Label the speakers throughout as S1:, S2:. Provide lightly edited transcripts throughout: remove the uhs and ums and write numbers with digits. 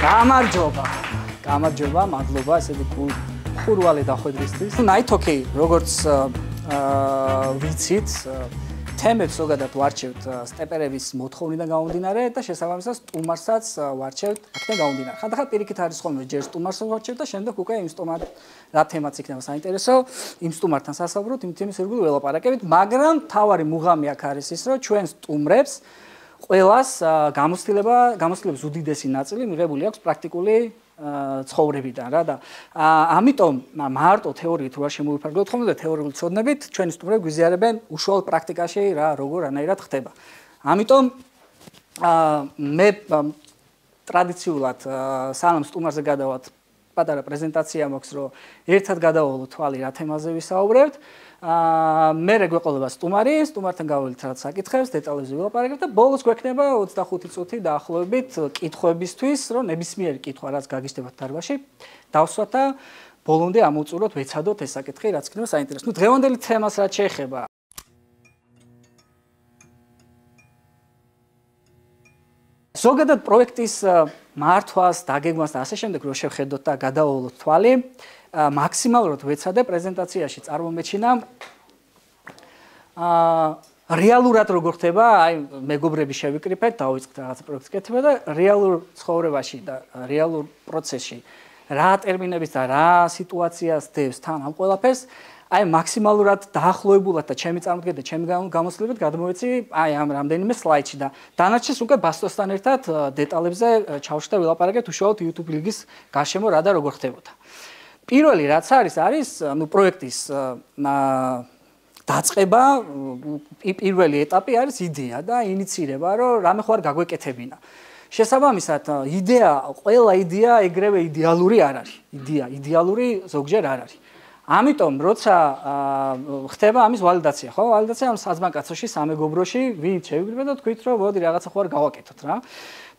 S1: გამარჯობა, მადლობა, ესეთი ხურვალი დახვედრისთვის. ნაითოკი, როგორც ვიცით, თემებს ზოგადად ვარჩევთ სტეპერების მოთხოვნიდან გამომდინარე და შესაბამისად სტუმარსაც ვარჩევთ აქედან გამომდინარე. ხანდახან პირიქით არის ხოლმე ჯერ სტუმარს ვარჩევთ და შემდეგ უკვე იმ სტუმარ რა თემაც იქნება საინტერესო, იმ სტუმართან სასაუბროთ, იმ თემის ირგვლივ ველაპარაკებით, მაგრამ თავარი მუღამი აქ არის ის, რომ ჩვენ სტუმრებს ყველას გამოცდილების უდიდესი ნაწილი მიღებული აქვს პრაქტიკული ცხოვრებიდან რა და ამიტომ მარტო თეორიით რო არ შემოვიფარგლოთ ხოლმე და თეორიული ცოდნებით ჩვენი სტუმრები გვიზიარებენ უშუალოდ პრაქტიკაში რა როგორ რანაირად ხდება. ამიტომ მე ტრადიციულად სანამ სტუმარზე გადავალთ პატარა პრეზენტაცია მაქვს რომ ერთად გადავალოთ თვალი რა თემაზე ვისაუბრებთ. მე გვეყოლება სტუმართან გავველით რაც საკითხებს, დეტალებზე ვილაპარაკებთ და ბოლოს გვექნება 25 წუთი დაახლოებით კითხვებისთვის, რომ ნებისმიერი კითხვა რაც გაგიჩნდებათ დარბაზში, დავსვათ და ბოლომდე ამოვწუროთ, ვეცადოთ ეს საკითხი, რაც იქნება საინტერესო. ნუ დღევანდელი თემას რაც შეეხება ზოგადად პროექტის მართვას, დაგეგმვას და ასე შემდეგ რო შევხედოთ და გადავალოთ თვალი მაქსიმალურად ვეცადე პრეზენტაციაში წარმომეჩინა რეალურად როგორ ხდება, აი მეგობრები შევიკრიფეთ, დავიწყეთ რაღაცა პროექტის კეთება და რეალურ ცხოვრებაში და რეალურ პროცესში რა ტერმინების და რა სიტუაციას დევს თან ამ ყველაფერს, აი მაქსიმალურად დაახლოებულად და ჩემი წარმოდგენით და ჩემი გამოცდილებით გადმოვეცი აი ამ რამდენიმე სლაიდში და დანარჩენს უკვე ბასტოსთან ერთად დეტალებზე ჩავშვა და ვილაპარაკეთ უშუალოდ YouTube ლიგის გარშემო რა და როგორ ხდებოდა. პირველი რაც არის ნუ პროექტის დაწყება, პირველი ეტაპი არის იდეა და ინიცირება, რომ რამე ხო არ გაგვეკეთებინა. შესაბამისად, ყველა იდეა ეგრევე იდეალური არ არის. იდეალური ზოგჯერ არ არის. ამიტომ როცა ხდება ამის ვალიდაცია, ხო? ვალიდაცია ამ საზმაკაცოში, სამეგობროში, ვინც შევიკრიბეთ და თქვით, რომ მოდი რაღაცა ხო არ გავაკეთოთ რა.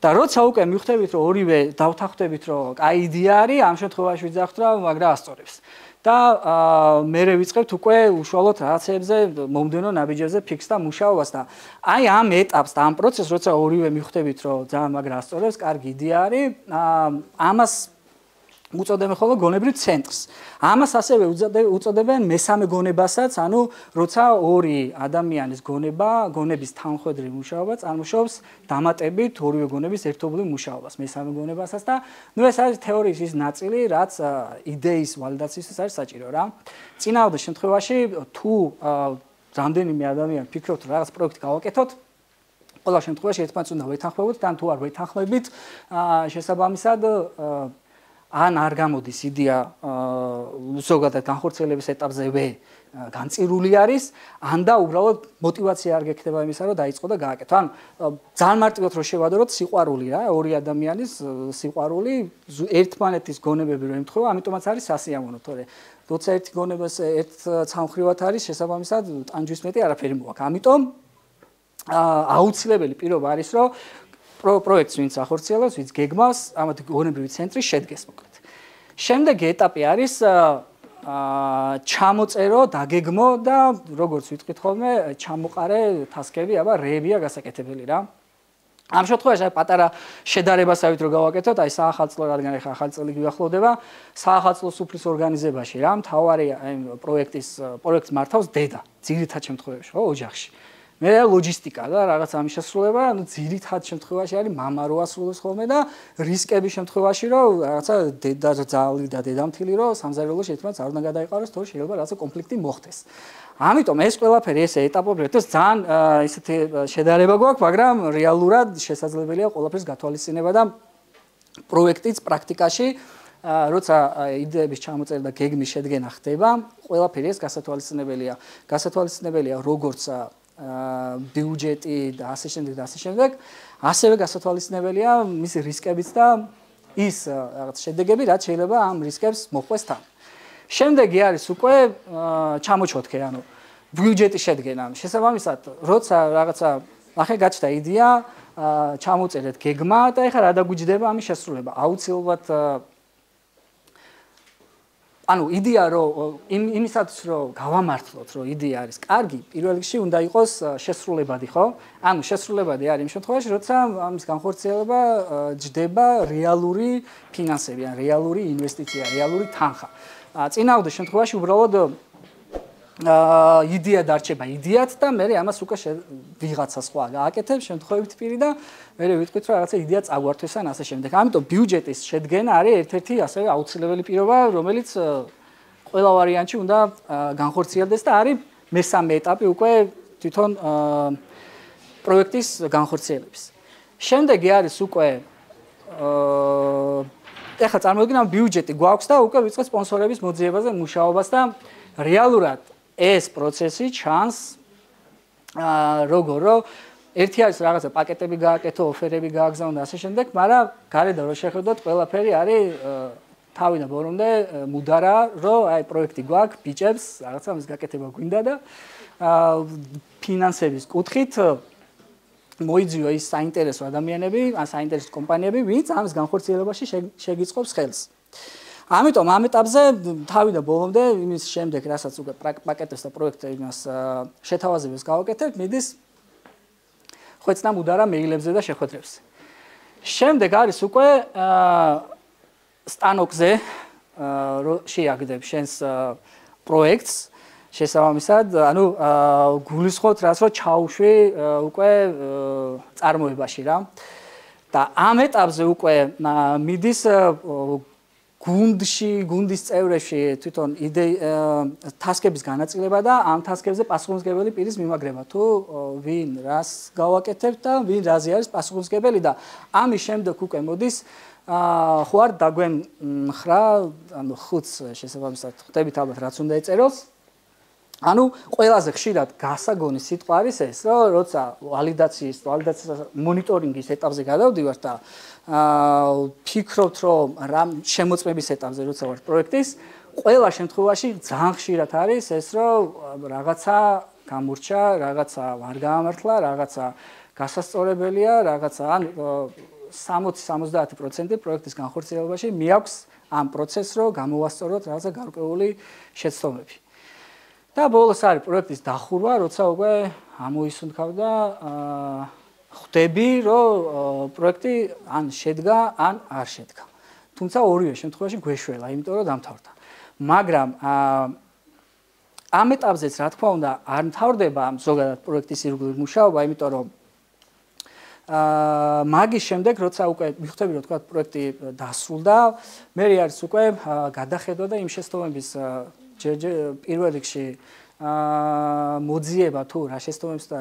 S1: და როცა უკვე მივხვდებით რომ ორივე დავთანხმდებით რომ კაი იდეა არის, ამ შემთხვევაში ვიძახთ რა, მაგრამ ასწორებს. და მერე ვიწყებთ უკვე უშუალოდ რაღაცებზე მომდენო ნაბიჯებზე ფიქსს და მუშაობას და აი ამ ეტაპს და ამ პროცესს როცა ორივე მივხვდებით რომ ძალიან მაგრა ასწორებს, კარგი იდეა არის, ამას უწოდებენ ხოლმე გონებრივ ცენტრს. ამას ასევე უწოდებენ მესამე გონებასაც, ანუ როცა ორი ადამიანის გონების თანხმდები მუშაობა წარმოშობს დამატებით ორივე გონების ერთობლივ მუშაობას მესამე გონებასაც და ნუ ეს არის თეორიის ის ნაწილი, რაც იდეის ვალიდაციისთვის არის საჭირო რა. წინააღმდეგ შემთხვევაში თუ რამდენიმე ადამიანი ფიქრობთ რომ რაღაც პროექტი გავაკეთოთ, ყველა შემთხვევაში ერთმანეთს უნდა ვეთანხმებოთ და თუ არ ვეთანხმებით, შესაბამისად ან არ გამოდის იდეა ზოგადად განხორციელების ეტაპზევე განწირული არის, ან და უბრალოდ მოტივაცია არ გექნება იმისა, რომ დაიწყო და გააკეთო. ან ძალიან მარტივად რო შევადაროთ სიყვარული რა, ორი ადამიანის სიყვარული, ერთმანეთის გონებები რო ემთხვევა, ამიტომაც არის სასიამოვნო, თორე როცა ერთი გონებას ერთ ცალმხრივად არის, შესაბამისად ტანჯვის მეტი არაფერი მოაქვს. ამიტომ აუცილებელი პირობა არის, რომ პროექტს ვინც ახორციელებს, ვინც გეგმავს, ამათი გონებრივი ცენტრი შედგეს მოკლედ. შემდეგი ეტაპი არის ჩამოწერო, დაგეგმო და როგორც ვიტყვით ხოლმე, ჩამოყარე თასკები, აბა რეებია გასაკეთებელი რა. ამ შემთხვევაში აი პატარა შედარებასავით რო გავაკეთოთ, აი საახალწლო რადგან ახლა ახალი წელი გვიახლოვდება, საახალწლო სუფრის ორგანიზებაში რა, მთავარი აი პროექტს მართავს დედა, ძირითად შემთხვევაში, ხო, ოჯახში. მე ლოჯისტიკა და რაღაც ამის შესრულება, ანუ ძირითად შემთხვევაში არის მამა რო ასრულებს ხოლმე და რისკების შემთხვევაში რომ რაღაცა დედა ძალი და დედამთილი რომ სამზარეულოში ერთმანეთს არ უნდა გადაიყაროს, თორე შეიძლება რაღაცა კონფლიქტი მოხდეს. ამიტომ ეს ყველაფერი ესე ეტაპობრივად ეს ძალიან ისეთი შედარება გვაქვს, მაგრამ რეალურად შესაძლებელია ყველაფერს გათვალისწინება და პროექტის პრაქტიკაში როცა იდეების ჩამოწერა და გეგმის შედგენა ხდება, ყველაფერი ეს გასათვალისწინებელია როგორც ბიუჯეტი და ასე შემდეგ, ასევე გასათვალისწინებელია მისი რისკებიც და ის რაღაც შედეგები, რაც შეიძლება ამ რისკებს მოყვეს თან. შემდეგი არის უკვე ჩამოჩოთქე, ანუ ბიუჯეტის შედგენა. შესაბამისად, როცა რაღაცა ახლა გაჩნდა იდეა, ჩამოწერეთ გეგმა და ეხლა რა დაგვიჯდება ამის შესრულება. აუცილებლად ანუ იდეა რომ იმისათვის რომ გავამართლოთ რომ იდეა არის კარგი, პირველ რიგში უნდა იყოს შესრულებადი, ხო? ანუ შესრულებადი არის იმ შემთხვევაში, როცა ამის განხორციელება ჯდება რეალური ფინანსები, ან რეალური ინვესტიცია, რეალური თანხა. წინააღმდეგ შემთხვევაში უბრალოდ იდეა დარჩება იდეად და მე ამას უკვე ვიღაცა სხვა გააკეთებ შემთხვევით პირი და მე ვიტყვით რომ რაღაცა იდეა წაგვართვეს ან ასე შემდეგ. ამიტომ ბიუჯეტის შედგენა არის ერთ-ერთი ასევე აუცილებელი პირობა, რომელიც ყველა ვარიანტში უნდა განხორციელდეს და არის მესამე ეტაპი უკვე თვითონ პროექტის განხორციელების. შემდეგი არის უკვე ეხლა წარმოვიდგინე ბიუჯეტი გვაქვს და უკვე ვიწყეთ სპონსორების მოძიებას და მუშაობას და რეალურად ეს პროცესი ჩანს როგორ რომ ერთი არის რაღაცა პაკეტები გააკეთო, ოფერები გააგზავნო და ასე შემდეგ, მაგრამ გარედან რო შეხედოთ, ყველაფერი არის თავიდან ბოლომდე მუდარა, რომ აი პროექტი გვაქვს, ბიჭებს, რაღაცა ამის გაკეთება გვინდა და ფინანსების კუთხით მოიძიო ის საინტერესო ადამიანები, ან საინტერესო კომპანიები, ვინც ამის განხორციელებაში შეგიწყობს ხელს. ამიტომ ამ ეტაპზე თავიდან ბოლომდე იმის შემდეგ, რასაც უკვე პაკეტებს და პროექტებს იმას შეთავაზებას გავაკეთებ, მიდის ხვეწნა მუდარა მეილებზე და შეხვედრებზე. შემდეგ არის უკვე სტანოკზე შეაგდებ შენს პროექტს შესაბამისად, ანუ გულისხმობთ რაც რომ ჩაუშვი უკვე წარმოებაში რა. და ამ ეტაპზე უკვე მიდის გუნდის წევრებში თვითონ ტასკების განაწილება და ამ ტასკებზე პასუხისმგებელი პირის მიმაგრება თუ ვინ რას გავაკეთებ და ვინ რაზე არის პასუხისმგებელი და ამის შემდეგ უკვე მოდის ხوار დაგვემხრა ანუ ხუთს შესაბამისად ხვდებით ალბათ რაც უნდა ეწეროს ანუ ყველაზე ხშირად გასაგონი სიტყვა არის ეს რომ როცა ვალიდაციის მონიტორინგის ეტაპზე გადავდივართ და ფიქრობთ რომ რამ შემოწმების ეტაპზე როცა ვარ პროექტის ყველა შემთხვევაში ძალიან ხშირად არის ეს რომ რაღაცა გამურჩა, რაღაცა არ გაამართლა, რაღაცა გასასწორებელია, რაღაცა ან 60-70% პროექტის განხორციელებაში მიაქვს ამ პროცესს რომ გამოვასწოროთ რაღაცა გარკვეული შეცდომები. და ბოლოს არის პროექტის დახურვა, როცა უკვე ამოისუნთქავ და ხვდები, რომ პროექტი ან შედგა, ან არ შედგა. თუმცა ორივე შემთხვევაში გვეშველა, იმიტომ რომ დამთავრდა. მაგრამ ამ ეტაპზეც რა თქმა უნდა არ მთავრდება ზოგადად პროექტის ირგვლივ მუშაობა, იმიტომ რომ მაგის შემდეგ, როცა უკვე მიხვდები, რომ თქვა პროექტი დასრულდა, მე არის უკვე გადახედვა და იმ შეცდომების პირველ რიგში მოძიება თუ რა შეცდომებს და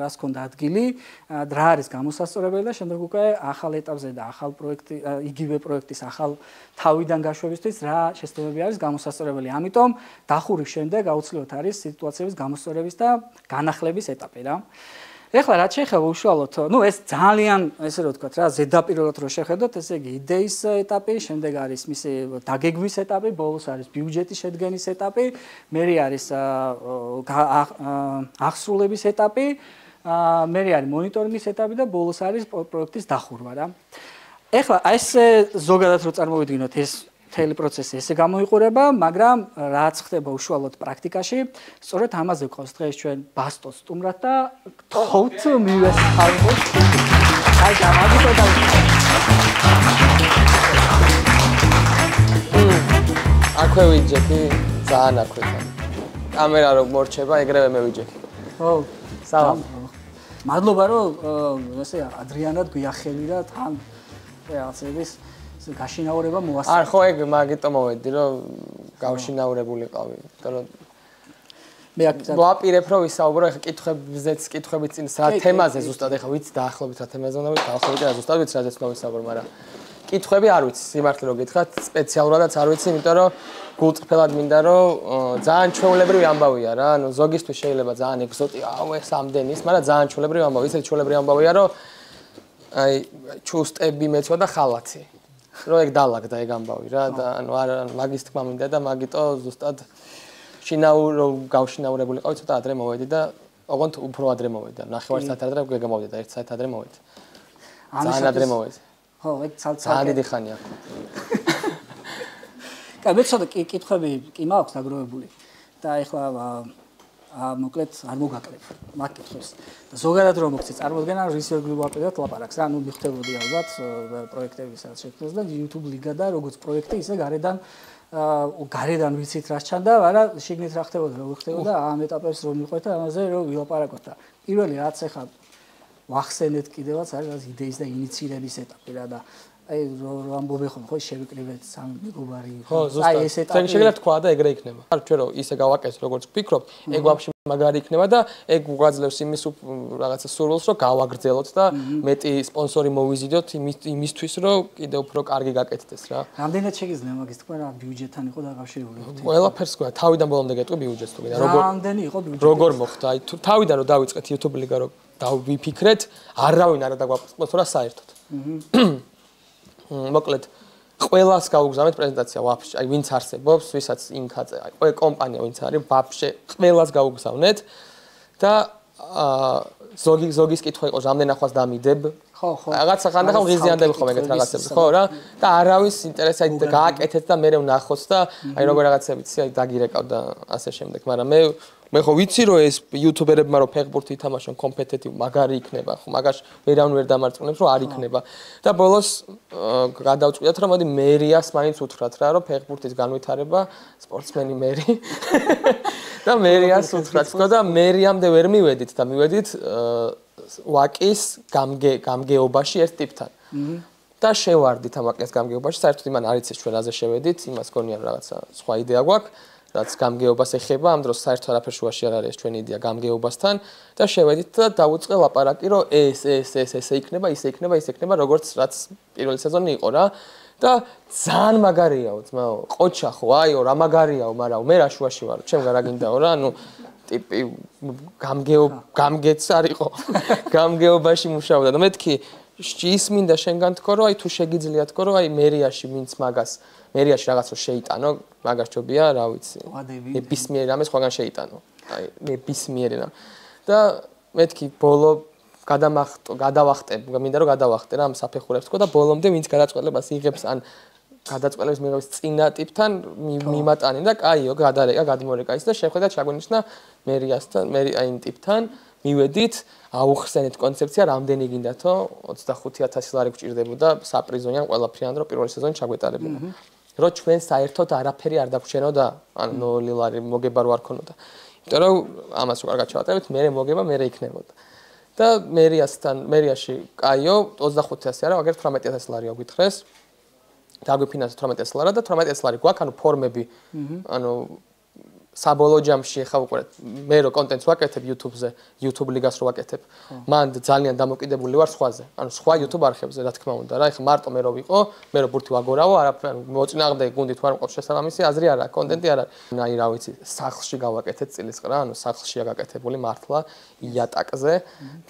S1: რას ქონდა ადგილი, რა არის გამოსასწორებელი და შემდეგ უკვე ახალ ეტაპზე და ახალ პროექტი, იგივე პროექტის ახალ თავიდან გაშვებისთვის რა შეცდომები არის გამოსასწორებელი. ამიტომ დახურის შემდეგ აუცილებლად არის სიტუაციების გამოსწორების და განახლების ეტაპი რა. ეხლა რაც შეეხება უშუალოდ, ეს ძალიან, ესე რომ ვთქვათ რა, ზედაპირულად რო შეხედოთ, ესე იგი იდეის ეტაპი, შემდეგ არის მისი დაგეგმვის ეტაპი, ბოლოს არის ბიუჯეტის შედგენის ეტაპი, მერე არის აღსრულების ეტაპი, მერე არის მონიტორინგის ეტაპი და ბოლოს არის პროექტის დახურვა რა. ეხლა ეს ზოგადად რო წარმოვიდგინოთ, ეს მთელი პროცესი ესე გამოიყურება, მაგრამ რაც ხდება უშუალოდ პრაქტიკაში, სწორედ ამაზე გვყავს დღეს ჩვენ ბასტოს სტუმრად და გთხოვთ მივესალმოთ. აი გამაგიტო და
S2: აქვე ვიჯექი, ძალიან აქვე. კამერა რო მორჩება, ეგრევე მე ვიჯექი.
S1: ხო, სალამ. მადლობა რომ ესე ადრიანად გვიახელი და თან რაღაცების გაშინაურება მოასწრო.
S2: არ ხო ეგ მაგიტო მოვედი რომ გავშინაურებულიყავი, იმიტომ რომ
S1: მე აქ
S2: ვაპირებ რომ ვისაუბრო ეხა კითხვებზეც კითხვებით წინ რა თემაზე ზუსტად ეხა ვიცი დაახლოებით რა თემაზე უნდა დავხსოვდი და ზუსტად ვიცი რაზეც უნდა ვისაუბრო, მაგრამ კითხვები არ ვიცი, სიმართლე რომ გითხრათ, სპეციალურადაც არ ვიცი, იმიტომ რომ გულწრფელად მინდა რომ ძალიან ჩვეულებრივი ამბავია რა, ანუ ზოგისთვის შეიძლება ძალიან ეგზოტი, ეს ამდენი ის, მაგრამ ძალიან ჩვეულებრივი ამბავია, ისეთი ჩვეულებრივი ამბავია რომ აი ჩუსტები მეცვა და ხალათი. რო ეგ დალაგდა ეგ ამბავი რა და ანუ არ მაგის თქმა მინდა და მაგიტო ზუსტად გავშინაურებულიყავი ცოტა ადრე მოვედი და ოღონდ უფრო ადრე მოვედი. ნახევარ საათ ადრე გამოვედი და 1 საათ ადრე მოვედი. ძალიან ადრე მოვედი.
S1: ხო, ეგ
S2: ძალიან დიდი ხანია.
S1: კა მე ცოტა კითხები კი მაქვს დაგროვებული და ეხლა მოკლედ არ მოგაკლებ მაგ კითხვებს და ზოგადად რომ მოგცე წარმოდგენა რის ვაყიდოთ ლაპარაკს რა ნუ მიხდებოდი ალბათ პროექტებისაც შექმნას და YouTube ლიგა და როგორც პროექტი ისე გარედან ვიცით რა ჩანდა არა შიგნით რა ხდებოდა როგორ ხდებოდა ამ ეტაპებს რომ მიყვეთ და ამაზე რომ ვილაპარაკოთ და პირველი რაც ახლა ვახსენეთ კიდევაც არის იდეის და ინიციირების ეტაპი რა და აი რომ ამბობენ ხო შევიკრიბეთ სამ მეგობარი
S2: აი ეს ეტაპი შეიძლება თქვა და ეგრე იქნება არ ჩვენ რომ ისე გავაკეთეთ როგორც ვფიქრობთ ეგ ვაფშე მაგარი იქნება და ეგ გვაძლევს იმის რაღაცა სურვილს რომ გავაგრძელოთ და მეტი სპონსორი მოვიზიდოთ იმისთვის რომ კიდევ უფრო კარგი გაკეთდეს რა
S1: რამდენად შეგიძლია მაგის თქვა რა ბიუჯეტთან იყო დაკავშირებული
S2: ყველაფერს თქვა თავიდან ბოლომდე გეტყვი ბიუჯეტს თუ კიდე
S1: რამდენი იყო ბიუჯეტი
S2: როგორ მოხდა აი თუ თავიდან რომ დავიწყეთ YouTube ლიგა რომ დავიფიქრეთ არავინ არ დაგვასპონსორა საერთოდ მოკლედ ყველას გავუგზავნეთ პრეზენტაცია ვაფშე აი ვინც არსებობს ვისაც ინკაზე აი ყველა კომპანია ვინც არის ვაფშე ყველას გავუგზავნეთ და ზოგის კითხვა იყო რამდენ ახლოს დამიდებ
S1: ხო
S2: რაღაცა ხანდახან ღიზიანდები ხომ ეგეთ რაღაცები ხო რა და არავის ინტერესი აი გააკეთეთ და მე ვნახოთ და აი როგორ რაღაცებიც აი დაგირეკავდა ასე შემდეგ მაგრამ მე ხო ვიცი რომ ეს იუთუბერებმა რომ ფეხბურთი ითამაშონ კომპეტიტივ მაგარი იქნება ხო მაგаш ვერავინ ვერ დამარწმუნებს რომ არ იქნება და ბოლოს გადავწყვიტეთ რომ მოდი მერიას მაინც უთხრათ რა რომ ფეხბურთის განვითარება სპორტსმენი მერი და მერიას უთხრათ ხო და მერიამდე ვერ მივედით და მივედით ვაკის გამგეობაში ერთ ტიპთან და შევარდით ამ ვაკის გამგეობაში საერთოდ იმან არ იცის ჩვენ რაზე შევედით იმას გონია რაღაცა სხვა იდეა გვაქვს რაც გამგეობას ეხება ამ დროს საერთოდ არაფერ შუაში არ არის ჩვენი იდეა გამგეობასთან და შევედით და დავუწყე ლაპარაკი რომ ეს იქნება ისე იქნება როგორც რაც პირველი სეზონი იყო რა და ძალიან მაგარიაო ძმაო ყოჩა ხო აიო რა მაგარიაო მაგრამ მე რა შუაში ვარ ჩემ რა გინდაო რა ნუ ტიპი გამგეც არისო გამგეობაში მუშაობდა და მეთქი ისმინდა შენგან თქო რომ აი თუ შეგიძლია თქო რომ აი მერიაში ვინც მაგას მერიაში რაღაც რო შეიტანო მაგას ჯობია რა ვიცი ნებისმიერი რამე სხვაგან შეიტანო აი ნებისმიერი რამ და მეთქი ბოლო გადავახტე მინდა რომ გადავახტე რა ამ საფეხურებს თქო და ბოლომდე ვინც გადაწყვეტლებას იღებს ან გადაწყვეტლების მიღების წინა ტიპთან მიმატანი და კაიო გადარეკა გადმორეკა ის და შეხვედრა ჩაგვენიშნა მერიასთან მერი აი იმ ტიპთან მივედით აუხსენეთ კონცეფცია რამდენი გინდათო 25000 ლარი გჭირდებოდა საპრიზონიან ყველაფრიან რომ პირველი სეზონი ჩაგვეტარებინა რომ ჩვენ საერთოდ არაფერი არ დაგვრჩენოდა ან 0 ლარი მოგება რო არ ქონოდა იმიტომ რომ ამას რო კარგად ჩავატარებთ მე მოგება მე იქნებოდა და მერიაში კაიო 25000 არა მაგერ 18000 ლარი აგვითხრეს დაგვიფინანსეთ 18000 ლარი და 18000 ლარი გვაქვს ანუ ფორმები ანუ საბოლოო ჯამში ხა უკვე მე რო კონტენტს ვაკეთებ YouTube-ზე, YouTube ლიგას რო ვაკეთებ. მან ძალიან დამოკიდებული ვარ სხვაზე. ანუ სხვა YouTube არხებზე, რა თქმა უნდა, რა. ეხლა მარტო მე რო ვიყო, მე რო ბურთი ვაგორავო, არაფერ მოწინააღმდეგე გუნდით ვარ მყავს შესაბამისი აზრი არ აქვს, კონტენტი არ არის. აი რა ვიცი, სახლში გავაკეთეთ წილისყრა, ანუ სახლშია გაკეთებული მართლა იატაკზე,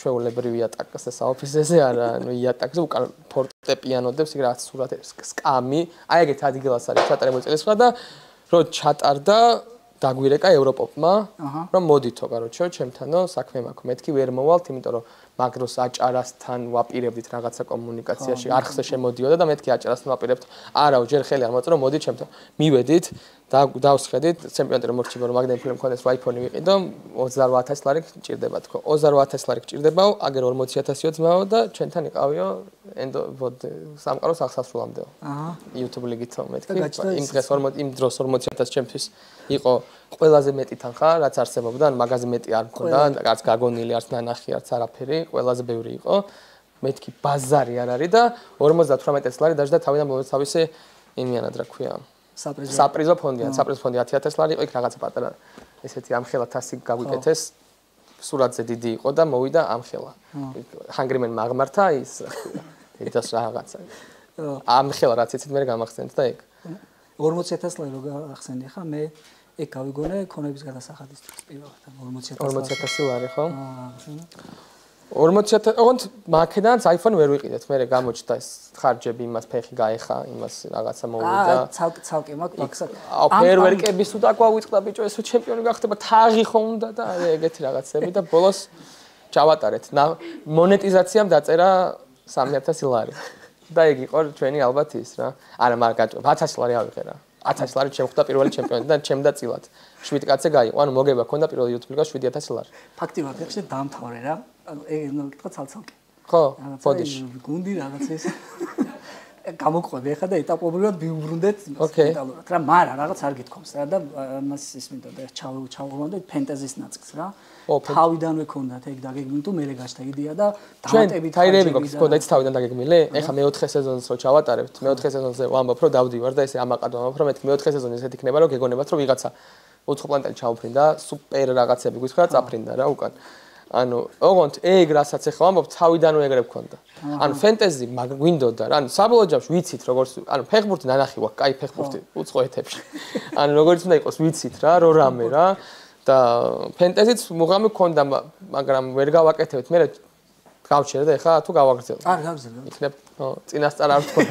S2: ჩვეულებრივი იატაკზე, საოფისეზე არა, ანუ იატაკზე უკან ფორტეპიანოდებს იქ რაღაც სურათებს, სკამი, აი ეგეთ ადგილას არის ჩატარებული წილისყრა და რო ჩატარდა დაგვირეკა ევროპოპმა რომ მოდითო კაროჩო ჩემთანო საქმე მაქვს მეთქი ვერ მოვალთ იმიტომ რომ მაგროს აჭარასთან ვაპირებდით რაღაცა კომუნიკაციაში არხზე შემოდიოდა და მეთქი აჭარასთან ვაპირებთ არაო ჯერ ხელი არ მოწრო მოდი ჩემთან მივედით დავსხედით ჩემპიონატი რომ მორჩება რომ მაგდენ ფილმ მქონდეს iPhone ვიყიდო 28000 ლარი გჭირდება თქო 28000 ლარი გჭირდებაო აგერ 40000-ო ძმაო და ჩვენთან იყავიო სამყაროს აღსასრულამდეო YouTube ლიგითო მეთქი იმ დროს 40000 ჩემთვის იყო ყველაზე მეტი თანხა რაც არსებობდა ან მაგაზე მეტი არ მქონდა არც გაგონილი არც ნანახი არც არაფერი ყველაზე ბევრი იყო მეთქი ბაზარი არ არის და 58000 ლარი დაждდა თავიდან მომეც თავისი იმიანად რა ქვია საპრიზო ფონდია 10000 ლარი იყო იქ რაღაცა პატარა ესეთი ამხელა თასი გაგვიკეთეს სურათზე დიდი იყო და მოვიდა ამხელა ჰანგრიმენ მაგმართა ის ეს რაღაცა ამხელა რაც იცით მე გამახსენეთ და ეგ
S1: 40000 ლარი რო გახსენდი ხა მე ეგ გავიგონე ქონების გადასახადისთვის პირველად
S2: 40000 ლარი ხო 40000 ოღონდ მაქედანაც iPhone ვერ ვიყიდეთ მე გამოჩნდა ეს ხარჯები იმას ფეხი გაეხა იმას რაღაცა მოვიდა
S1: ცალკე მაქვს
S2: ფერვერკების თუ დაგვავიწყდა ბიჭო ესო ჩემპიონი გახდება თაღი ხო უნდა და ეგეთი რაღაცები და ბოლოს ჩავატარეთ მონეტიზაციამ დაწერა 3000 ლარი და ეგ იყო ჩვენი ალბათ ის რა არა მაგრამ 1000 ლარი ავიღე რა 1000 ლარი შემხვდა პირველი ჩემპიონი და ჩემ და წილად 7 კაცზე გაიყო ანუ მოგება ქონდა პირველი YouTube ლიგა 7000 ლარი
S1: ფაქტიურად ეხლა დამთავრე რა ანუ ეგ კითხვა ცალ-ცალკე
S2: ხო ბოდიში
S1: გუნდი რაღაცა ეს გამოყვები ახლა და ეტაპობრივად ვიუბრუნდეთ მეტალურად რა მაგრამ რაღაც არ გითხოვს რა და მას ის მინდა და ჩავუბრუნდეთ ფენტეზის ნაწილს რა თავიდანვე ქონდათ ეგ დაგეგმილი თუ მე გაჩნდა იდეა და დამატებით
S2: თაირები გვაქვს ქონდა იცი თავიდან დაგეგმილი ეხლა მეოთხე სეზონს რო ჩავატარებთ მეოთხე სეზონზე ვამბობ რომ დავდივარ და ესე ამაყადო ვამბობ რომ მე მეოთხე სეზონი ესეთ იქნება რომ გეგონებათ რომ ვიღაცა უცხო პლანეტელი ჩაუფრინდა სუპერ რაღაცები გითხრა წაფრინდა რა უკან ანუ ოღონდ ეგ რასაც ეხლა ვამბობ თავიდანვე ეგრე გქონდა ანუ ფენტეზი გვინდოდა რა ანუ საბოლოო ჯამში ვიცით როგორც ანუ ფეხბურთი ნანახი გვაქვს კაი ფეხბურთი უცხო ეთებში ანუ როგორც უნდა იყოს ვიცით რა რო რამე რა და ფენტეზიც მუღამი გქონდა მაგრამ ვერ გავაკეთებთ მე გავჩერე და ეხლა თუ გავაგრძელებ
S1: არ გავგრძელებ
S2: იქნებ წინასწარ არ ვთქვა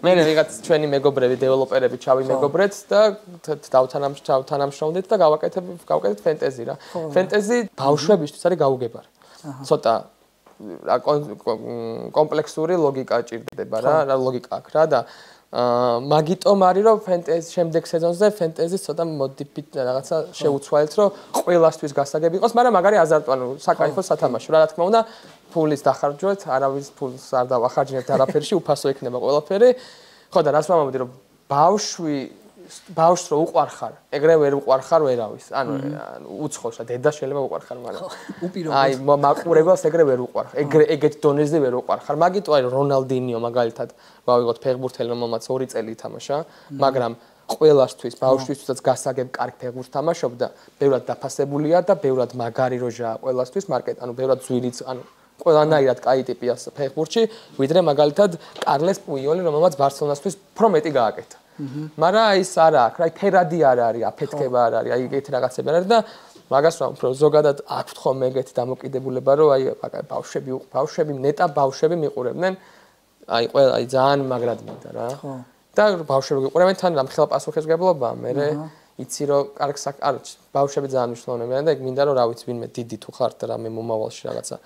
S2: მე რაღაც ჩვენი მეგობრები დეველოპერები ჩავიმეგობრეთ და დავთანამშრომლდით და გავაკეთეთ ფენტეზი რა ფენტეზი ბავშვებისთვის არის გაუგებარი ცოტა კომპლექსური ლოგიკა ჭირდება რა ლოგიკა აქვს რა და მაგიტომ არის რომ ფენტეზი შემდეგ სეზონზე ფენტეზის ცოტა მოდიფით რაღაცა შეუცვალეთ რომ ყველასთვის გასაგები იყოს მაგრამ მაგარი აზარტო ანუ საკაიფო სათამაშო რა თქმა უნდა ფულის დახარჯვეთ არავის ფულს არ დავახარჯნებთ არაფერში უფასო იქნება ყველაფერი ხო და რას ვამბობდი რომ ბავშვს რო უყვარხარ ეგრე ვერ უყვარხარ ვერავის ანუ უცხოშა დედა შეიძლება უყვარხარ მაგრამ აი მაყურებელს ეგრე ვერ უყვარხარ ეგეთ დონეზე ვერ უყვარხარ მაგიტო აი რონალდინიო მაგალითად გავიღოთ ფეხბურთელი რომელმაც 2 წელი ითამაშა მაგრამ ყველასთვის ბავშვისთვისაც გასაგებ კარგ ფეხბურთს თამაშობდა ბევრად დაფასებულია და ბევრად მაგარი როჟაა ყველასთვის მარკეტ ანუ ბევრად ძვირიც ანუ ყველანაირად კაი ტიპია ფეხბურთში ვიდრე მაგალითად კარლეს პუიოლი რომელმაც ბარსელონასთვის უფრო მეტი გააკეთა მაგრამ ის არა აქვს რა ფერადი არ არის აფეთქება არ არის აი ეგეთი რაღაცები არ არის და მაგას რა უფრო ზოგადად აქვთ ხოლმე ეგეთი დამოკიდებულება რომ აი ბავშვები ნეტა ბავშვები მიყურებდნენ აი ყველა აი ძალიან მაგრად მინდა რა და ბავშვები გიყურებენ თან რამხელა პასუხისმგებლობაა მე იცი რომ კარგ არ ბავშვები ძალიან მნიშვნელოვანია და ეგ მინდა რომ რა ვიცი ვინმე დიდი თუ ხართ რამე მომავალში რაღაცა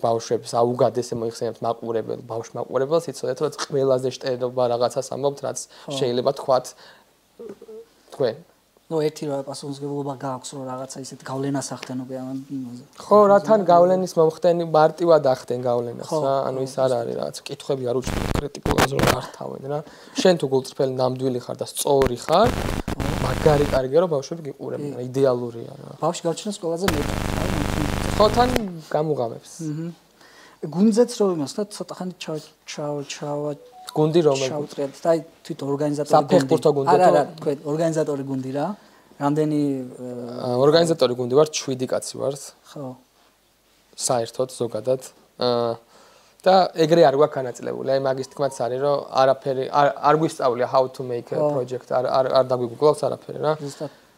S2: ბავშვებს აუგად ესე მოიხსენებთ მაყურებელ ბავშვ მაყურებელს იცოდეთ რომ ყველაზე შტერობა რაღაცას ამბობთ რაც შეიძლება თქვათ თქვენ
S1: ნუ ერთი რა პასუხისმგებლობა გააქვს რომ რაღაცა ისეთ გავლენას ახდენობე ამ იმაზე
S2: ხო რა თან გავლენის მომხდენი მარტივად ახდენ გავლენას რა ანუ ის არ არის რაღაც კითხვები არ უჩვენო კრიტიკულ აზრს არ თავენ რა შენ თუ გულწრფელი ნამდვილი ხარ და სწორი ხარ მაგარი კარგია რომ ბავშვები გიყურებენ იდეალურია რა
S1: ბავშვი გაჩნდეს ყველაზე მეტად
S2: ხო თან გამუღამებს
S1: გუნდზეც რომ იმას და ცოტა ხანი ჩავა
S2: გუნდი რომელი
S1: ჩავწრიებთ და აი თვით ორგანიზატორი
S2: საფეხბურთო გუნდი
S1: არა თქვენ ორგანიზატორი გუნდი რა რამდენი
S2: ორგანიზატორი გუნდი ვარ 7 კაცი ვართ
S1: ხო
S2: საერთოდ ზოგადად და ეგრე არ გვაქვს განაწილებული აი მაგის თქმაც არის რომ არაფერი არ გვისწავლია how to make a project არ დაგვიგულავს არაფერი რა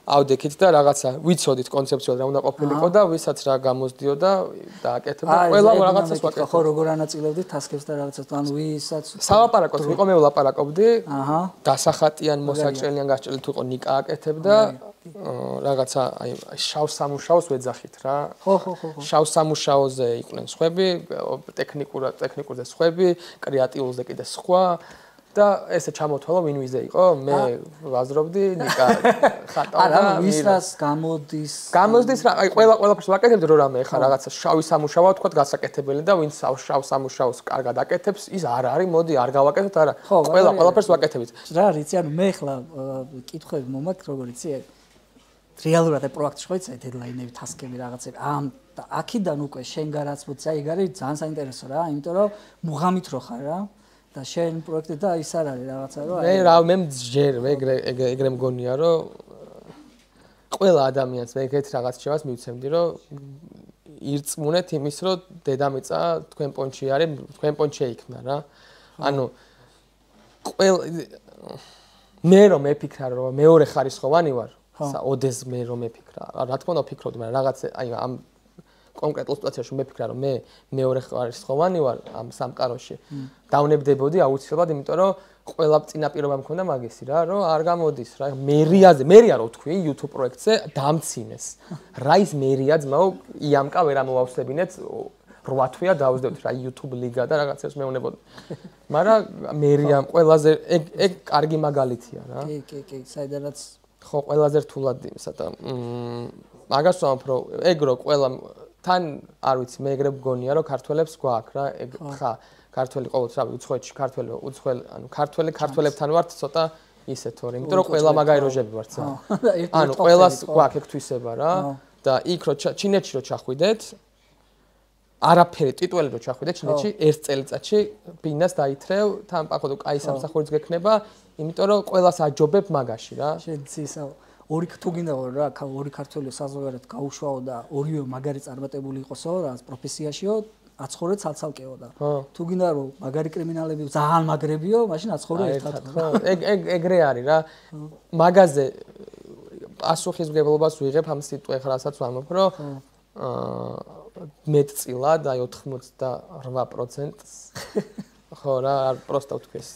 S2: ავდექით და რაღაცა ვიცოდით კონცეფციად რა უნდა ყოფილიყო და ვისაც რა გამოსდიოდა დააკეთებდა ყველა რაღაცას ვაკეთებდა
S1: ხო როგორ ანაწილებდით ტასკებს და რაღაცას ანუ ვისაც
S2: სალაპარაკოთ ვიყო მე ვლაპარაკობდი დასახატიან მოსაჭრელიან გასჭრელი თუ იყო ნიკა აკეთებდა რაღაცა აი შავ სამუშაოს ვეძახით რა
S1: ხო
S2: შავ სამუშაოზე იყვნენ სხვები ტექნიკურზე სხვები კრეატიულზე კიდე სხვა და ესე ჩამოთვალო ვინ ვიზე იყო მე ვაზრობდი ნიკა ხატავდა
S1: არა ვის რას გამოდის
S2: რა აი ყველაფერს ვაკეთებდი რომ რამე ხა რაღაცა შავი სამუშაოა თქვა გასაკეთებელი და ვინც შავ სამუშაოს კარგად აკეთებს ის არ არის მოდი არ გავაკეთოთ არა ყველაფერს ვაკეთებით
S1: რა რიცი ანუ მე ხლა კითხვები მომაქვს როგორ იცი რეალურად აი პროექტში ხო იცი დედლაინები ტასკები რაღაცები ამ და აქედან უკვე შენგან რაც მოწი აი ეგ არის ძალიან საინტერესო რა იმიტომ რომ მუღამით რო ხარ რა და შენ პროექტი და ის არ არის რაღაცა რომ
S2: მე რა მე ჯერ ეგრე მგონია რომ ყველა ადამიანს მე ეგეთ რაღაც შევას მივცემდი რომ ირწმუნეთ იმის რომ დედამიწა თქვენ პონჩი არის თქვენ პონჩი იქნა რა ანუ ყველა მე რომ მეფიქრა რომ მეორე ხარისხოვანი ვარ ოდეს მე რომ მეფიქრა რა თქმა უნდა ვფიქრობდი მაგრამ რაღაც აი ამ კონკრეტულ სიტუაციაში მეფიქრა რომ მე მეორე ხარისხოვანი ვარ ამ სამყაროში დავნებდებოდი აუცილებლად იმიტომ რომ ყველა წინაპირობა მქონდა მაგისი რა რომ არ გამოდის რა მერია რო თქვი YouTube პროექტზე დამცინეს რა ის მერია ძმაო იამკა ვერ ამოვავსებინეთ 8 თვეა დავსდევთ რა YouTube ლიგა და რაღაცებს მეუნებოდი. მაგრამ მერიამ ყველაზე ეგ კარგი მაგალითია რა.
S1: კი, საიდანაც
S2: ხო, ყველაზე რთულად იმსა და მაგას ვამბობ, რომ ეგ რო ყველა თან არ ვიცი, მე ეგრე მგონია, რომ ქართველებს გვაქვს რა, ეგ ხა ქართველი ყოველთვის რა უცხოეთში ქართველი უცხოელი, ანუ ქართველებთან ვართ ცოტა ისე თორე, იმიტომ რომ ყველა მაგარი როჟები ვართ სა. ანუ ყველას გვაქვს ეგ თვისება რა და იქ რო ჩინეთში რო ჩახვიდეთ არაფერი ტიტული რო ჩახვიდეთ ჩინეთში ერთ წელიწადში ბინას დაითრევ თან პაходу კაი სამსახურიც გექნება, იმიტომ რომ ყველას აჯობებ მაგაში რა.
S1: შეძ ისა ორი თუ გინდა რა ორი ქართველი საზოგადოებრივად გაუშვაო და ორივე მაგარი წარმატებული იყოსო რა პროფესიაშიო აცხოვრე ცალცალკეო და თუ გინდა რომ მაგარი კრიმინალები ძალიან მაგრებიო, მაშინ აცხოვრე ერთად.
S2: ხო, ეგრე არის რა. მაგაზე პასუხისმგებლობას ვიღებ ამ სიტყვასაც ვამბობ, რომ მეტწილად აი 98%-ს ხო რა, არ პროსტა ვთქვის.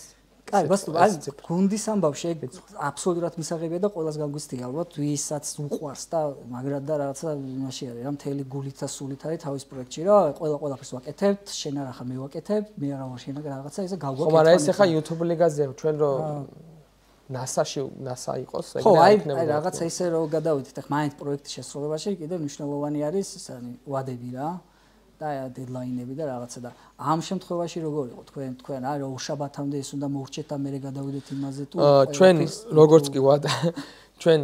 S1: აი, ბასტო, გუნდის ამბავში ეგ აბსოლუტურად მისაღებია და ყველას გაგვისთია ალბათ, ვისაც უყვარს და მაგრად და რაღაცა იმაში არის, რა მთელი გულით და სულით არის თავის პროექტში, რა ყველაფერს ვაკეთებთ, შენ არა ხა მე ვაკეთებ, მე არა ვარ შენ რაღაცა ისე გავგვაკეთებ.
S2: ხო, მაგრამ ეს ახლა YouTube ლიგაზე ჩვენ რო NASA იყოს, ეგ
S1: ხო, აი რაღაცა ისე რო გადავიდეთ, ახლა მაინც პროექტის შესრულებაში კიდევ მნიშვნელოვანი არის ესენი ვადები რა. და დედლაინები და რაღაცა და ამ შემთხვევაში როგორ იყო თქვენ რა შაბათამდე ის უნდა მოურჩეთ და მე გადავიდეთ იმაზე თუ
S2: ჩვენ როგორც კი ვარ ჩვენ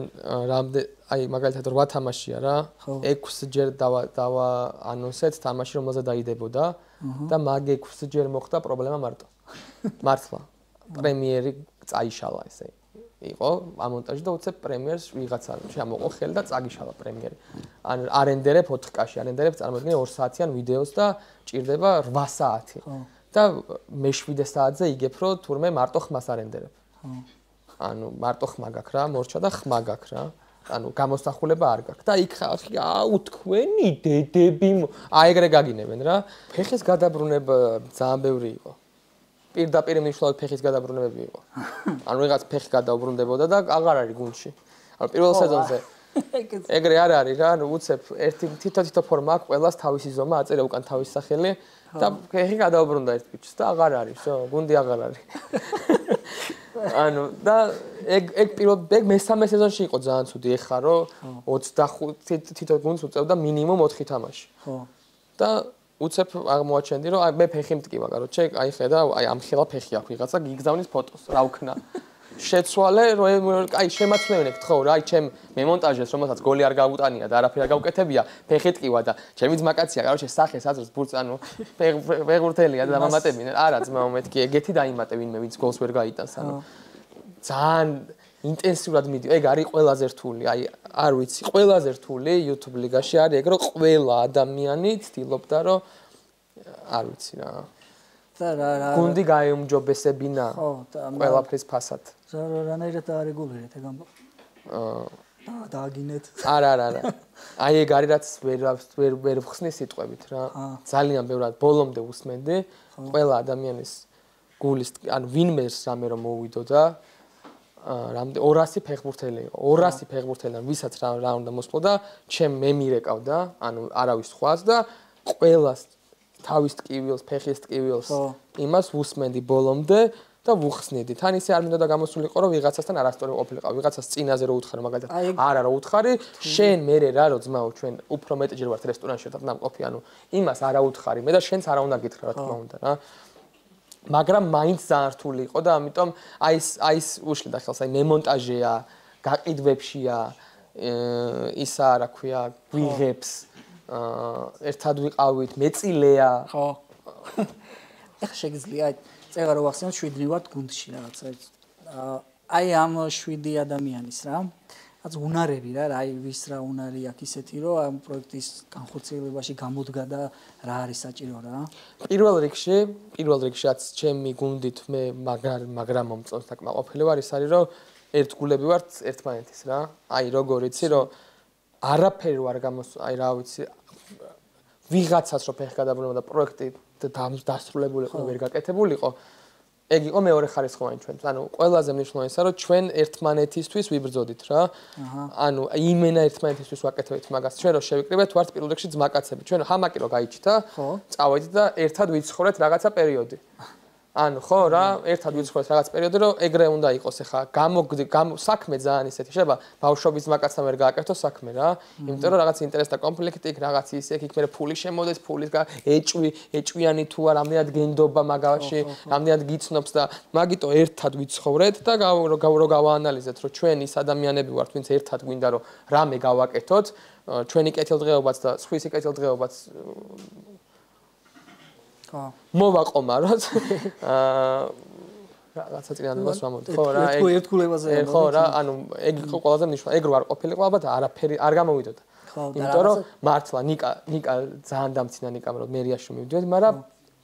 S2: რამდენ აი მაგალითად 8 თამაშია რა 6 ჯერ დავა ანონსეთ თამაში რომელზეც დაიდებოდა და მაგ 6 ჯერ მოხდა პრობლემა მარტო მართლა პრემიერი წაიშალა ესე იყო ამონტაჟი და უცებ პრემიერს ვიღაცა შემოყო ხელი და წაგიშალა პრემიერი. ან არენდერებ 4K-ში, არენდერებ წარმოიდგინე 2 საათიან ვიდეოს და ჭირდება 8 საათი. და მე 7 საათზე იგებ რომ თურმე მარტო ხმას არენდერებ. ანუ მარტო ხმა გაქვს რა, მორჩა და ხმა გაქვს რა. ანუ გამოსახულება არ გაქვს და იქ ხალხი აუ თქვენი დედები აი ეგრე გაგინებენ რა. ფეხის გადაბრუნება ძალიან ბევრი იყო. პირდაპირ მნიშვნელოვნად ფეხის გადაბრუნებები იყო. ანუ ვიღაც ფეხი გადაუბრუნდებოდა და აღარ არის გუნდში. ანუ პირველ სეზონზე ეგრე არ არის რა, ანუ უცებ ერთი თითო ფორმა აქვს, ყველას თავისი ზომა აწერა უკან თავის სახელი და ფეხი გადაუბრუნდა ერთ ბიჭს და აღარ არის, всё, გუნდი აღარ არის. ანუ და ეგ პირველ მესამე სეზონში იყო ძალიან ცუდი, ეხა რომ 25 თითო გუნდს უწევდა მინიმუმ 4 თამაში. ხო. და უცებ აღმოაჩენდი რომ აი მე ფეხი მტკივა, კაროჩე, აი ხედა, აი ამ ხელა ფეხი აქვს ვიღაცა, გიგზავნის ფოტოს, რა ვქნა. შეცვალე, რომ აი შემაცვლევინებ ხო რა, აი ჩემ მემონტაჟეს, რომელსაც გოლი არ გავუტანია და არაფერი არ გავუკეთებია, ფეხი ტკივა და ჩემი ძმაკაცია, კაროჩე, სახეს აზრს ბურწ, ანუ ფეხბურთელია და დამამატებინე. არა, ძმაო, მეთქი ეგეთი დაიმატე ვინმე, ვინც გოლს ვერ გაიტანს, ანუ ძალიან ინტენსიურად მიდი. ეგ არის ყველაზე რთული, აი არ ვიცი, ყველაზე რთული YouTube ლიგაში არის ეგ, რომ ყველა ადამიანი ცდილობდა, რომ არ ვიცი რა. და რა გუნდი გაეუმჯობესებინა ყველაფრის ფასად.
S1: რანაირად დაარეგულირეთ ეგ ამბავი? დააგინეთ.
S2: არა. აი ეგ არის რაც ვერ ვხსნის სიტყვებით რა. ძალიან ბევრად ბოლომდე უსმენდი ყველა ადამიანის გულის, ანუ ვინმეს რამე რომ მოუვიდო და რამდენ 200 ფეხბურთელი იყო 200 ფეხბურთელიდან ვისაც რა უნდა მოსწო და ჩემ მე მირეკავდა ანუ არავის სხვას და ყველას თავის ტკივილს ფეხის ტკივილს იმას ვუსმენდი ბოლომდე და ვუხსნიდი თან ისე არ მინდოდა გამოსულიყო რომ ვიღაცასთან არასწორი ყოფილიყავ ვიღაცას წინაზე რო უთხარი მაგალითად არა რო უთხარი შენ მერე რა რო ძმაო ჩვენ უფრო მეტჯერ ვართ რესტორანში ერთად ნამყოფი ანუ იმას არა უთხარი მე და შენც არა უნდა გითხრა რა თქმა უნდა რა მაგრამ მაინც ძალიან რთული იყო და ამიტომ აი უშლიდა ხელს აი მემონტაჟია, გაყიდვებშია, ისა რა ქვია, გვიღებს, ერთად ვიყავით, მეწილეა. ხო. ეხლა შეგიძლია წეღა რო ვახსენოთ 7 ვართ გუნდში რაღაცა. აი ამ 7 ადამიანის რა. რაც უნარები რა, აი ვის რა უნარი აქვს ისეთი რომ ამ პროექტის განხორციელებაში გამოდგა და რა არის საჭირო რა. პირველ რიგშიც ჩემი გუნდით მე მაგრამ მომწონს საკმაყოფილი ვარ ის არის რომ ერთგულები ვართ ერთმანეთის რა. აი როგორ იცი რომ არაფერი ვარ აი რა ვიცი ვიღაცას რო ფეხი გადაბრუნება და პროექტი დასრულებულიყო ვერ გაკეთებულიყო ეგ იყო მეორე ხარისხოვანი ჩვენთვის. ანუ ყველაზე მნიშვნელოვანია, რომ ჩვენ ერთმანეთისთვის ვიბრძოდით რა. ანუ იმენა ერთმანეთისთვის ვაკეთებთ მაგას. ჩვენ რო შევიკრიბეთ, ვართ პირველ რიგში ძმაკაცები. ჩვენ ჰამაკი რო გაიჩითა, წავედით და ერთად ვიცხოვრეთ რაღაცა პერიოდი. ანუ ხო რა, ერთად ვიცხოვრეთ რაღაც პერიოდი, რომ ეგრე უნდა იყოს ახლა. საქმე ძალიან ისეთი, შეიძლება ბავშვობის ძმაკაცთან ვერ გააკეთო საქმე რა. იმიტომ რომ რაღაც ინტერესთა კონფლიქტი იქ რაღაც ისე იქ მე ფული შემოდეს, ფულის ეჭვიანი თუ არ რამდენად გენდობა მაგაში, რამდენად გიცნობს და მაგიტო ერთად ვიცხოვრეთ და რო გავაანალიზეთ, რომ ჩვენ ის ადამიანები ვართ, ვინც ერთად გვინდა რომ რამე გავაკეთოთ, ჩვენი კეთილდღეობაც და სხვისი კეთილდღეობაც მოვაყომაროთ რაღაცა წინადადებას ვამბობთ ხო რა
S1: ერთგულებაზე
S2: ხო რა ანუ ეგ იყო ყველაზე მნიშვნელოვანი ეგ რო არ ყოფილიყო ალბათ არაფერი არ გამოვიდოდა იმიტომ რომ მართლა ნიკა ძალიან დამცინა ნიკამ რომ მერიაში მივიდოდი მაგრამ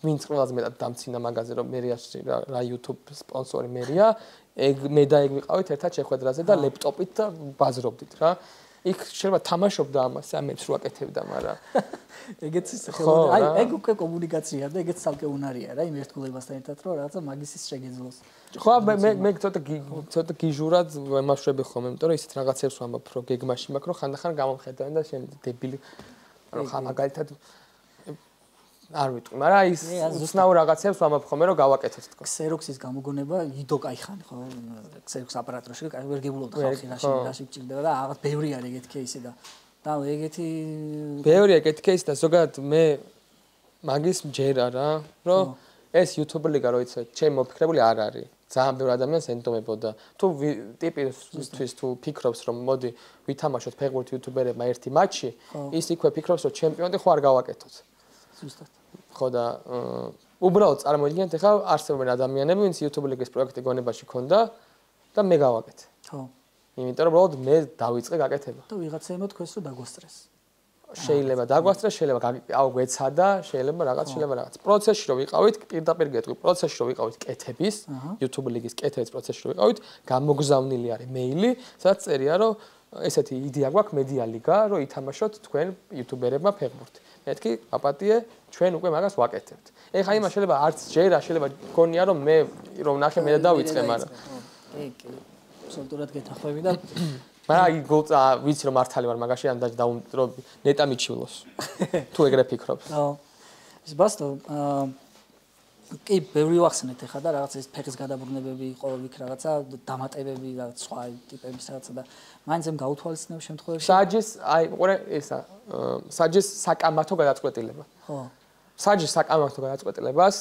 S2: ვინც ყველაზე მეტად დამცინა მაგაზე რომ მერიაში რა YouTube სპონსორი მერია ეგ მე და ეგ ვიყავით ერთად შეხვედრაზე და ლეპტოპით და ბაზრობდით რა იქ შეიძლება თამაშობდა ამას ამებს რო აკეთებდა მაგრამ
S1: ეგეც ისე ხო აი ეგ უკვე კომუნიკაცია და ეგეც ცალკე უნარია რა იმ ერთგულებასთან ერთად რომ რაღაცა მაგისის შეგეძლოს
S2: ხო მე ცოტა გიჟურად ვემაშვები ხოლმე იმიტომ რომ ისეთ რაღაცებს ვამბობ რომ გეგმაში მაქვს რომ ხანდახან გამომხედავენ და შენ დებილი რომ ხა მაგალითად არ ვიტყვი მაგრამ ის უცნაურ რაღაცებს ვამბობ ხოლმე რომ გავაკეთოთ თქო
S1: ქსეროქსის გამოგონება იდო кайხანი ხო ქსეროქს აპარატურაში ვერ გებულობდა ხალხი რაში გჭირდება და რაღაც ბევრი არის ეგეთი кейსი და ეგეთი
S2: ბევრი ეგეთი кейსი და ზოგადად მე მაგის მჯერა რა რომ ეს YouTube ლიგა რო იცით ჩემ მოფიქრებული არ არის ძალიან ბევრი ადამიანს ენტომებოდა თუ ტიპისთვის თუ ფიქრობს რომ მოდი ვითამაშოთ ფეხბურთი YouTuber-ებმა ერთი მატჩი ის იქვე ფიქრობს რომ ჩემპიონი ხო არ გავაკეთოთ
S1: ზუსტად
S2: ხო და უბრალოდ წარმოიდგინეთ ახლა არსებობენ ადამიანები ვინც YouTube ლიგის პროექტი გონებაში ქონდა და მე გავაკეთე
S1: ხო
S2: იმიტომ რომ უბრალოდ მე დავიწყე გაკეთება
S1: და ვიღაცაებმა თქვენს რომ დაგვასტრეს
S2: შეიძლება დაგვასტრეს შეიძლება გვეცადა შეიძლება რაღაც პროცესში რომ ვიყავით პირდაპირ გეტყვი პროცესში რომ ვიყავით კეთების YouTube ლიგის კეთების პროცესში რომ ვიყავით გამოგზავნილი არის მეილი სადაც წერია რომ ესეთი იდეა გვაქვს მედია ლიგა რომ ითამაშოთ თქვენ YouTuber-ებმა ფეხბურთი მეთქი აპატიე ჩვენ უკვე მაგას ვაკეთებთ ეხლა იმას შეიძლება არც ჯერა შეიძლება გქონია რომ მე რომ ნახე მე და დავიწყე მაგრამ
S1: კი აბსოლუტურად გეთახვევი და
S2: მაგრამ აი გულწა ვიცი რომ მართალი ვარ მაგაში ან რომ ნეტა მიჩივლოს თუ ეგრე ფიქრობს
S1: ხო ის ბასტო კი ბევრი ვახსენეთ ახლა და რაღაც ეს ფეხის გადაბრუნებები იყო იქ რაღაცა დამატებები რაღაც სხვა ტიპების რაღაცა და მაინც ამ გაუთვალისწინებ შემთხვევაში
S2: საჯის აი ყურე ესა საჯის საკამათო გადაწყვეტილება
S1: ხო
S2: საჯის საკამათო გადაწყვეტილებას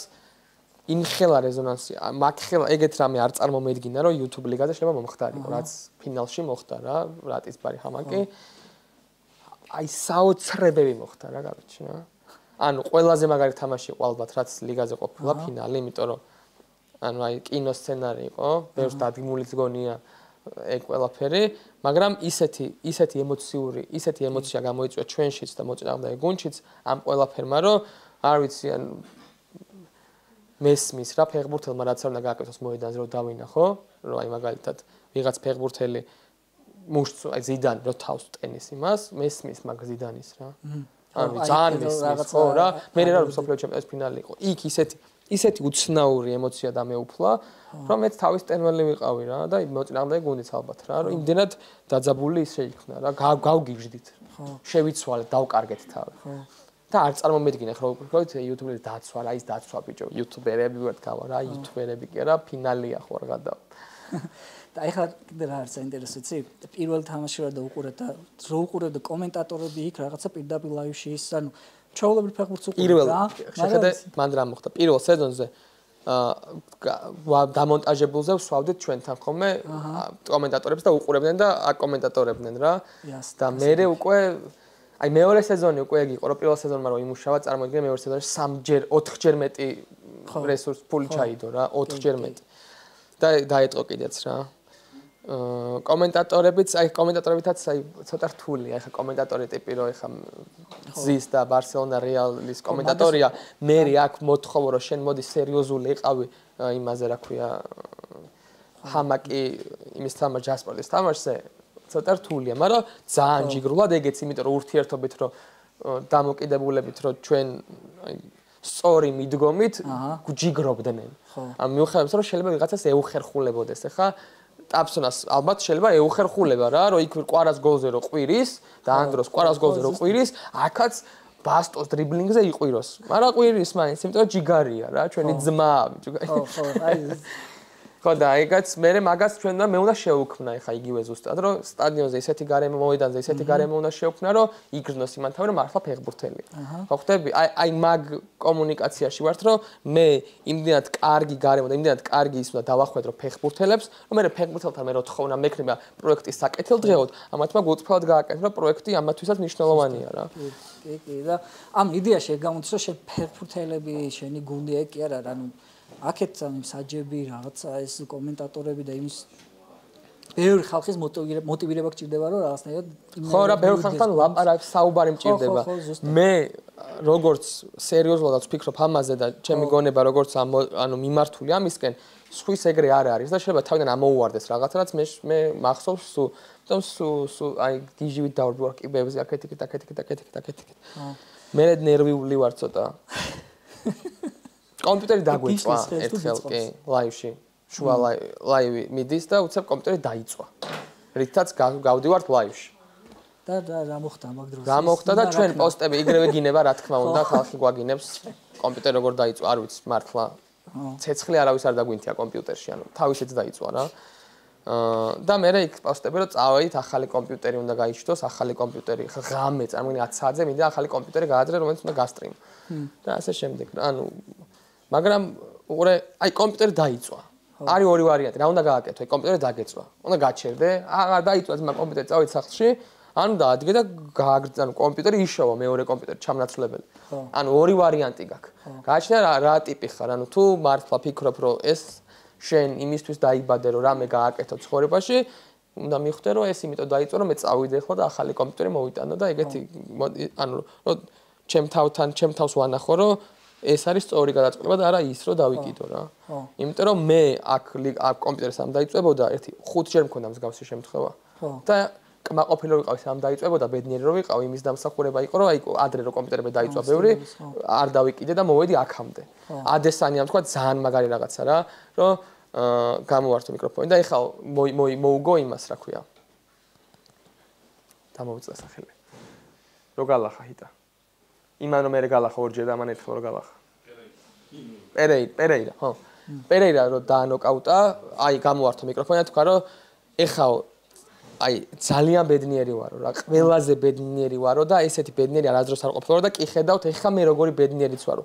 S2: ინხელა რეზონანსი მაგხელა ეგეთ რამე არ წარმომედგინა რომ YouTube ლიგაზე შეიძლება მომხდარიყო რაც ფინალში მოხდა რა რატისბარი ჰამაკი აი საოცრებები მოხდა რა გავიჩი რა ანუ ყველაზე მაგარი თამაში იყო ალბათ რაც ლიგაზე ყოფილა ფინალი იმიტომ რომ ანუ აი კინოსცენარი იყო ბევრს დადგმულიც გონია ეგ ყველაფერი მაგრამ ისეთი ემოცია გამოიწვია ჩვენშიც და მოწინააღმდეგე გუნდშიც ამ ყველაფერმა რომ არ ვიცი ან მესმის რა ფეხბურთელმა რაც არ უნდა გააკეთოს მოედანზე რომ დავინახო რომ აი მაგალითად ვიღაც ფეხბურთელი მუშტ აი ზიდანი რო თავს ტენის იმას მესმის მაგ ზიდანის რა ანუ ძალიან მესმის ხო რა მე რა სოფლიო ჩემპიონატის ფინალი იყო იქ ისეთი უცნაური ემოცია დამეუფლა რომ მეც თავის ტენველი ვიყავი რა და მოწინააღმდეგე გუნდიც ალბათ რა რომ იმდენად დაძაბული ის შეიქმნა რა გავგიჟდით შევიცვალეთ დავკარგეთ თავი ხო და არ წარმომედგინე ხო YouTube-ზე დაცვა რა ის დაცვა ბიჭო YouTube-ერები ვართ გავა რა YouTube-ერები კი არა ფინალია ხო არ გადა
S1: და ეხლა კიდე რა არის საინტერესო იცი პირველ თამაში რა და უყურეთ და რო უყურეთ და კომენტატორები იქ რაღაცა პირდაპირ ლაივში ის ანუ ჩაოლებრივ ფეხბურთს უყურეთ რა
S2: შეხედე მან რა მოხდა პირველ სეზონზე დამონტაჟებულზე ვსვავდით ჩვენთან ხოლმე კომენტატორებს და უყურებდნენ და აკომენტატორებდნენ რა და მე უკვე აი მეორე სეზონი უკვე ეგ იყო რომ პირველ სეზონმა რომ იმუშავა წარმოიდგინე მეორე სეზონში 4-ჯერ მეტი რესურს ფული ჩაიდო რა 4-ჯერ მეტი და დაეტყო კიდეც რა კომენტატორებიც აი კომენტატორებითაც აი ცოტა რთულია ახლა კომენტატორი ტიპი რომ ახლა ზის და ბარსელონა რეალის კომენტატორია მე აქ მოთხოვო რომ შენ მოდი სერიოზული იყავი იმაზე რა ქვია ჰამაკი იმის თამაშ ჯასპორტის თამაშზე ცოტა რთულია, მაგრამ ძალიან ჯიგრულად ეგეც, იმიტომ რომ ურთიერთობით რომ დამოკიდებულებით რომ ჩვენ აი სწორი მიდგომით ჯიგრობდნენ. ან მიუხედავად რომ შეიძლება ვიღაცას ეუხერხულებოდეს. ეხლა ტაფსონას ალბათ შეიძლება ეუხერხულება რა, რომ იქ კვარას გოლზე რო ყვირის და ამ დროს კვარას გოლზე რო ყვირის, აქაც ბასტოს დრიბლინგზე იყვიროს. მაგრამ ყვირის მაინც, იმიტომ რომ ჯიგარია რა, ჩვენი ძმა.
S1: ხო, აი
S2: ხო და ეგაც მე მაგას ჩვენ და მე უნდა შევუქმნა ეხა იგივე ზუსტად რომ სტადიონზე ისეთი გარემო მოედანზე ისეთი გარემო უნდა შევქმნა რომ იგრძნოს იმანთავე რომ მართლა ფეხბურთელია. ხო ხტები? აი მაგ კომუნიკაციაში ვართ რომ მე იმდენად კარგი გარემო და იმდენად კარგი ის უნდა დავახვედრო ფეხბურთელებს რომ მე ფეხბურთელთან მე რო თხოვნა მექნება პროექტის საკეთილდღეოდ ამათმა გულწრფელად გააკეთო რომ პროექტი ამათვისაც მნიშვნელოვანია რა.
S1: კი და ამ იდეაში გამოდის რომ შენ ფეხბურთელები შენი გუნდი კი არა ანუ აქეთ საჯები რაღაცა ეს კომენტატორები და იმის ბევრი ხალხის მოტივირება გჭირდება რომ რაღაცნაირად
S2: ხო რა ბევრი ხალხთან ლაპარაკი საუბარი მჭირდება მე როგორც სერიოზულად ვფიქრობ ამაზე და ჩემი გონება როგორც ანუ მიმართული ამისკენ სხვის ეგრე არ არის და შეიძლება თავიდან ამოუვარდეს რაღაცა რაც მე მახსოვს სულ აი დიჟივით დავდივარ კიბეებზე აქეთ მე ნერვიული ვარ ცოტა კომპიუტერი დაგვიწვა ერთხელ კი ლაივში შუა ლაივი მიდის და უცებ კომპიუტერი დაიწვა რითაც გავდივართ ლაივში
S1: და რა მოხდა მაგ დროს
S2: გამოხდა და ჩვენ პოსტები იგრევე გინება რა თქმა უნდა ხალხი გვაგინებს კომპიუტერი როგორ დაიწვა არ ვიცი მართლა ცეცხლი არავის არ დაგვინთია კომპიუტერში ანუ თავისით დაიწვა რა და მე იქ პოსტები რომ წავედით ახალი კომპიუტერი უნდა გაიჩნდოს ახალი კომპიუტერი ღამე წარმოგიდგენთ 10 საათზე მინდა ახალი კომპიუტერი გააძრე რომელიც უნდა გასტრიმო და ასე შემდეგ ანუ მაგრამ უყურე აი კომპიუტერი დაიწვა არის ორი ვარიანტი რა უნდა გააკეთო აი კომპიუტერი დაგეწვა უნდა გაჩერდე აღარ დაიწვა ძმა კომპიუტერი წავით სახლში ანუ დაადგე და გააგრძანო კომპიუტერი იშოვა მეორე კომპიუტერი ჩამნაცვლებელი ანუ ორი ვარიანტი გაქვს გააჩნია რა ტიპი ხარ ანუ თუ მართლა ფიქრობ რომ ეს შენ იმისთვის დაიბადე რომ რამე გააკეთო ცხოვრებაში უნდა მიხვდე რომ ეს იმიტომ დაიწვა რომ მე წავიდე ახლა და ახალი კომპიუტერი მოვიტანო და ეგეთი ანუ რომ ჩემ თავს ვანახო რომ ეს არის სწორი გადაწყვეტილება და არა ის რომ დავიკიდო რა. იმიტომ რომ მე აქ კომპიუტერს ამ დაიწვებოდა ერთი 5 ჯერ მქონდა მსგავსი შემთხვევა. და კმაყოფილი რომ ვიყავი ამ დაიწვებოდა ბედნიერი რომ ვიყავი იმის დამსახურება იყო რომ აი ადრე რომ კომპიუტერები დაიწვა ბევრი არ დავიკიდე და მოვედი აქამდე. ადესანი ამ თქვა ძალიან მაგარი რაღაცა რა რომ გამოვართო მიკროფონი და ეხლა მოუგო იმას რა ქვია. დამოვიწყე სახელი. რო გალახა ჰიტა. იმანო მე გალახა ორჯერ და მან ერთხელ რო გალახა. პერეირა, ხო. პერეირა რო დაანოკაუტა, აი გამოვართო მიკროფონი და თქვა რომ ეხა აი ძალიან ბედნიერი ვარო რა, ყველაზე ბედნიერი ვარო და ესეთი ბედნიერი არასდროს არ ყოფილიო და კი ხედავთ ეხა მე როგორი ბედნიერიც ვარო.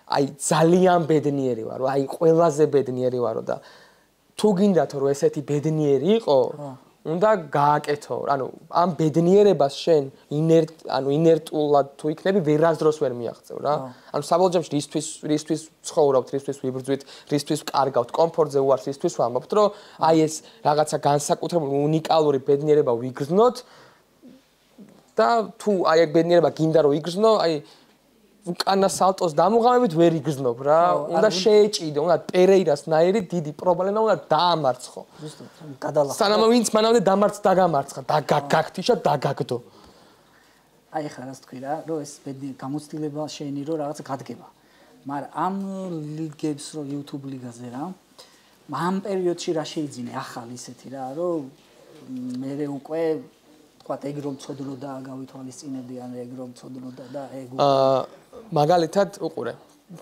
S2: აი ძალიან ბედნიერი ვარო, აი ყველაზე ბედნიერი ვარო და თუ გინდათ რომ ესეთი ბედნიერი იყო, უნდა გააკეთო. ანუ ამ ბედნიერებას შენ ინერტულად თუ იქნები ვერასდროს ვერ მიაღწევ რა. ანუ საბოლოო ჯამში რისთვის ცხოვრობთ, რისთვის ვიბრძვით, რისთვის ვკარგავთ, კომფორტზე უარს რისთვის ვამბობთ, რომ აი ეს რაღაცა განსაკუთრებული უნიკალური ბედნიერება ვიგრძნოთ და თუ აი ეგ ბედნიერება გინდა რომ იგრძნო, აი უკანა სალტოს დამუღამებით ვერ იგრძნობ რა. უნდა შეეჭიდო, უნდა პერეირასნაირი დიდი პრობლემა უნდა დაამარცხო.
S1: ზუსტად, გადალახო.
S2: სანამ ვინც მანამდე დამარცხდა, დაგაგთიშა დაგაგდო.
S1: აი ხა რას თქვი რა, რომ ეს გამოცდილება შენი რომ რაღაცა გადგება. მაგრამ ამ ლიგებს რო YouTube ლიგაზე რა, ამ პერიოდში რა შეიძლება ახალი ისეთი რა, რომ მე უკვე თქვათ ეგ რომ ცოდნოდა გავითვალისწინებდიან ეგ რომ ცოდნოდა და ეგ
S2: მაგალითად უყურე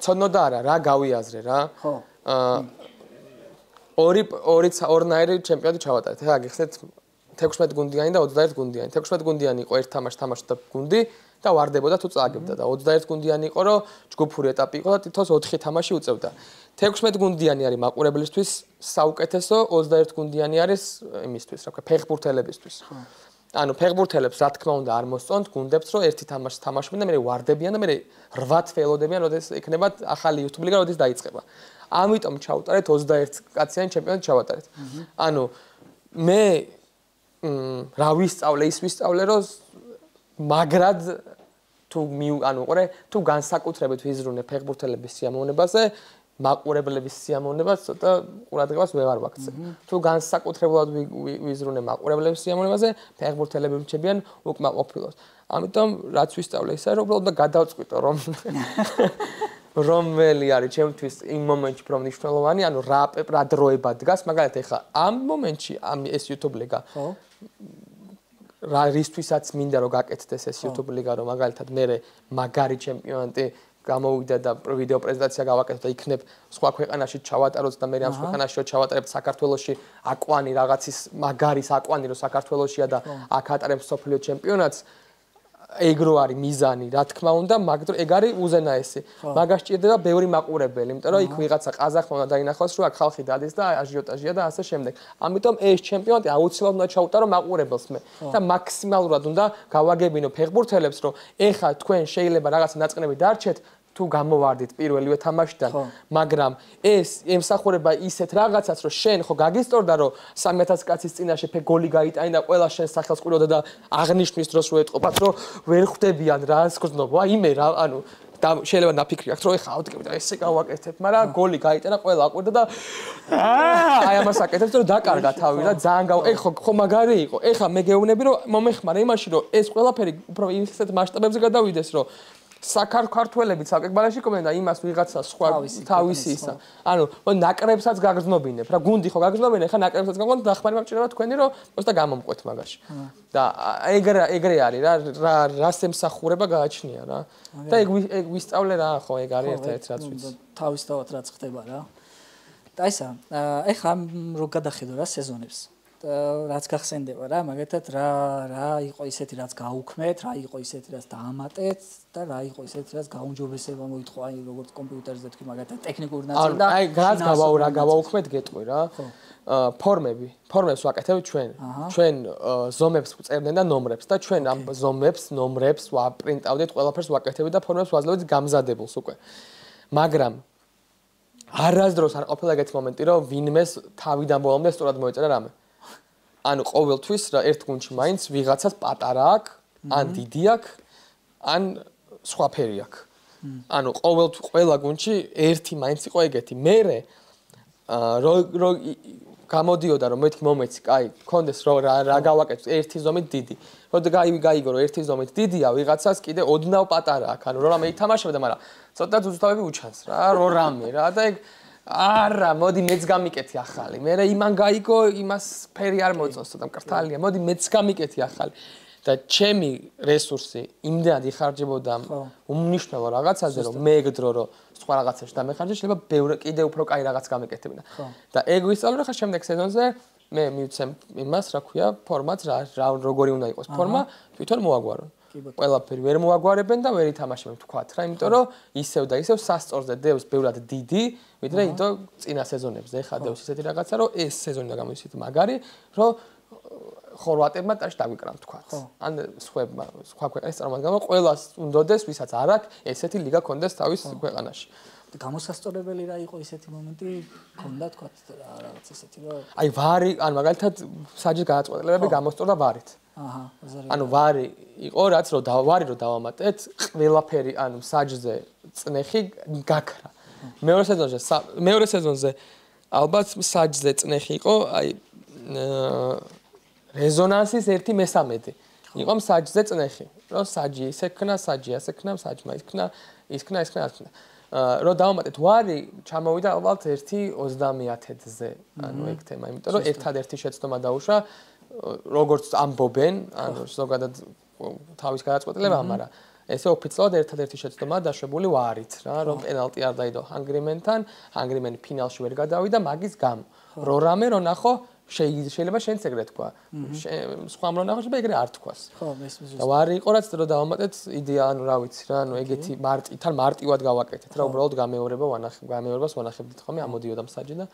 S2: ცოდნოდა არა რა გავიაზრე რა
S1: ხო
S2: ორნაირი ჩემპიონატი ჩავატარეთ ეხლა გიხსნით 16 გუნდიანი და 21 გუნდიანი 16 გუნდიანი იყო ერთ თამაშს თამაშობდა გუნდი და ვარდებოდა თუ წააგებდა და 21 გუნდიანი იყო რომ ჯგუფური ეტაპი იყო და თითოს 4 თამაში უწევდა 16 გუნდიანი არის მაყურებლისთვის საუკეთესო 21 გუნდიანი არის იმისთვის რა ქვია ფეხბურთელებისთვის ანუ ფეხბურთელებს რა თქმა უნდა არ მოსწონთ გუნდებს რომ ერთი თამაშს თამაშობენ და მე ვარდებიან და მე 8 თველოდებიან როდეს ექნებათ ახალი YouTube ლიგა როდეს დაიწყება ამიტომ ჩავუტარეთ 21 კაციანი ჩემპიონატი ჩავატარეთ ანუ მე რა ვისწავლე ის ვისწავლე რომ მაგრად თუ ანუ ყურე თუ განსაკუთრებით ვიზრუნე ფეხბურთელების სიამოვნებაზე მაყურებლების სიამოვნებას ცოტა ყურადღებას ვეღარ ვაქცე. თუ განსაკუთრებულად ვიზრუნე მაყურებლების სიამოვნებაზე, ფეხბურთელები რჩებიან უკმაყოფილოს. ამიტომ რაც ვისწავლე ისე რომ უბრალოდ გადავწყვიტო რომ რომელი არის ჩემთვის იმ მომენტში უფრო მნიშვნელოვანი, ანუ რა დროება დგას, მაგალითად ეხლა ამ მომენტში ეს YouTube ლიგა რა რისთვისაც მინდა რომ გაკეთდეს ეს YouTube ლიგა, რომ მაგალითად მე მაგარი ჩემპიონატი გამოვიდა და ვიდეო პრეზენტაცია გავაკეთე და იქნებ სხვა ქვეყანაში ჩავატაროთ და მე ამ ქვეყანაში ჩავატარებ საქართველოში აკვანი რაღაცის მაგარის აკვანი რომ საქართველოშია და აქ ატარებ სოფლიო ჩემპიონატს ეგრო არის მიზანი, რა თქმა უნდა, მაგრამ ეგ არის უზენაესი. მაგას ჭირდება ბევრი მაყურებელი, იმიტომ რომ იქ ვიღაცა ყაზახმა უნდა დაინახოს, რომ აქ ხალხი დადის და აჟიოტაჟია და ასე შემდეგ. ამიტომ ეს ჩემპიონატი აუცილებლად უნდა ჩაუტარო მაყურებელს მე და მაქსიმალურად უნდა გავაგებინო ფეხბურთელებს, რომ ეხლა თქვენ შეიძლება რაღაცა ნაწყნები დარჩეთ თუ გამოვარდით პირველივე თამაშიდან, მაგრამ ეს ემსახურება ისეთ რაღაცას, რომ შენ ხო გაგისტორდა, რომ 3000 კაცის წინაშე გოლი გაიტანი და ყველა შენ სახელს ყუროდა და აღნიშნის დროს რო ეთყობათ, რომ ვერ ხვდებიან რა სკრძნობა, იმე რა, ანუ და შეიძლება ნაფიქრი აქვს, რომ ეხა ავდგები და ესე გავაკეთებ, მაგრამ გოლი გაიტანა, ყველა აკვირდა და აი ამას აკეთებს, რომ დაკარგა თავი და ძალიან ხო მაგარი იყო. ეხა მე გეუბნები, რომ მომეხმარა იმაში, რომ ეს ყველაფერი უფრო ისეთ მასშტაბებზე გადავიდეს, რომ საქართველოებიც საკეკბალაში კომენ და იმას ვიღაცა სხვა თავისი ისა. ანუ ნაკრებსაც გაგრძნობინებ რა, გუნდი ხო გაგრძნობინე, ხა ნაკრებსაც გაგონ და ხმარი მაგჭირება თქვენი რომ просто გამომყვეთ მაგაში. და ეგრე არის რა რას ემსახურება გააჩნია რა. და ეგ ვისწავლე რა ხო ეგ არის ერთ-ერთი რაც ვიცი.
S1: თავისთავად რაც ხდება რა. და ისა, ეხლა რო გადახედო რა სეზონებს. რაც გახსენდება რა, მაგალითად რა იყო ისეთი რაც გაუქმეთ, რა იყო ისეთი რაც დაამატეთ და რა იყო ისეთი რაც გაუმჯობესება მოითხოვა, აი როგორც კომპიუტერზე თქვი მაგალითად ტექნიკური ნაწილი და
S2: აი რაც გავაუქმეთ გეტყვი რა. ფორმებს ვაკეთებ ჩვენ ზომებს ვწერდნენ და ნომრებს და ჩვენ ამ ზომებს, ნომრებს ვაპრინტავდით, ყველაფერს ვაკეთებდით და ფორმებს ვაძლევდით გამზადებულს უკვე. მაგრამ არასდროს არ ყოფილა ეგეთი მომენტი, რომ ვინმეს თავიდან ბოლომდე სწორად მოეწერა რამე. ანუ ყოველთვის რა ერთ გუნდში მაინც ვიღაცას პატარა აქვს, ან დიდი აქვს, ან სხვა ფერი აქვს. ანუ ყველა გუნდში ერთი მაინც იყო ეგეთი. მე რო გამოდიოდა რომ მეთქი მომეცი, კაი, კონდეს რა გავაკეთე ერთი ზომით დიდი. როდი გაიგო რომ ერთი ზომით დიდია, ვიღაცას კიდე ოდნავ პატარა აქვს. ანუ რამე ითამაშებდა, მაგრამ ცოტა ზუსტავები უჩანს რა, რამე რა და ეგ არა, მოდი მეც გამიკეთი ახალი. მე იმან გაიგო, იმას ფერი არ მოწონს, ცოტა მკრთალია. მოდი მეც გამიკეთი ახალი. და ჩემი რესურსი იმდენად იხარჯებოდა უმნიშვნელო რაღაცაზე, რომ მე ეგ დრო რომ სხვა რაღაცაში დამეხარჯე, შეიძლება კიდე უფრო კაი რაღაც გამეკეთებინა. და ეგ ვისწავლე ხა შემდეგ სეზონზე მე მივცემ იმას, რა ქვია, ფორმატს რა როგორი უნდა იყოს ფორმა, თვითონ მოაგვარო. ყველაფერი ვერ მოაგვარებენ და ვერ ითამაშებენ თქვათ რა, იმიტომ რომ ისევ და ისევ სასწორზე დევს ბევრად დიდი, ვიდრე იდო წინა სეზონებზე. ეხა დევს ისეთი რაღაცა, რომ ეს სეზონი და გამოიცით მაგარი, რომ ხორვატებმა ტაში დაგვიკრან თქვათ. ან სხვა ქვეყნის წარმომადგენლებმა ყველას უნდოდეს, ვისაც არ აქვს, ესეთი ლიგა კონდეს თავის ქვეყანაში.
S1: გამოსასწორებელი რა იყო ისეთი მომენტი, ქონდა თქვათ რაღაც ესეთი რომ
S2: აი ვარი, ან მაგალითად საჯის გადაწყვეტილებები გამოსწორდა ვარით. ანუ ვარი იყო რაც რომ დავამატეთ, ყველაფერი ანუ საჯზე წნეხი გაქრა. მეორე სეზონზე ალბათ საჯზე წნეხი იყო, აი რეზონანსის 1/3 იყო საჯზე წნეხი. რომ საჯი ისე ქნა, საჯი ასე ქნა, საჯმა ის ქნა. რომ დავამატეთ ვარი, ჩამოვიდა ალბათ 1/30-ზე. ანუ ეგ თემა, იმიტომ რომ ერთადერთი შეცდომა დაუშვა როგორც ამბობენ, ანუ ზოგადად თავის გადაწყვეტილება, მაგრამ ესე ოფიციალურად ერთადერთი შეცდომა დაშვებული ვარით რა, რომ პენალტი არ დაიდო ჰანგრიმენთან, ჰანგრიმენი ფინალში ვერ გადავიდა მაგის გამო. რამე რო ნახო, შეიძლება შენც ეგრე თქვა. სხვა რო ნახო, შეიძლება ეგრე არ თქვას.
S1: ხო, მესმის.
S2: და ვარი იყო რაც რო დავამატეთ იდეა, ანუ რა ვიცი რა, ანუ ეგეთი მარტივად გავაკეთეთ რა, უბრალოდ გამეორებას ვანახებდით ხოლმე, ამოდიოდა მსაჯი და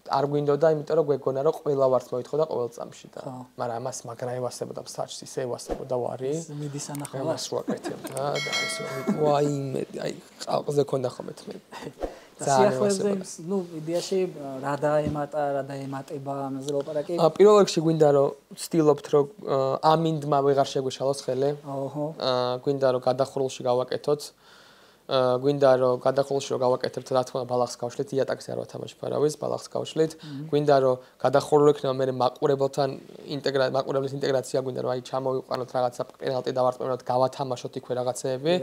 S2: არ გვინდოდა, იმიტომ რომ გვეგონა რომ ყველა ვართ მოითხოვდა ყოველ წამში და მაგრამ ამას მაგრა ევასებოდა მსაჯს, ისე ევასებოდა ვარი.
S1: მიდის ანახავდა.
S2: ამას რო აკეთებდა და ეს ვაიმე, აი ყალყზე ქონდა ხოლმე თმე.
S1: სიახლეებზე, ნუ იდეაში რა დაემატება ამაზე ლაპარაკი.
S2: პირველ რიგში გვინდა რომ ვცდილობთ რომ ამინდმა ვეღარ შეგვეშალოს ხელი.
S1: ოჰო.
S2: გვინდა რომ გადახურულში გავაკეთოთ. გვინდა რომ გადახურულში რომ გავაკეთებთ რა თქმა უნდა ბალახს გავშლით იატაკს არ ვათამაშებ არავის ბალახს გავშლით გვინდა რომ გადახურული იქნება მე მაყურებელთან მაყურებლის ინტეგრაცია გვინდა რომ აი ჩამოვიყვანოთ რაღაცა პენალტი დავარწმუნოთ გავათამაშოთ იქვე რაღაცეები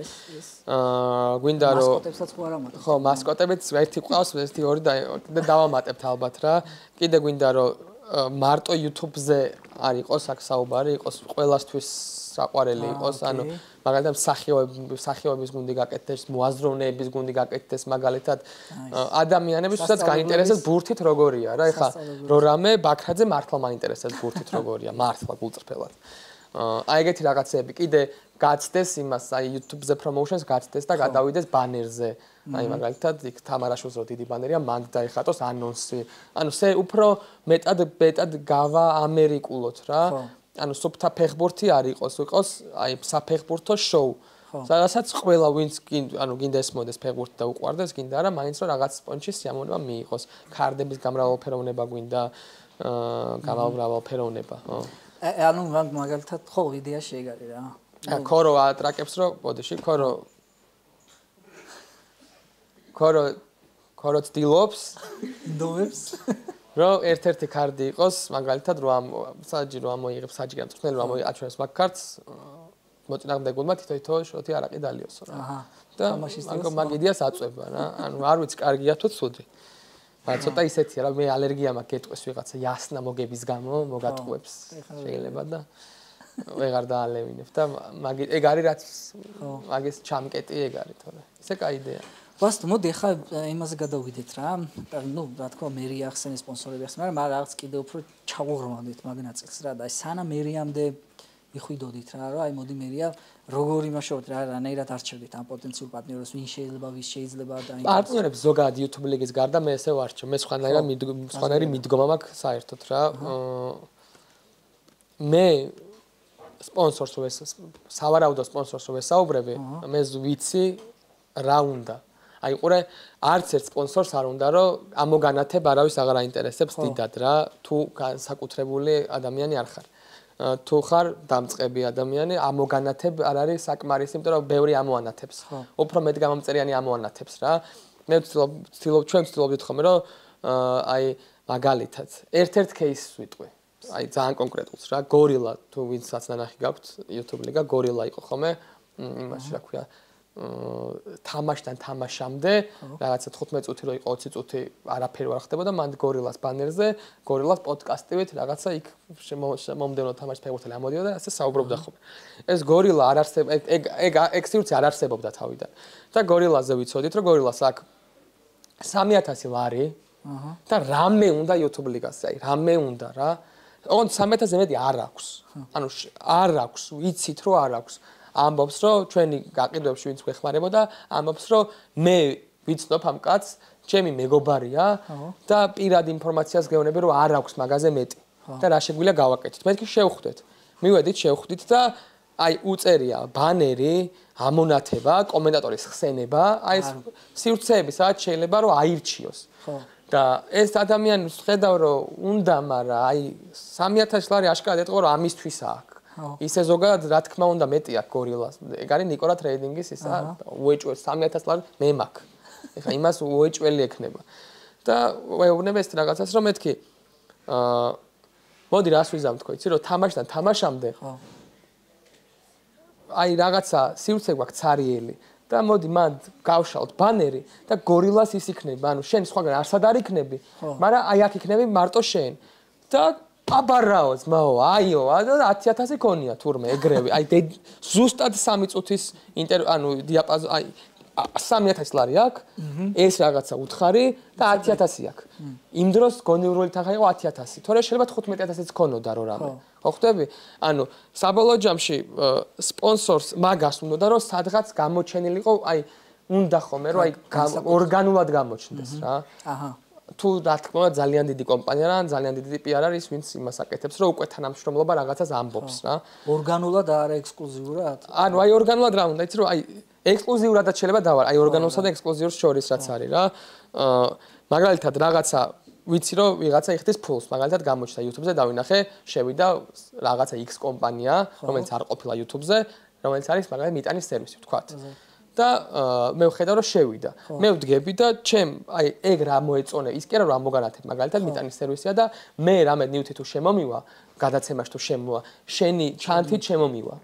S2: გვინდა რომ
S1: მასკოტებსაც ხო არ ამატებთ
S2: ხო მასკოტებიც ერთი ყავს ერთი ორი და დავამატებთ ალბათ რა კიდე გვინდა რომ მარტო YouTube-ზე არ იყოს აქ საუბარი იყოს ყველასთვის საყვარელი იყოს ანუ მაგალითად სახეობების გუნდი გაკეთდეს მოაზროვნეების გუნდი გაკეთდეს მაგალითად ადამიანებს ვისაც გაინტერესებს ბურთით როგორია რა ეხლა რო რამე ბაქრაძე მართლა მაინტერესებს ბურთით როგორია მართლა გულწრფელად აი ეგეთი რაღაცეები კიდე გაცდეს იმას აი YouTube-ზე პრომოუშენს გაცდეს და გადავიდეს ბანერზე აი მაგალითად იქ თამარაშვილს რო დიდი ბანერია მანდ დაიხატოს ანონსი ანუ უფრო მეტად გავა ამერიკულოთ რა ანუ სუფთა ფეხბურთი არ იყოს აი საფეხბურთო შოუ სადაც ყველა ვინც ანუ გინდა ესმოდეს ფეხბურთი და უყვარდეს გინდა არა მაინც რომ რაღაც სპონჩის სიამოვნება მიიღოს ქარდების გამრავალფეროვნება გვინდა გამრავალფეროვნება
S1: ანუ მაგალითად ხო იდეა შეეგარი რა
S2: ქორო ატრაკებს რომ ბოდიში ქორო ცდილობს
S1: ინდომებს
S2: რომ ერთ-ერთი კარდი იყოს მაგალითად რომ საჯი რომ ამოიღებს საჯი გამწრთნელი რომ ამოაჩვენოს მაგ კარტს მოწინააღმდეგულმა თითო შოთი არაყი დალიოსო რა და მაგ იდეას აწვება რა ანუ არ ვიცი კარგია თუ ცუდი მაგრამ ცოტა ისეთია რა მე ალერგია მაქვს გეტყვის ვიღაცა იასნა მოგების გამო მოგატყუებს შეიძლება და ვეღარ დაალევინებ და ეგ არის რაც მაგის ჩამკეტი ეგ არის თორე ისე კაი იდეა
S1: ვასტ მოდი ახლა იმაზე გადავიდეთ რა ნუ რა თქმა უნდა მერი ახსენე სპონსორები ახსენე მაგრამ რაღაც კიდე უფრო ჩაუღრმავდით მაგ ნაწილს რა და აი სანამ მერიამდე მიხვიდოდით რა რომ აი მოდი მერია როგორ იმაშოვთ რა რანაირად არჩევდით ამ პოტენციურ პარტნიორებს ვინ შეიძლება ვის შეიძლება და აი
S2: პარტნიორებს ზოგადად YouTube ლიგის გარდა მე ესე ვარჩევ მე სხვანაირი მიდგომა მაქვს საერთოდ რა მე სპონსორს სავარაუდო სპონსორს ვესაუბრები მე ვიცი რა უნდა აი ყურე არც ერთ სპონსორს არ უნდა რომ ამოგანათებ არავის აღარ აინტერესებს დიდად რა თუ განსაკუთრებული ადამიანი არ ხარ თუ ხარ დამწყები ადამიანი ამოგანათებ არ არის საკმარისი იმიტომ რომ ბევრი ამოანათებს უფრო მეტ გამომწერიანი ამოანათებს რა მე ვცდილობთ ხოლმე რომ აი მაგალითად ერთ-ერთ кейსს ვიტყვი აი ძალიან კონკრეტულს რა გორილა თუ ვინცაც ნანახი გაქვთ YouTube ლიგა გორილა იყო ხოლმე იმაში რა ქვია თამაშთან თამაშამდე რაღაცა 15 წუთი რო იყო 20 წუთი არაფერი არ ხდებოდა მანდ გორილას ბანერზე გორილას პოდკასტივით რაღაცა იქ მომდევნო თამაშ ფეხბურთელი ამოდიოდა და ასე საუბრობდა ხოლმე ეს გორილა არ არსებობდა ეგ სივრცე არ არსებობდა თავიდან და გორილაზე ვიცოდით რომ გორილას აქ 3000 ლარი და რამე უნდა YouTube ლიგაზე აი რამე უნდა რა ოღონდ 3000-ზე მეტი არ აქვს ანუ არ აქვს ვიცით რომ არ აქვს ამბობს რომ ჩვენი გაყიდვებში ვინც გვეხმარებოდა ამბობს რომ მე ვიცნობ ამ კაცს ჩემი მეგობარია და პირად ინფორმაციას გეუბნები რომ არ აქვს მაგაზე მეტი და რა შეგვიძლია გავაკეთოთ მეთქი შევხვდეთ მივედით შევხვდით და აი უწერია ბანერი ამონათება კომენტატორის ხსენება აი ეს სივრცეები სადაც შეიძლება რომ აირჩიოს და ეს ადამიანი ხედავ რომ უნდა მაგრამ აი 3000 ლარი აშკარად ეტყობა რომ ამისთვის აქვს ისე ზოგადად რა თქმა უნდა მეტი აქვს გორილას ეგ არის ნიკოლა ტრეიდინგის ისა უეჭველი 3000 ლარი მე მაქვს ეხლა იმას უეჭველი ექნება და ვეუბნებ ეს რაღაცას რომ მეთქი მოდი რას ვიზამ თქო იცი რომ თამაშთან თამაშამდე აი რაღაცა სივრცე გვაქვს ცარიელი და მოდი მან გავშალოთ ბანერი და გორილას ის იქნება ანუ შენ სხვაგან არსად არ იქნები მაგრამ აი აქ იქნები მარტო შენ და აბარაოს მაო აიო 10000 ქონია თურმე ეგრევე აი ზუსტად 3 წუთის ანუ დიაპაზონი აი 3000 ლარი აქვს ეს რაღაცა უთხარი და 10000 აქვს იმ დროს გონივრული თანხა იყო 10000 თორე შეიძლება 15000-იც ქონოდა რო რამე ხო ხვდები ანუ საბოლოო ჯამში სპონსორს მაგას უნდა რომ სადღაც გამოჩენილიყო აი უნდა ხოლმე რომ აი ორგანულად გამოჩნდეს რა აჰა თუ რა თქმა უნდა ძალიან დიდი კომპანია რა ძალიან დიდი PR არის ვინც იმას აკეთებს რომ უკვე თანამშრომლობა რაღაცას ამბობს რა
S1: ორგანულად არა ექსკლუზიურად
S2: ანუ აი ორგანულად რა უნდა იცი რომ აი ექსკლუზიურადაც შეიძლება დავარ აი ორგანულსა და ექსკლუზიურს შორის რაც არის რა მაგალითად რაღაცა ვიცი რომ ვიღაცა იხდის ფულს მაგალითად გამოჩნდა YouTube-ზე დავინახე შევიდა რაღაცა X კომპანია რომელიც არ ყოფილა YouTube-ზე რომელიც არის მაგალითად მიტანის სერვისი ვთქვათ და მე ვხედავ რომ შევიდა. მე ვდგები და აი ეგ რა მოეწონე, ის კი არა რომ ამოგანათებ მაგალითად მიტანის სერვისია და მე რამე ნივთი თუ შემომივა, გადაცემაში თუ შემოვა, შენი ჩანთით შემომივა.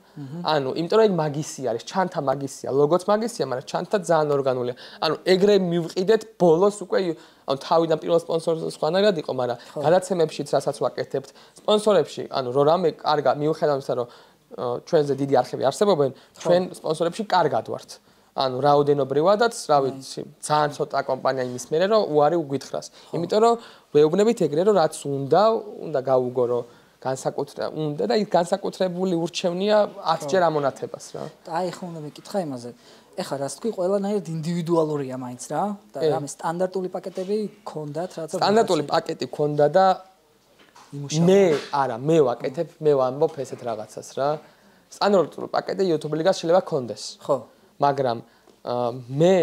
S2: ანუ იმიტომ რომ ეგ მაგისი არის, ჩანთა მაგისია, ლოგოც მაგისია, მაგრამ ჩანთა ძალიან ორგანულია. ანუ ეგრე მივყიდეთ ბოლოს უკვე ანუ თავიდან პირველ სპონსორს სხვანაირად იყო, მაგრამ გადაცემებშიც რასაც ვაკეთებთ, სპონსორებში, ანუ რო რამე კარგა მიუხედავად იმისა, რომ ჩვენზე დიდი არხები არსებობენ, ჩვენ სპონსორებში კარგად ვართ. ანუ რაოდენობრივადაც, რა ვიცი, ძალიან ცოტა კომპანია იმის მერე, რომ უარი უგვითხრას. იმიტომ რომ ვეუბნებით ეგრე, რომ რაც უნდა გავუგო, რომ უნდა და ის განსაკუთრებული ურჩევნია 10 ჯერ ამონათებას რა.
S1: აი ხო უნდა მეკითხა იმაზე. ეხლა რას თქვი, ყველანაირად ინდივიდუალურია მაინც რა და რამე სტანდარტული პაკეტები გქონდათ, რაც
S2: სტანდარტული პაკეტი გქონდა და მე ვაკეთებ, მე ვამბობ ესეთ რაღაცას რა. სტანდარტული პაკეტი YouTube ლიგას შეიძლება გქონდეს.
S1: ხო.
S2: მაგრამ მე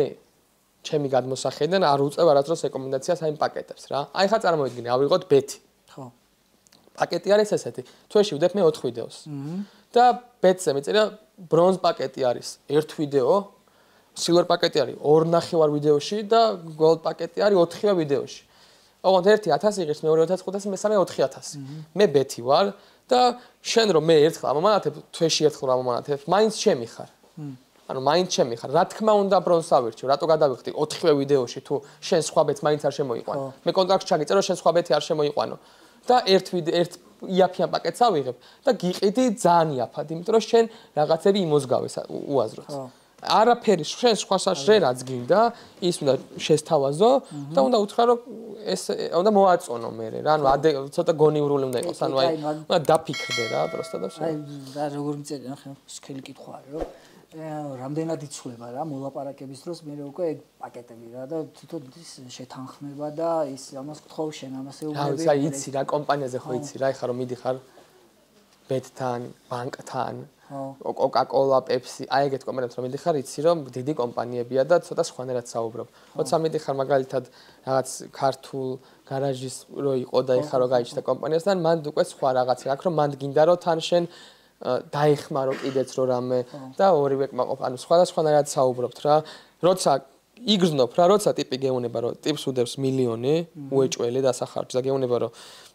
S2: ჩემი გადმოსახედიდან არ უწევ არასდროს რეკომენდაციას აი პაკეტებს რა. აი ხა წარმოვიდგინე, ავიღოთ ბეთი.
S1: ხო.
S2: პაკეტი არის ესეთი. თუ ეშივდებ მე 4 ვიდეოს. და ბეთზე მეწერა ბრონზ პაკეტი არის 1 ვიდეო, სილვერ პაკეტი არის 2.5 ვიდეოში და გოლდ პაკეტი არის 4 ვიდეოში. ოღონდ 1000 იღებს, მეორე 2500, მესამე 4000. მე ბეთი ვარ და შენ რომ მე ერთხელ ამომანათებ, თვეში ერთხელ ამომანათებ, მაინც ჩემი ხარ. ანუ მაინც ჩემი ხარ. რა თქმა უნდა ბრონზს ავირჩიო, რატო გადავიხდი 4 ვიდეოში თუ შენ სხვა ბეთს მაინც არ შემოიყვანო. მე კონტრაქტს ჩაგიწერო, შენ სხვა ბეთი არ შემოიყვანო. და ერთ იაფიან პაკეტს ავიღებ და გიყიდი ძალიან იაფად, იმიტომ რომ შენ რაღაცები იმოსგავეს უაზროდ. არაფერი შენ სხვა საშრე რაც გინდა, ის უნდა შესთავაზო და უნდა უთხრა რომ ეს უნდა მოაწონო მე რა. ანუ ცოტა გონივრული უნდა იყოს, ანუ აი უნდა დაფიქრდე რა, პროსტა და
S1: აი და როგორ მიწერე ნახე, სქელი კითხვა არის რომ რამდენად იცვლება რა მოლაპარაკების დროს მე უკვე ეგ პაკეტები რა და თვითონ ის შეთანხმება და ის ამას გთხოვ შენ ამას ეუბნები.
S2: აი იცი რა კომპანიაზე ხო იცი რა, ეხლა რომ მიდიხარ ბეთთან, ბანკთან, Coca-Cola, Pepsi, აი ეგეთ კომპანიებს რომ მიდიხარ, იცი რომ დიდი კომპანიებია და ცოტა სხვანაირად საუბრობ. როცა მიდიხარ მაგალითად რაღაც ქართულ გარაჟის რო იყო და ეხლა რო გაიჩნდა კომპანიასთან, მან უკვე სხვა რაღაცა აქვს რომ მან გინდა რომ თან შენ დაეხმარო კიდეც რო რამე და ორივე კმაყოფ, ანუ სხვადასხვანაირად საუბრობთ რა. როცა იგრძნობ რა, როცა ტიპი გეუნება რომ ტიპს უდევს მილიონი, უეჭველი დასახარჯს და გეუნება რომ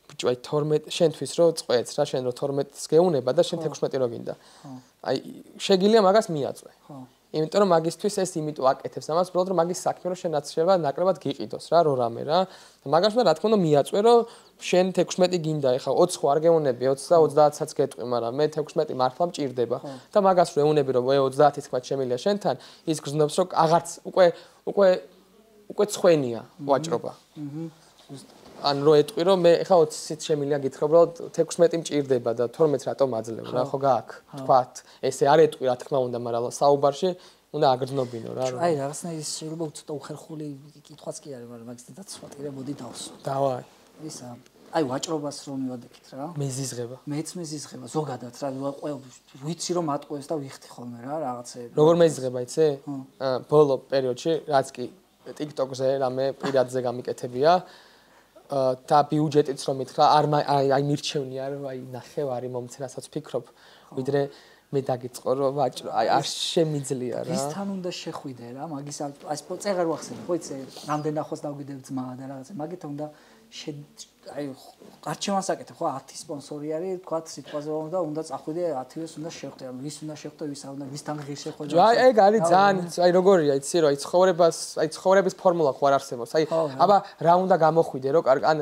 S2: ბიჭო აი 12 შენთვის რო წყვეც რა, შენ რო 12-ს გეუნება და შენ 16 რო გინდა. აი შეგიძლია მაგას მიაწვე. იმიტომ რომ მაგისთვის ეს იმიტომ აკეთებს ამას, უბრალოდ რომ მაგის საქმე რომ შენაც შეიძლება ნაკლებად გიყიდოს რა, რო რამე რა. მაგას უნდა რა თქმა უნდა მიაწვე რომ შენ 16 გინდა, ეხლა 20 ხო არ გეუნები, 20 და 30-საც გეტყვი, მაგრამ მე 16 მართლა მჭირდება. და მაგას რო ეუნები რომ 30-იც თქვა შემილია შენთან, ის გრძნობს რომ აღარც უკვე ცხენია ვაჭრობა. ან რო ეტყვი რომ მე ეხლა 20-ით შემილია გითხრა, უბრალოდ 16 მჭირდება და 12 რატომ აძლევ რა, ხო გააკ. თქვათ, ესე არ ეტყვი რა თქმა უნდა, მაგრამ საუბარში უნდა აგრძნობინო რა.
S1: აი რაღაცნაირად შეიძლება ცოტა უხერხული კითხვაც კი არის, მაგრამ მაგის დაცვატირე მოდი დავსვო.
S2: დავაი.
S1: ისა აი ვაჭრობას რომ მივადექით რა.
S2: მეზიზღება.
S1: მეც მეზიზღება ზოგადად რა, ვიცი რომ ატყუებს და ვიხდი ხოლმე რა რაღაცეები.
S2: როგორ მეზიზღება იცი? ბოლო პერიოდში რაც კი TikTok-ზე რამე პირადზე გამიკეთებია და ბიუჯეტიც რომ მითხრა, აი მირჩევნია რომ აი ნახევარი მომცე რასაც ვფიქრობ, ვიდრე მე დაგიწყო რომ ვაჭრო, აი არ შემიძლია რა.
S1: ვისთან უნდა შეხვიდე რა, მაგის აი წეღარ ვახსენე, ხო იცი, რამდენ ახლოს დავგიდებ ძმა და რაღაცა, მაგით უნდა აი არჩევანს აკეთებ, ხო 10 სპონსორი არის, თქვა სიტყვაზე უნდა წახვიდე 10-ს უნდა შეხვდე, ანუ ვის უნდა შეხვდე, ვის არ უნდა, ვისთან ღირს შეხვედრა.
S2: აი ეგ არის ძალიან, აი როგორია, იცი რომ აი ცხოვრების ფორმულა ხო არ არსებობს. აი აბა რა უნდა გამოხვიდე, რომ კარგი, ან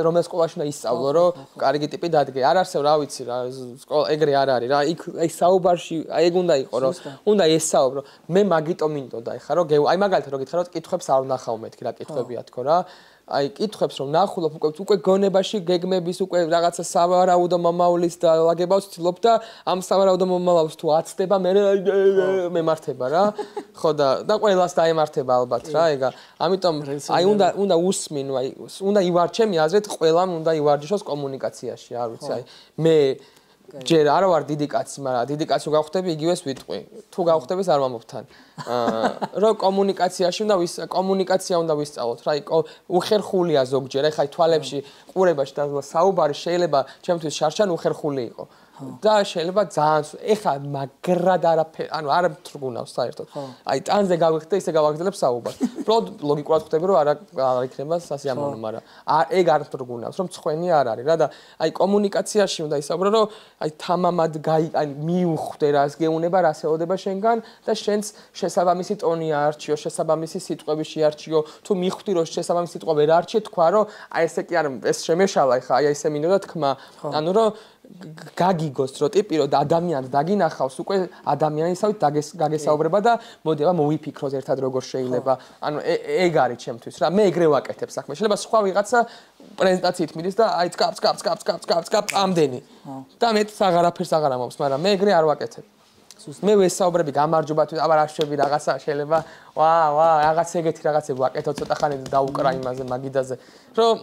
S2: რომელ სკოლაში უნდა ისწავლო, რომ კარგი ტიპი დადგე. არ არსებ, რა ვიცი რა, სკოლა ეგრე არ არის რა. იქ აი საუბარში აი ეგ უნდა იყო, რომ უნდა ესაუბრო. მე მაგიტომ მინდოდა, ეხლა რომ აი მაგალითად რო გითხრა, რომ კითხვებს არ ვნახავ მეთქი რა კითხვებია თქო რა. აი კითხვებს რომ ნახულობ უკვე გონებაში გეგმების უკვე რაღაცა სავარაუდო მომავლის და ლაგებავს ცდილობ და ამ სავარაუდო მომავალს თუ აცდება მე მემართება რა ხო და ყველას დაემართება ალბათ რა ეგა ამიტომ აი უნდა უსმინო აი უნდა ივარჩე მე აზრით ყველამ უნდა ივარჯიშოს კომუნიკაციაში არ ვიცი აი მე ჯერ არ ვარ დიდი კაცი, მაგრამ დიდი კაცი გავხდები იგივეს ვიტყვი. თუ გავხდების არ ვამბობ თან. რომ კომუნიკაციაში კომუნიკაცია უნდა ვისწავლოთ რა. უხერხულია ზოგჯერ, ეხლა თვალებში, ყურებაში და საუბარი შეიძლება ჩემთვის შარშან უხერხული იყო. და შეიძლება ძალიან ეხა მაგრად არაფერი ანუ არ მტრგუნავს საერთოდ აი ტანზე გავიხდე ისე გავაგრძელებ საუბარს უბრალოდ ლოგიკურად ხვდები რომ არ იქნება სასიამოვნო მაგრამ ეგ არ მტრგუნავს რომ წხვენი არ არის რა და აი კომუნიკაციაში უნდა ისაუბრო რომ აი თამამად აი მიუხვდე რას გეუნება რას ელოდება შენგან და შენს შესაბამისი ტონი არჩიო შესაბამისი სიტყვები შეარჩიო თუ მიხვდი რომ შესაბამისი სიტყვა ვერ არჩიე თქვა რომ აი ესე კი არ ეს შემეშალა ეხა აი ესე მინდოდა თქმა ანუ რომ გაგიგოს რო ტიპი რომ ადამიანს დაგინახავს უკვე ადამიანისავით გაგესაუბრება და მოდი აბა მოვიფიქროთ ერთად როგორ შეიძლება ანუ ეგ არის ჩემთვის რა მე ეგრე ვაკეთებ საქმე შეიძლება სხვა ვიღაცა პრეზენტაციით მიდის და აი კაპ ამდენი და მე აღარაფერს აღარ ამობს მაგრამ მე ეგრე არ ვაკეთებ მე ვესაუბრები გამარჯობა თუ აბა რა შვები რაღაცა შეიძლება ვა რაღაც ეგეთი რაღაცები ვაკეთო ცოტა ხანი დაუკრა იმაზე მაგიდაზე რომ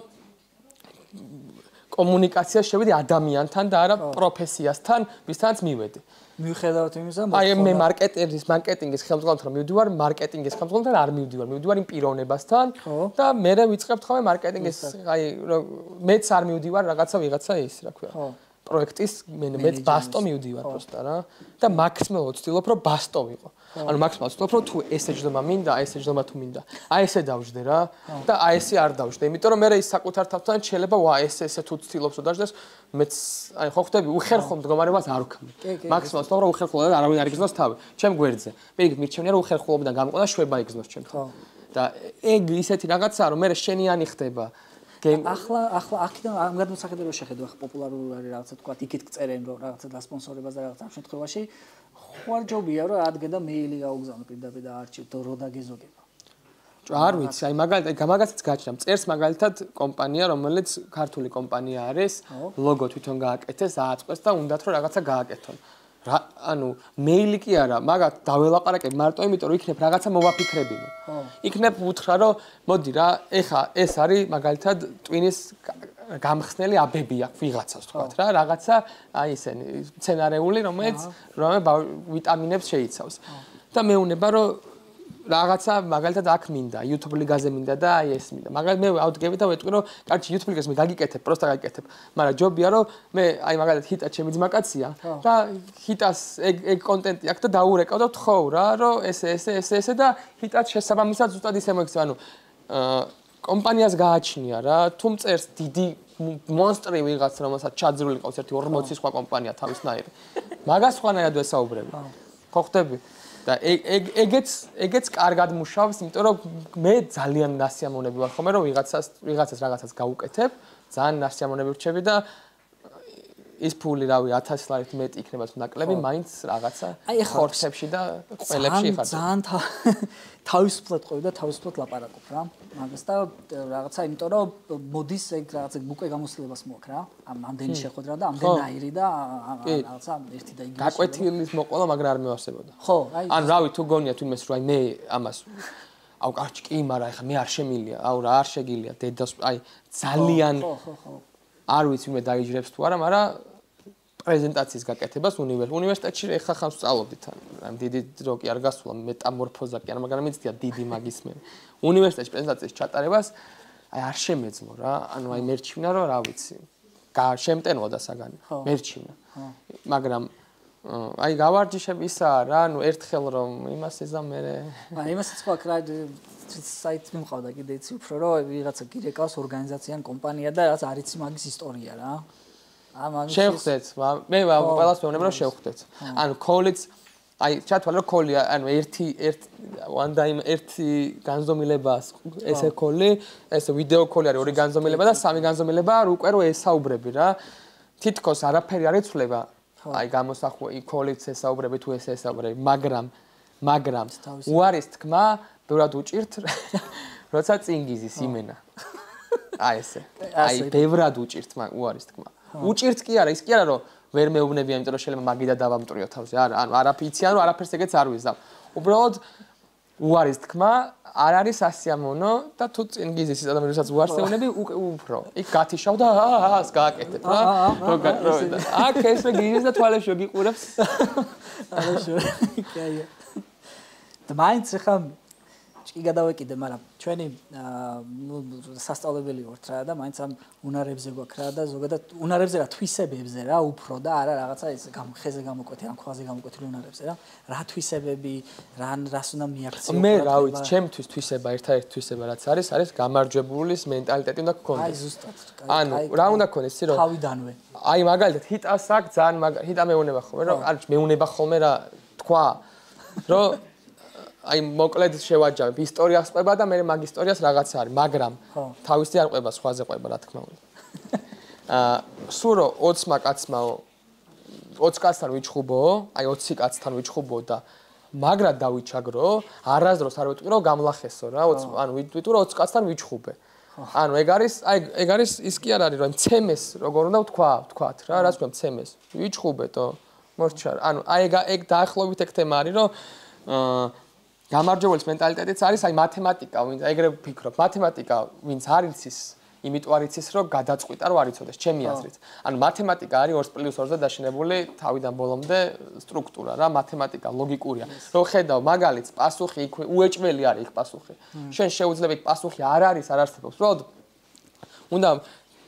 S2: კომუნიკაცია შევიდი ადამიანთან და არა პროფესიასთან, ვისთანაც მივედი.
S1: მიუხედავად იმისა,
S2: აი მე მარკეტინგის ხელმძღვანელთან მივდივარ, მარკეტინგის ხელმძღვანელთან არ მივდივარ, მივდივარ იმ პიროვნებასთან და მე ვიწყებ ხოლმე მარკეტინგის აი მეც არ მივდივარ ვიღაცა ის, რა ქვია. პროექტის მეც ბასტო მივდივარ პროსტა რა და მაქსიმალურად ვცდილობ რომ ბასტო ვიყო. ანუ მაქსიმალურად ვცდილობ რომ თუ ესე ჯდომა მინდა, აი ესე ჯდომა თუ მინდა. აი ესე დავждე რა და აი ესე არ დავждე. იმიტომ რომ მე ის საკუთარ თავთან შეიძლება ვა ესე თუ ვცდილობს რომ დავждდეს მეც აი ხო ხვდები უხერხო მდგომარეობას არ ვქნი. მაქსიმალურად ვცდილობ რომ უხერხულობიდან არავინ არ იგზნოს თავი. ჩემ გვერდზე. პირიქით მირჩენია რომ უხერხულობიდან გამოყო და შვება იგზნოს ჩემ. და ეგ ისეთი რაღაცაა რომ მე შენიანი ხდება.
S1: ახლა აქედან ამ გადმოსახედად რო შეხედო ახლა პოპულარული არის რაღაცა თქვა იქით წერენ რომ რაღაცა დასპონსორებას და რაღაცა ამ შემთხვევაში ხوارჯობია რომ ადგე და მეილი გაუგზავნო პირდაპირ და არჩევ რო დაგეზოგება.
S2: არ ვიცი, აი მაგალითად გამაგაციც გაჩნდა. წერს მაგალითად კომპანია, რომელიც ქართული კომპანია არის, ლოგო თვითონ გააკეთეს, ააწყვეს და უნდათ რომ რაღაცა გააკეთონ. ანუ მეილი კი არა, მაგათ დაველაპარაკებ მარტო იმიტომ რომ იქნებ რაღაცა მოვაფიქრებინო. იქნებ უთხრა რომ მოდი რა, ეხა ეს არის მაგალითად ტვინის გამხსნელი აბები აქვს ვიღაცას თქვათ რა, რაღაცა აი ესენი სცენარეული რომელიც ვიტამინებს შეიცავს. და მეუნება რომ რაღაცა მაგალითად აქ მინდა, YouTube ლიგაზე მინდა და აი ეს მინდა. მაგრამ მე ავდგები და ვეტყვი რომ კარგი YouTube ლიგას მე გაგიკეთებ, პროსტა გაგიკეთებ. მაგრამ ჯობია რომ მე აი მაგალითად ჰიტა ჩემი ძმაკაცია და ჰიტას ეგ კონტენტი აქვს და დაურეკავ და ვთხოვ რა, რომ ესე და ჰიტაც შესაბამისად ზუსტად ისე მოიქცე. ანუ კომპანიას გააჩნია რა, თუ მწერს დიდი მონსტრი ვიღაც რომელსაც ჩაძრული ყავს ერთი 40 სხვა კომპანია თავისნაირი. მაგას სხვანაირად ვესაუბრები. ხო ხვდები? და ეგეც კარგად მუშაობს, იმიტომ რომ მე ძალიან ნასიამოვნები ვარ ხოლმე რომ ვიღაცას რაღაცას გავუკეთებ, ძალიან ნასიამოვნები ვრჩები და ის ფული რავი 1000 ლარით მეტი იქნება თუ ნაკლები, მაინც რაღაცა ხორცებში და ყველებში იხარჯება.
S1: ძალიან თავისუფლად ყვევი და თავისუფლად ლაპარაკობ რა. მაგას და რაღაცა იმიტომ რომ მოდის ეგ რაღაცა უკვე გამოსილებას მოაქვს რა. ამდენი შეხვედრა და ამდენაირი და რაღაცა ერთი და იგივე.
S2: გაკვეთილის მოყოლა, მაგრამ არ მევარსებოდა.
S1: ხო, აი.
S2: ან რავი თუ გონია თუნდაც რომ აი მე ამას აუ კარჩი კი, მაგრამ ეხა მე არ შემილია, აუ რა არ შეგილია დედას აი ძალიან
S1: ხო.
S2: არ ვიცი მე დაიჯრებს თუ არა, მაგრამ პრეზენტაციის გაკეთებას უნივერსიტეტში ეხა ხანს ვსწავლობდით ან დიდი დრო კი არ გასულა მეტამორფოზა კი არ მაგრამ მიცდია დიდი მაგის მე უნივერსიტეტში პრეზენტაციის ჩატარებას აი არ შემეძლო რა ანუ აი მერჩივნა რომ რა ვიცი შემტენოდა საგანი მერჩივნა მაგრამ აი გავარჯიშები ისაა რა ანუ ერთხელ რომ იმას ეზამე
S1: აი იმასაც ხო აქ რა საიტს მიმყავდა კიდე იცი უფრო რომ ვიღაცა გირეკავს ორგანიზაცია ან კომპანია და რაც არ იცი მაგის ისტორია რა
S2: შევხვდეთ მე ყველას მეუბნება რომ შევხვდეთ ანუ კოლიც აი ჩათვალე რომ კოლი ანუ ერთი განზომილება ესე კოლი ესე ვიდეო კოლი არის ორი განზომილება და სამი განზომილება უკვე რომ ესაუბრები რა თითქოს არაფერი არ იცვლება აი გამოსახვა კოლიც ესაუბრები თუ ესე ესაუბრები მაგრამ უარის თქმა ბევრად უჭირთ როცა წინგიზის იმენა აი ესე აი ბევრად უჭირთ უარის თქმა უჭირთ კი არა ის კი არა რომ ვერ მეუბნებია იმიტომ რომ შეიძლება მაგიდა დავამტრიო თავზე არა ანუ არაფიციან რომ არაფერს ეგეც არ ვიზავ უბრალოდ უარის თქმა არ არის ასიამოვნო და თუ წინგიზის ადამიანებსაც უარს ეუბნები უფრო იქ გათიშავ და ას გააკეთებ რა აქ ესე გიჟის და თვალებში გიყურებს
S1: არა შო კაია და მაინც ხა კი გადავეკიდე, მაგრამ ჩვენი სასწავლებელი ვართ რა და მაინც ამ უნარებზე გვაქვს რა და ზოგადად უნარებზე რა თვისებებზე რა უფრო და არა რაღაცა ეს ხეზე გამოკვეთი, ან ქვაზე გამოკვეთილი უნარებზე რა თვისებები, რას უნდა მიაქციო.
S2: მე რა ვიცი, ჩემთვის თვისება, ერთადერთი თვისება რაც არის გამარჯვებულის მენტალიტეტი უნდა გქონდეს.
S1: აი ზუსტად.
S2: ანუ რა უნდა გქონდეს, იცი რომ
S1: თავიდანვე.
S2: აი მაგალითად ჰიტას აქ ძალიან ჰიტა მეუნება ხოლმე, რომ არ მეუნება ხოლმე რა თქვა, რომ აი მოკლედ შევაჯამებ ისტორიას ყვება და მე მაგ ისტორიას რაღაცა არის, მაგრამ თავისი არ ყვება, სხვაზე ყვება, რა თქმა უნდა. სულ რომ 20 კაცმაო 20 კაცთან ვიჩხუბო, აი 20 კაცთან ვიჩხუბო და მაგრად დავიჩაგრო, არასდროს არ ვიტყვი რომ გამლახესო რა, ანუ ვიტყვი რომ 20 კაცთან ვიჩხუბე. ანუ ეგ არის ის კი არ არის რომ მცემეს როგორ უნდა ვთქვათ რა, რაც ვქვა მცემეს. ვიჩხუბეთო, მორჩარ. ანუ აი ეგ დაახლოებით ეგ თემა არის რომ გამარჯვებულის მენტალიტეტიც არის აი მათემატიკა, ვინც ეგრე ვფიქრობ, მათემატიკა ვინც არ იცის, იმიტომ არ იცის რომ გადაწყვიტა რომ არ იცოდეს, ჩემი აზრით. ანუ მათემატიკა არის 2+2-ზე დაშენებული თავიდან ბოლომდე სტრუქტურა რა, მათემატიკა ლოგიკურია. რომ ხედავ მაგალითს, პასუხი იქ უეჭველი არის იქ პასუხი. შენ შეუძლია იქ პასუხი არ არსებობს. რომ უნდა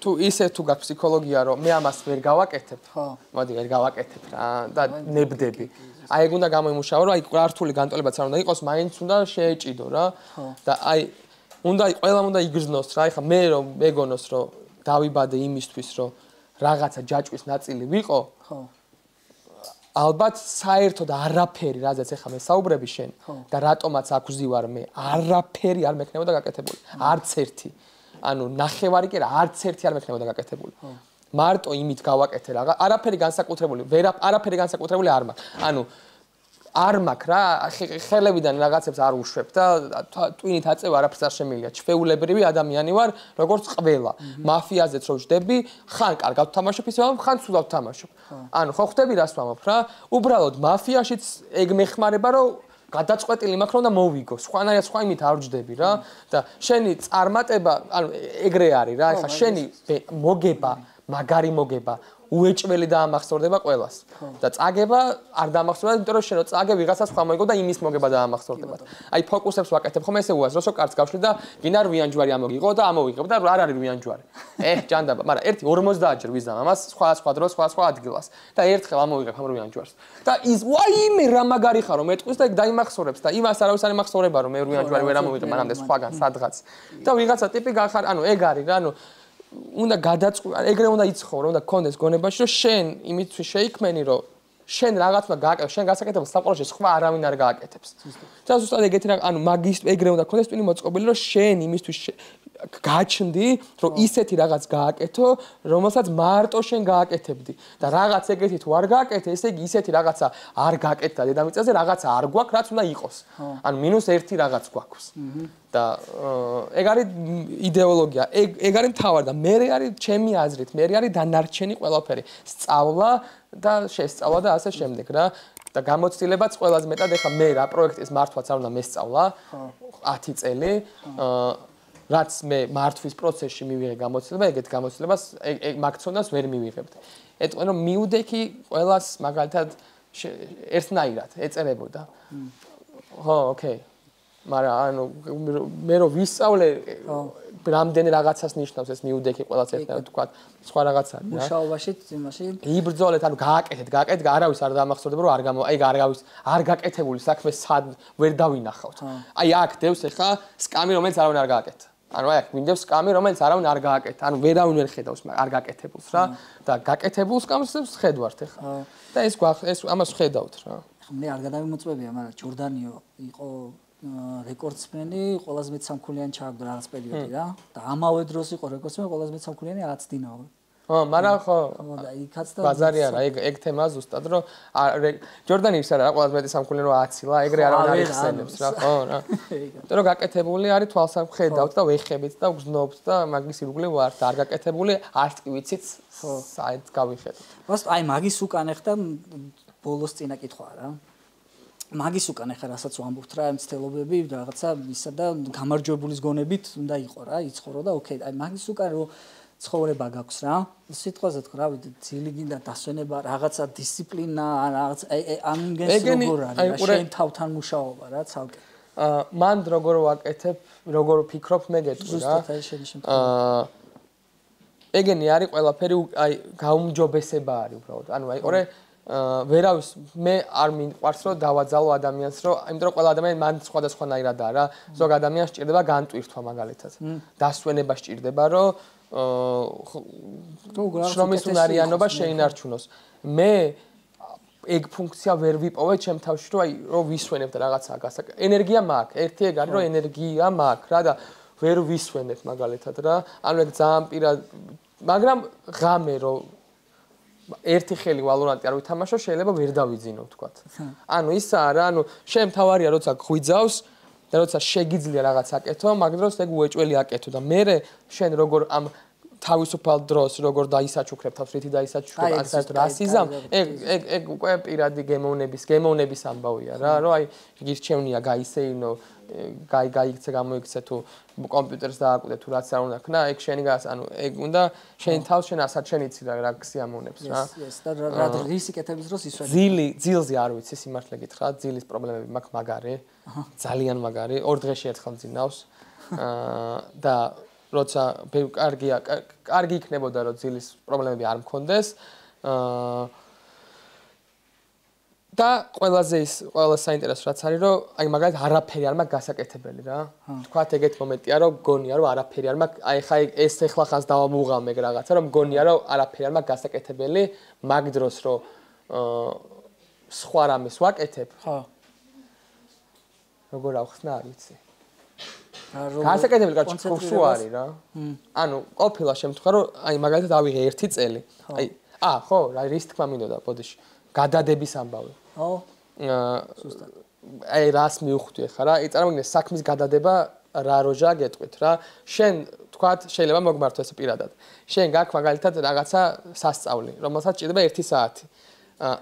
S2: თუ ისე თუ გაქვს ფსიქოლოგია რომ მე ამას ვერ გავაკეთებ. მოდი ვერ გავაკეთებ რა და ნებდები. აი ეგ უნდა გამოიმუშაო რომ აი ყრართული განტოლებაც არ უნდა იყოს, მაინც უნდა შეეჭიდო რა. და აი ყველამ უნდა იგრძნოს რა. ეხლა მე რომ მეგონოს რომ დავიბადე იმისთვის რომ რაღაცა ჯაჭვის ნაწილი ვიყო. ალბათ საერთოდ არაფერი, რაზეც ეხლა მე საუბრები შენ და რატომაც აქ ვზივარ მე, არაფერი არ მექნებოდა გაკეთებული. არც ერთი. ანუ ნახევარი კი არა, არც ერთი არ მექნებოდა გაკეთებული. მარტო იმით გავაკეთე რა, არაფერი განსაკუთრებული არ მაქვს. ანუ არ მაქვს რა, ხელებიდან რაღაცებს არ უშვებ და ტვინით აწევა არაფერს არ შემიძლია. ჩვეულებრივი ადამიანი ვარ, როგორც ყველა. მაფიაზეც რო ვждები, ხან კარგად ვთამაშობ, ისე ხან ცუდად ვთამაშობ. ანუ ხო ხვდები რას ვამბობ რა? უბრალოდ მაფიაშიც ეგ მეხმარება რომ გადაწყვეტილი მაქვს რომ და მოვიგო. სხვანაირად სხვა იმით არ ვждები რა და შენი წარმატება, ანუ ეგრე არის რა, ეხლა შენი მოგება, მაგარი მოგება უეჭველი დაამახსოვრდება ყველას. და წაგება არ დაამახსოვრდება, იმიტომ რომ შენ რო წაგე ვიღაცას სხვა მოიგო და იმის მოგება დაამახსოვრდება. აი ფოკუსებს ვაკეთებ ხომ ესე უაზროსო კარts გავშლი და გინდა რვიანჯვარი ამოგიღო და ამოვიღებ და არ არის რვიანჯვარი. ჯანდაბა, მაგრამ ერთი 50 ჯერ ვიზამ ამას სხვა დროს სხვა ადგილას და ერთხელ ამოვიღებ ამ რვიანჯვარს. და ის ვაიმე რა მაგარი ხარ რომ ეტყვის და ეგ დაიმახსოვრებს და იმას არავის არ იმახსოვრება რომ მე რვიანჯვარი ვერ ამოვიღებ მანამდე სხვაგან სადღაც. და ვიღაცა ტიპი გახარ, ანუ ეგ არის რა, ანუ უნდა გადაწყვიტო, ეგრე უნდა იცხოვრო, უნდა გქონდეს გონებაში, რომ შენ იმისთვის შეიქმენი, რომ შენ რაღაც უნდა გააკეთო, შენ გასაკეთებელს საფრთხეში სხვა არავინ არ გააკეთებს. და ზუსტად ეგეთი რა, ანუ მაგის ეგრე უნდა გქონდეს ტვინი მოწყობილი, რომ შენ იმისთვის გაჩნდი, რომ ისეთი რაღაც გააკეთო, რომელსაც მარტო შენ გააკეთებდი. და რაღაც ეგეთი თუ არ გააკეთე, ესე იგი ისეთი რაღაცა არ გააკეთდა დედამიწაზე, რაღაცა არ გვაქვს, რაც უნდა იყოს. ანუ -1 რაღაც გვაქვს. და ეგ არის იდეოლოგია, ეგ არის მთავარი და მე არის ჩემი აზრით, მე არის დანარჩენი ყველაფერი. სწავლა და შესწავლა და ასე შემდეგ რა. და გამოცდილებაც ყველაზე მეტად ეხა მე რა პროექტის მართვაც არ უნდა მესწავლა 10 წელი. რაც მე მართვის პროცესში მივიღე გამოცდილება, ეგეთ გამოცდილებას მაგცონას ვერ მივიღებთ. ეტყვენ რომ მიუდექი ყველას მაგალითად ერთნაირად ეწერებოდა. ხო, ოკეი. მაგრამ ანუ მე რო ვისწავლე რამდენი რაღაცას ნიშნავს ეს მიუდექი ყველას ერთნაირად თქვა, სხვა რაღაც არის რა.
S1: მუშაობაში იმაში
S2: იბრძოლეთ, ანუ გააკეთეთ, არავის არ დაამახსოვრდება რომ არ გაკეთებული საქმე სად ვერ დავინახავთ. აი აქ დევს ახლა სკამი რომელიც არავინ არ გააკეთა. ანუ აი აქ გვინდებს სკამი რომელიც არავინ არ გააკეთა. ანუ ვერავინ ვერ ხედავს არ გაკეთებულს რა და გაკეთებულ სკამს ხედავთ ახლა. და ეს ამას ხედავთ რა.
S1: მე არ გადავიმოწმებია, მაგრამ ჯორდანიო იყო რეკორდსმენი, ყველაზე მეტ სამქულიანი ჩააგდო რაღაც პერიოდი რა. და ამავე დროს იყო რეკორდსმენი, ყველაზე მეტ სამქულიანი რაც დინაო.
S2: მაგრამ ხო
S1: და იქაც და
S2: ბაზარი არა, ეგ თემა ზუსტად რომ ჯორდანი ის არა ყველაზე მეტი სამქულიანი რომ აცილა, ეგრე არავინ არ იხსენებს რა, ხო რა. იმიტომ რომ გაკეთებული არის თვალსაჩინოდ და ვეხებით და გზნობთ და მაგის ირგვლივ ვართ, არ გაკეთებული არც კი ვიცით საერთოდ გავიხედოთ.
S1: ვასტ აი მაგის უკან ახლა ბოლოს წინა კითხვა რა. მაგის უკან ახლა რასაც ვამბობთ რა, მცდელობები რაღაცა ისა და გამარჯვებულის გონებით უნდა იყო რა, იცხოვრო და ოკეი, აი მაგის უკან რომ ცხოვრება გაქვს რა. სიტყვაზე თქვა რა, ძილი გინდა დასვენება, რაღაცა დისციპლინა, რაღაც ამ იმგენს როგორ არის, შენ თავთან მუშაობა რა, ცალკე.
S2: მან როგორ ვაკეთებ, როგორ ვფიქრობ, მე გეტყვი რა.
S1: ზუსტად აი შენი შემთხვევა.
S2: ეგენი არის ყველაფერი, აი გაუმჯობესება არის უბრალოდ. ანუ აი ყორე ვერავის მე არ მიყვარს რომ დავაძალო ადამიანს, რომ იმიტომ რომ ყველა ადამიანი მან სხვადასხვანაირადაა რა. ზოგ ადამიანს სჭირდება განტვირთვა მაგალითად. დასვენება სჭირდება, რომ შრომის უნარიანობა შეინარჩუნოს. მე ეგ ფუნქცია ვერ ვიპოვე ჩემ თავში, რომ აი რომ ვისვენებ და რაღაცაა გასაკ. ენერგია მაქვს, ერთი ეგ არის, რომ ენერგია მაქვს რა და ვერ ვისვენებ მაგალითად რა. ანუ ეგ ძალიან პირად, მაგრამ ღამე რომ ერთი ხელი ვალორანტი არ ვითამაშო, შეიძლება ვერ დავიძინო ვთქვათ. ანუ ისაა რა, ანუ შენ თავარია როცა გვიძავს და როცა შეგიძლია რაღაც აკეთო, მაგ დროს ეგ უეჭველი აკეთო და მე შენ როგორ ამ თავისუფალ დროს როგორ დაისაჩუქრებ თავს, რითი დაისაჩუქრებ, ან საერთოდ რასიზამ, ეგ უკვე პირადი გემოვნების ამბავია რა, რომ აი გირჩევნია გაისეინო, გაიქცე გამოიქცე თუ კომპიუტერს დააკვირდე თუ რაც არ უნდა ქნა, ეგ შენი ანუ ეგ უნდა შენ თავს შენ ასაც შენ იცი რა სიამოვნებს რა.
S1: ეს და რა რისი კეთების დროს ისვენებ.
S2: ძილზე არ ვიცი სიმართლე გითხრა, ძილის პრობლემები მაქვს მაგარი, ძალიან მაგარი, 2 დღეში ერთხელ ძინავს. და როცა კარგი იქნებოდა რომ ძილის პრობლემები არ მქონდეს. და ყველაზე საინტერესო რაც არის რომ აი მაგალითად არაფერი არ მაქვს გასაკეთებელი რა. თქვათ ეგეთ მომენტია რომ გონია რომ არაფერი არ მაქვს, აი ხა ეს ეხლა ხანს დავამუღავ მე რაღაცა რომ გონია რომ არაფერი არ მაქვს გასაკეთებელი, მაგ დროს რომ სხვა რამეს ვაკეთებ. ხო. როგორ ავხსნა არ ვიცი. გასაკეთებელი კაცი ხუშუ არის რა. ანუ ყოფილა შემთხვევა რომ აი მაგალითად ავიღე 1 წელი. აი ხო, რა რის თქმა მინდოდა ბოდიში. გადადების ამბავი.
S1: ხო.
S2: ზუსტად. აი რას მივხვდი ხა რა, წარმოგიდგენთ საქმის გადადება რა როჟა გეტყვით რა. შენ თქვათ შეიძლება მოგმართო ეს პირადად. შენ გაქვს მაგალითად რაღაცა სასწავლი, რომელსაც ჭირდება 1 საათი.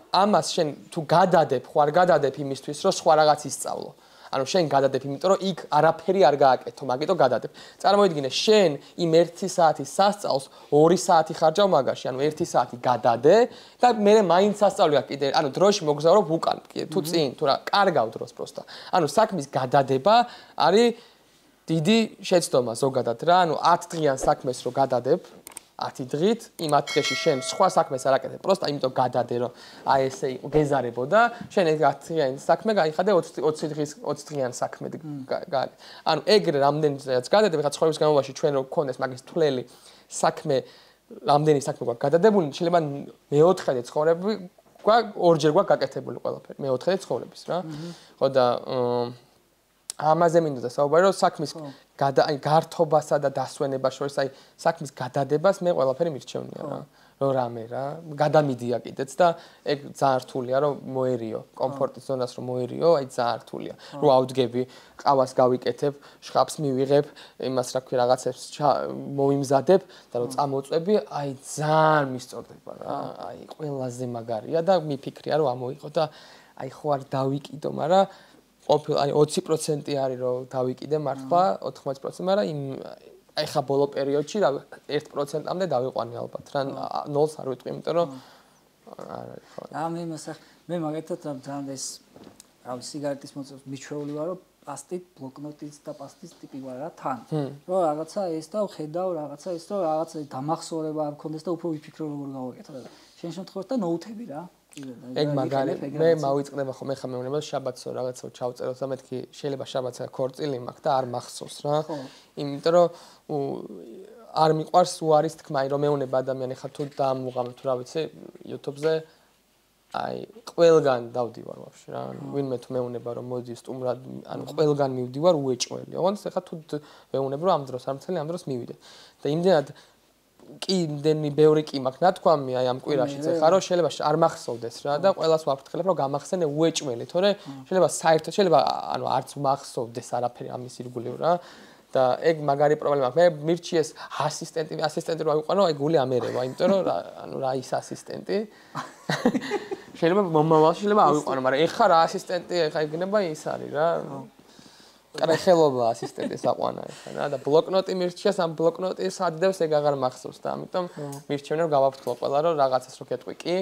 S2: ამას შენ თუ გადადებ, ხო არ გადადებ იმისთვის, რომ სხვა რაღაც ისწავლო. ანუ შენ გადადებ, იმიტომ რომ იქ არაფერი არ გააკეთო, მაგიტო გადადებ. წარმოიდგინე, შენ იმ 1 საათის სასწაულს 2 საათი ხარჯავ მაგაში, ანუ 1 საათი გადადე და მე მაინც სასწავლი აქვს კიდე, ანუ დროში მოგზაურობ უკან, თუ წინ, თუ რა, კარგავ დროს პროსტა. ანუ საქმის გადადება არის დიდი შეცდომა ზოგადად რა, ანუ 10 დღიან საქმეს რო გადადებ 10 დღით, იმ 10 დღეში შენ სხვა საქმეს არ აკეთებ, პროსტა იმიტომ გადადე, რომ აი ესე იყო გეზარებოდა, შენ ეს 10 დღიანი საქმე გაიხადე 20 დღიან საქმე. ანუ ეგრე რამდენიც გადადებ, ხა ცხოვრების განმავლობაში ჩვენ რო გქონდეს მაგის თვლელი საქმე, რამდენი საქმე გვაქვს გადადებული, შეიძლება მეოთხედი ცხოვრები გვაქვს, ორჯერ გვაქვს გაკეთებული ყველაფერი, მეოთხედი ცხოვრების რა. ხო და ამაზე მინდოდა საუბარი, რომ საქმის გართობასა და დასვენებას შორის, აი საქმის გადადებას მე ყველაფერი მირჩევნია რა. რომ რამე რა, გადამიდია კიდეც და ეგ ძალიან რთულია, რომ მოერიო, კომფორტის ზონას რომ მოერიო, აი ძალიან რთულია. რომ ავდგები, ყავას გავიკეთებ, შხაპს მივიღებ, იმას რა ქვია, რაღაცებს მოვიმზადებ და რომ წამოწვევი, აი ძალიან მისწორდება რა. აი ყველაზე მაგარია და მიფიქრია რომ ამოიყო და აი ხო არ დავიკიდო, მაგრამ ყოფილი აი 20% არის რომ დავიკიდე მართლა 80%, მაგრამ იმ აი ხა ბოლო პერიოდში რა 1%-მდე დავიყვანი ალბათ რა 0-ს არ ვიტყვი, იმიტომ რომ არ არის ხო.
S1: მე მაგათაც ძალიან ეს რავი სიგარეტის მოწევს მიჩვეული ვარ რომ პასტით, ბლოკნოტის და პასტის ტიპი ვარ რა თან. რომ რაღაცა ეს და ხედავ რაღაცა ეს და რაღაცა დამახსოვრება არ მქონდეს და უფრო ვიფიქრო როგორ გავაკეთო და შენ შემთხვევაში და ნოუთები რა.
S2: ეგ მაგარი მე მავიწყდება ხომ ეხა მეუბნება შაბათსო რაღაცა ჩავწეროთ და მეთქი შეიძლება შაბათსა ქორწილი მაქვს და არ მახსოვს რა. იმიტომ რომ არ მიყვარს უარის თქმა, რომ მეუბნება ადამიანი ხარ თუ დაამუღამ თუ რა ვიცი YouTube-ზე აი ყველგან დავდივარ ვაფშე რა. ვინმე თუ მეუბნება რომ მოდი სტუმრად, ანუ ყველგან მივდივარ უეჭველი. ოღონდ ეხა თუ მეუბნება რომ ამ დროს არ მცელი, ამ დროს მივიდე. და იმდენად კი იმდენი ბევრი კი მაქვს ნათქვამი აი ამ კვირაშიც ეხა რომ შეიძლება არ მახსოვდეს რა და ყველას ვაფრთხილებ რომ გამახსენე უეჭველი, თორე შეიძლება საერთოდ შეიძლება ანუ არც მახსოვდეს არაფერი ამის ირგვლივ რა და ეგ მაგარი პრობლემა აქვს. მე მირჩიეს ასისტენტი რო ავიყვანო, აი გული ამერევა, იმიტომ რომ ანუ რა ის ასისტენტი შეიძლება მომავალში შეიძლება ავიყვანო, მაგრამ ეხა რა ასისტენტი ეხა იქნება ის არის რა. კრეხელობა ასისტენტის აყვანა ეხლა რა და ბლოკნოტი მირჩიეს ამ ბლოკნოტის ადდევს ეგ აღარ მახსოვს და ამიტომ მირჩევენ რომ გავაფრთხილო ყველა რომ რაღაცას რო გეტყვი კი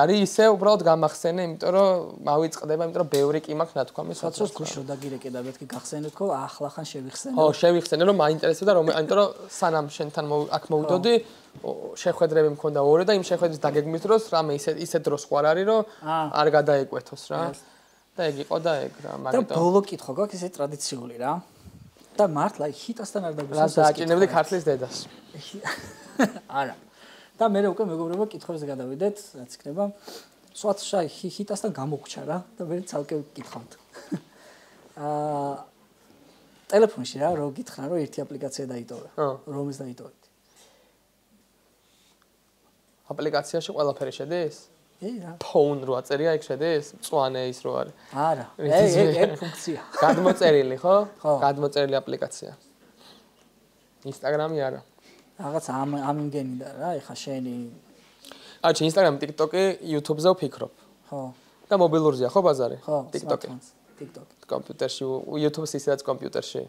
S2: არის ისე უბრალოდ გამახსენე იმიტომ რომ მავიწყდება იმიტომ რომ ბევრი კი მაქვს ნათქვამი
S1: საცოს გუშო დაგირეკე და მეთქი გახსენეთ ხო ახლახან შევიხსენე
S2: ხო შევიხსენე რომ მაინტერესებდა რომ იმიტომ რომ სანამ შენთან აქ მოვიდოდი შეხვედრები მქონდა ორი და იმ შეხვედრის დაგეგმვის დროს რამე ისე დროს ხوار არის რომ არ გადაეკვეთოს რა და ეგ იყო და ეგ რა
S1: მაგრამ და ბოლო კითხვა გაქვს ესე ტრადიციული რა და მართლა ჰიტასთან არ დაგვისვენს
S2: რა დააჭინებდი ქართლის დედას
S1: არა და მე უკვე მეგობრებო კითხვებზე გადავიდეთ რაც იქნება სვათშა ჰიტასთან გამოგჩა რა და მე ცალკე ვკითხავთ ტელეფონში რა რო გითხრა რომ ერთი აპლიკაცია დაიტოვე რომის დაიტოვეთ
S2: აპლიკაციაში ყველაფერი შედის
S1: რა
S2: ფონ რო აწერია იქ შედის მწვანე ის რო არის
S1: არა ეგ ფუნქცია
S2: გადმოწერილი ხო გადმოწერილი აპლიკაცია ინსტაგრამი არა
S1: რაღაც ამ იმგენიდა რა ეხა შენი
S2: აჩი ინსტაგრამი TikTok-ი YouTube-ზე ვფიქრობ
S1: ხო
S2: და მობილურზეა ხო ბაზარი TikTok-ი კომპიუტერში YouTube-ს ისედაც კომპიუტერში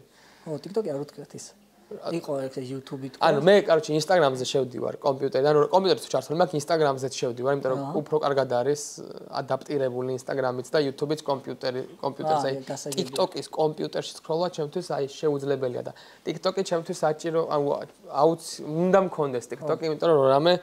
S1: ხო TikTok-ი არ უთქვათ ის იყო ეგ YouTube-ი თქო
S2: ანუ მე კაროჩი Instagram-ზე შევდივარ კომპიუტერიდან კომპიუტერში ჩართული მაქვს Instagram-ზეც შევდივარ იმიტომ რომ უფრო კარგად არის ადაპტირებული Instagram-იც და YouTube-იც კომპიუტერზე TikTok-ის კომპიუტერში სკროლა ჩემთვის აი შეუძლებელია და TikTok-ი ჩემთვის საჭირო უნდა მქონდეს TikTok-ი იმიტომ რომ რამე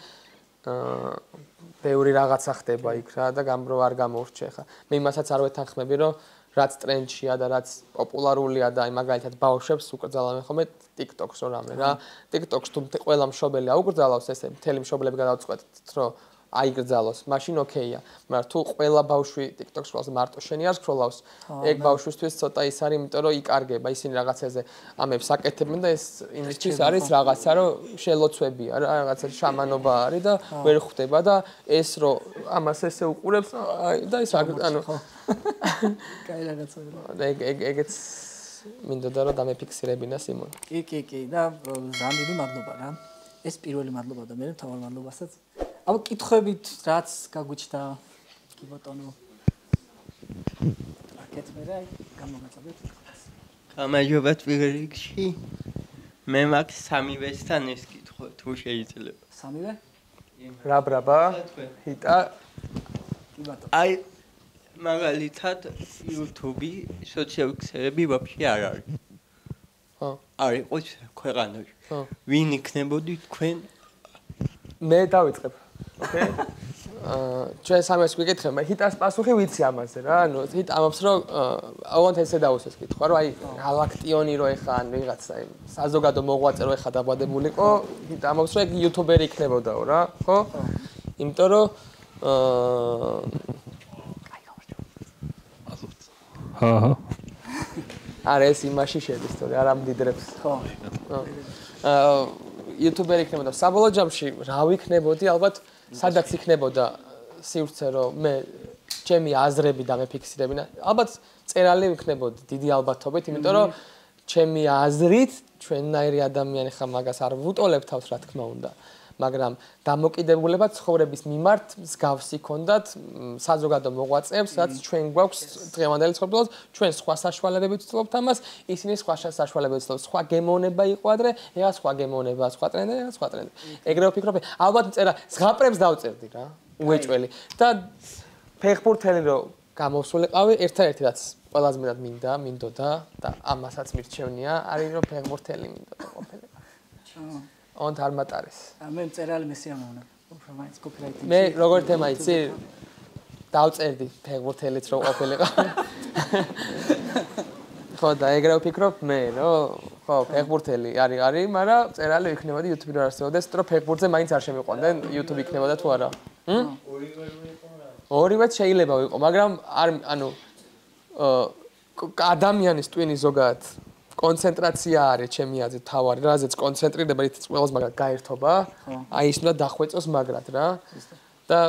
S2: ბევრი რაღაცა ხდება იქ რა და გამბრო არ გამოვრჩე ხა მე იმასაც არ ვეთანხმები რომ რაც ტრენდშია და რაც პოპულარულია და აი მაგალითად ბავშვებს უკრძალავენ ხოლმე TikTok-ს რამე რა TikTok-ს თუ ყველა მშობელი აუკრძალავს ესე მთელი მშობლები გადავწყვეტთ რომ აიგრძალოს მაშინ ოკეია მაგრამ თუ ყველა ბავშვი TikTok-ს ყავს მარტო შენი არ სკროლავს ეგ ბავშვისთვის ცოტა ის არის იმიტომ რომ იკარგება ისინი რაღაცაზე ამებს აკეთებენ და ეს იმისთვის არის რაღაცა რომ შელოცვებია რა რაღაცა შამანობა არის და ვერ ხვდება და ეს რომ ამას ესე უყურებს და ის ანუ
S1: კაი რაღაცა
S2: ეგეც მინდოდა რომ დამეფიქსირებინა სიმონ
S1: კი და ზამიდი მადლობა რა ეს პირველი მადლობა და მე მთავარ მადლობასაც აბა კითხვებით რაც გაგვიჩნდა კი ბატონო აკეთ მე რა გამომაწოდეთ
S3: გამარჯობათ პირველ რიგში მე მაქვს სამივესთან ეს კითხვა თუ შეიძლება
S1: სამივე
S2: ბრაბა ჰიტა
S1: კი ბატონო
S3: აი მაგალითად YouTube-ი სოციალური ქსელები ვაფშე არ არის
S2: ხო
S3: არ იყოს ქვეყანაში ვინ იქნებოდი თქვენ
S2: მე დავიწყებ ოკეი ჩვენ სამას ვიკითხებ მე ჰიტას პასუხი ვიცი ამაზე რა ანუ ჰიტ ამობს რომ აუღონდ ესე დაუსვეს კითხვა რომ აი გალაქტიონი რო ეხა ან ვიღაცა საზოგადო მოღვაწე რო ეხა დაბადებულიყო ჰიტ ამობს რომ ეგ იუთუბერი იქნებოდაო რა ხო იმიტომ რომ
S3: ჰაჰა
S2: არა ეს იმაში შედის თორე არ ამდიდრებს
S1: ხო
S2: იუთუბერი იქნებოდა საბოლოო ჯამში რა ვიქნებოდი ალბათ სადაც იქნებოდა სივრცე რომ მე ჩემი აზრები დამეფიქსირებინა ალბათ წერალი ვიქნებოდი დიდი ალბათობით იმიტომ რომ ჩემი აზრით ჩვენნაირი ადამიანი ხა მაგას არ ვუტოლებ თავს რა თქმა უნდა მაგრამ დამოკიდებულება ცხოვრების მიმართ მსგავსი ქონდათ საზოგადო მოღვაწეებს რაც ჩვენ გვაქვს დღევანდელი ცხოვრებაში ჩვენ სხვა საშუალებებით ვცდილობთ ამას ისინი სხვა საშუალებებით ვცდილობთ სხვა გემოვნება იყო ადრე ეხლა სხვა გემოვნება სხვა ტრენდი სხვა ტრენდი ეგრევე ვფიქრობ ალბათ წერა ზღაპრებს დავწერდი რა უეჭველი და ფეხბურთელი რო გამოსულიყავი ერთადერთი რაც ყველაზე მეტად მინდოდა და ამასაც მირჩევნია არის რომ ფეხბურთელი მინდოდა ყოფილიყო on არ მატარეს.
S1: მე წერალი მე სიამოვნა. უფრო მაინც კოპირაიტინგი.
S2: მე როგორ თემა იცი? დავწერდი ფეხბურთელიც რო ყოფილიყო. ხო და ეგრევე ვფიქრობ მე რომ ხო ფეხბურთელი არის, მაგრამ წერალი იქნებოდა YouTube-ი რო არსებობდეს, რომ ფეხბურთზე მაინც არ შემიყვანდნენ, YouTube იქნებოდა თუ არა. ორივეც შეიძლება ვიყო, მაგრამ არ ანუ ადამიანის ტვინი ზოგადად კონცენტრაცია არის ჩემი აზრით თავარი, რაზეც კონცენტრირდება ის ყველას მაგრამ გაერთობა, აი ის უნდა დახვეწოს მაგრად რა. და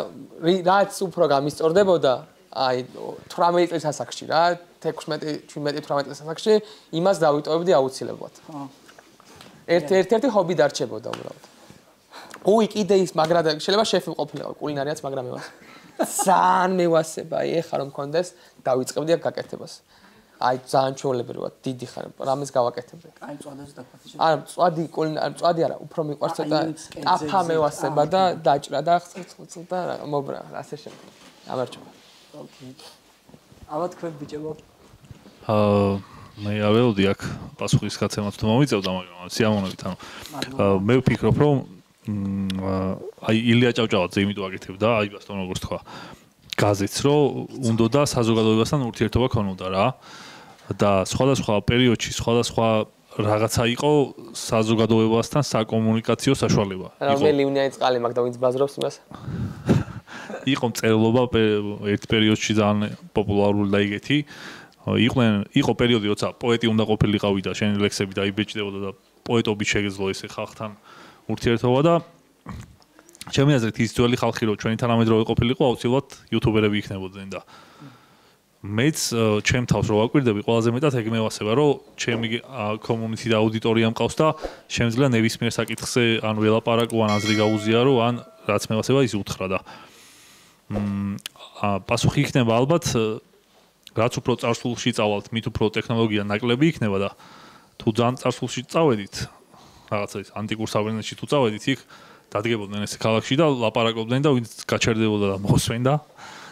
S2: რაც უფრო გამისწორდებოდა, აი 18 წლის ასაკში რა, 16-17-18 წლის ასაკში იმას დავიტოვებდი აუცილებლად. ერთ-ერთი ჰობი დარჩებოდა უბრალოდ. ოი კიდე ის მაგრად შეიძლება შეფი ყოფილიყო კულინარიაც, მაგრამ მევას. ძალიან მევასება, აი ეხლა რომ მქონდეს, დავიწყებდი აქ გაკეთებას. აი ძალიან ჩვეულებრივად დიდი ხარ რამეს გავაკეთებდი.
S1: აი წვადაზე დაგვაცხადე.
S2: არა, წვადი არა, უფრო მიყვარს ცოტა ტაფა მევასება და დაჭრა და ხცხ და მობრა, ასე შემდეგ. გამარჯობა.
S1: ოკეი. აბა თქვენ ბიჭებო.
S4: მე აველოდი აქ პასუხის გაცემას თუ მომიწევდა, მაგრამ სიამოვნებით, ანუ მე ვფიქრობ, რომ აი ილია ჭავჭავაძე იმიტომ აკეთებდა, აი ბასტონ როგორც თქვა, გაზეთს, რომ უნდოდა საზოგადოებასთან ურთიერთობა ქონოდა რა. და სხვადასხვა პერიოდში სხვადასხვა რაღაცა იყო საზოგადოებასთან საკომუნიკაციო საშუალება.
S2: რომელი უნია წყალი მაგ და ვინც ბაზრობს იმას?
S4: იყო მწერლობა ერთ პერიოდში ძალიან პოპულარული და იგეთი. იყო პერიოდი, როცა პოეტი უნდა ყოფილიყავი და შენი ლექსები დაიბეჭდებოდა და პოეტობით შეგეძლო ესე ხალხთან ურთიერთობა და ჩემი აზრით ის ძველი ხალხი რო ჩვენი თანამედროვე ყოფილიყო, აუცილებლად იუთუბერები იქნებოდნენ და მეც ჩემ თავს რო ვაკვირდები, ყველაზე მეტად ეგ მევასება, რომ ჩემი კომუნიტი და აუდიტორია მყავს და შემიძლია ნებისმიერ საკითხზე ან ველაპარაკო, ან აზრი გაუზიარო, ან რაც მევასება ის უთხრა და პასუხი იქნება ალბათ რაც უფრო წარსულში წავალთ, მით უფრო ტექნოლოგია ნაკლები იქნება და თუ ძალიან წარსულში წავედით, რაღაცა ის ანტიკურ საუკუნეში თუ წავედით, იქ დადგებოდნენ ესე ქალაქში და ლაპარაკობდნენ და ვინც გაჩერდებოდა და მოსვენდა.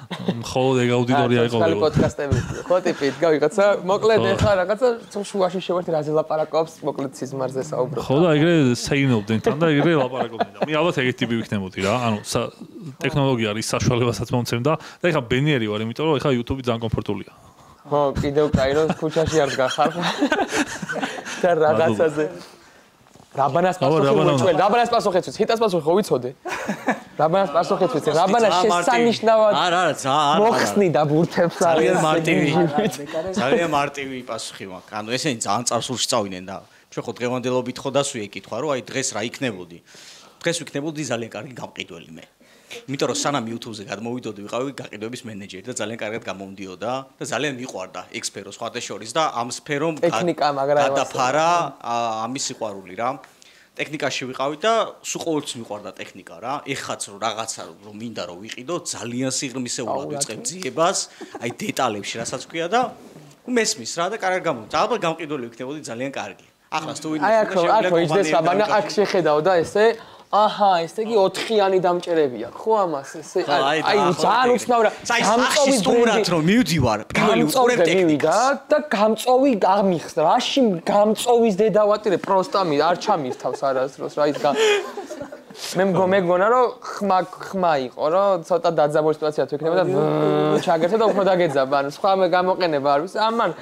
S4: მხოლოდ ეგ აუდიტორია იყო.
S2: ხალი პოდკასტები ხო ტიპით გავიღაცა, მოკლედ ეხა რაღაცა შუაში შევერთი რაზე ლაპარაკობს, მოკლედ სიზმარზე საუბრობ.
S4: ხო და ეგრე საინოვდნენ თან და ეგრე ლაპარაკობდნენ და მე ალბათ ეგეთი ტიპი ვიქნებოდი რა. ანუ ტექნოლოგია არის საშუალებასაც მომცემდა და ეხა ბენიერი ვარ, იმიტომ რომ ეხა YouTube ძალიან კომფორტულია.
S2: ხო, კიდევ კაირო ქუჩაში არ დგახარ. და რაღაცაზე რაბანას პასუხიც ვიცი, ჰიტას პასუხი ხო ვიცოდე? რაბანას პასუხიც ვიცი, რაბანა შესანიშნავად მოხსნი და ბურთებს
S5: ძალიან მარტივი პასუხი მაქვს. ანუ ესენი ძალიან წარსულში წავიდნენ და ჩვენ ხო დღევანდელობით ხო დასვია ეკითხვა, რომ აი დღეს რა იქნებოდი. დღეს ვიქნებოდი ძალიან კარგი გამყიდველი მე. იმიტომ რომ სანამ YouTube-ზე გადმოვიდოდი, ვიყავი გაყიდვების მენეჯერი და ძალიან კარგად გამომდიოდა და ძალიან მიყვარდა ეგ სფერო სხვათა შორის და ამ სფერომ გადაფარა ამის სიყვარული რა. ტექნიკაში ვიყავი და სულ ყოველთვის მიყვარდა ტექნიკა რა. ეხაც რომ რაღაცა რომ მინდა რომ ვიყიდო, ძალიან სიღრმისეულად ვიწყებ ძიებას, აი დეტალებში რასაც ქვია და მესმის რა და კარგად გამომდის. ალბათ გამყიდველი ვიქნებოდი ძალიან კარგი. ახლა თუ ვინმე
S2: აქ ის რაბანა აქ შეხედავ და ესე აჰა, ესე იგი 4-იანი დამჭერები აქვს, ხო ამას ესე აი ძალიან უცნაურა.
S5: გამწოვი სტუმრად რომ მივდივარ, პირველი უყურებ ტექნიკას
S2: და გამწოვი გამიხსნა. რაში გამწოვის დედავატირე პროსტამი არ ჩამირთავს არასდროს რა ის მე მგონა რომ ხმა იყო რომ ცოტა დაძაბული სიტუაცია თუ იქნება და ჩაგერთე და უფრო დაგეძაბა. ანუ სხვა მე გამოყენება არ ვიცი. ამან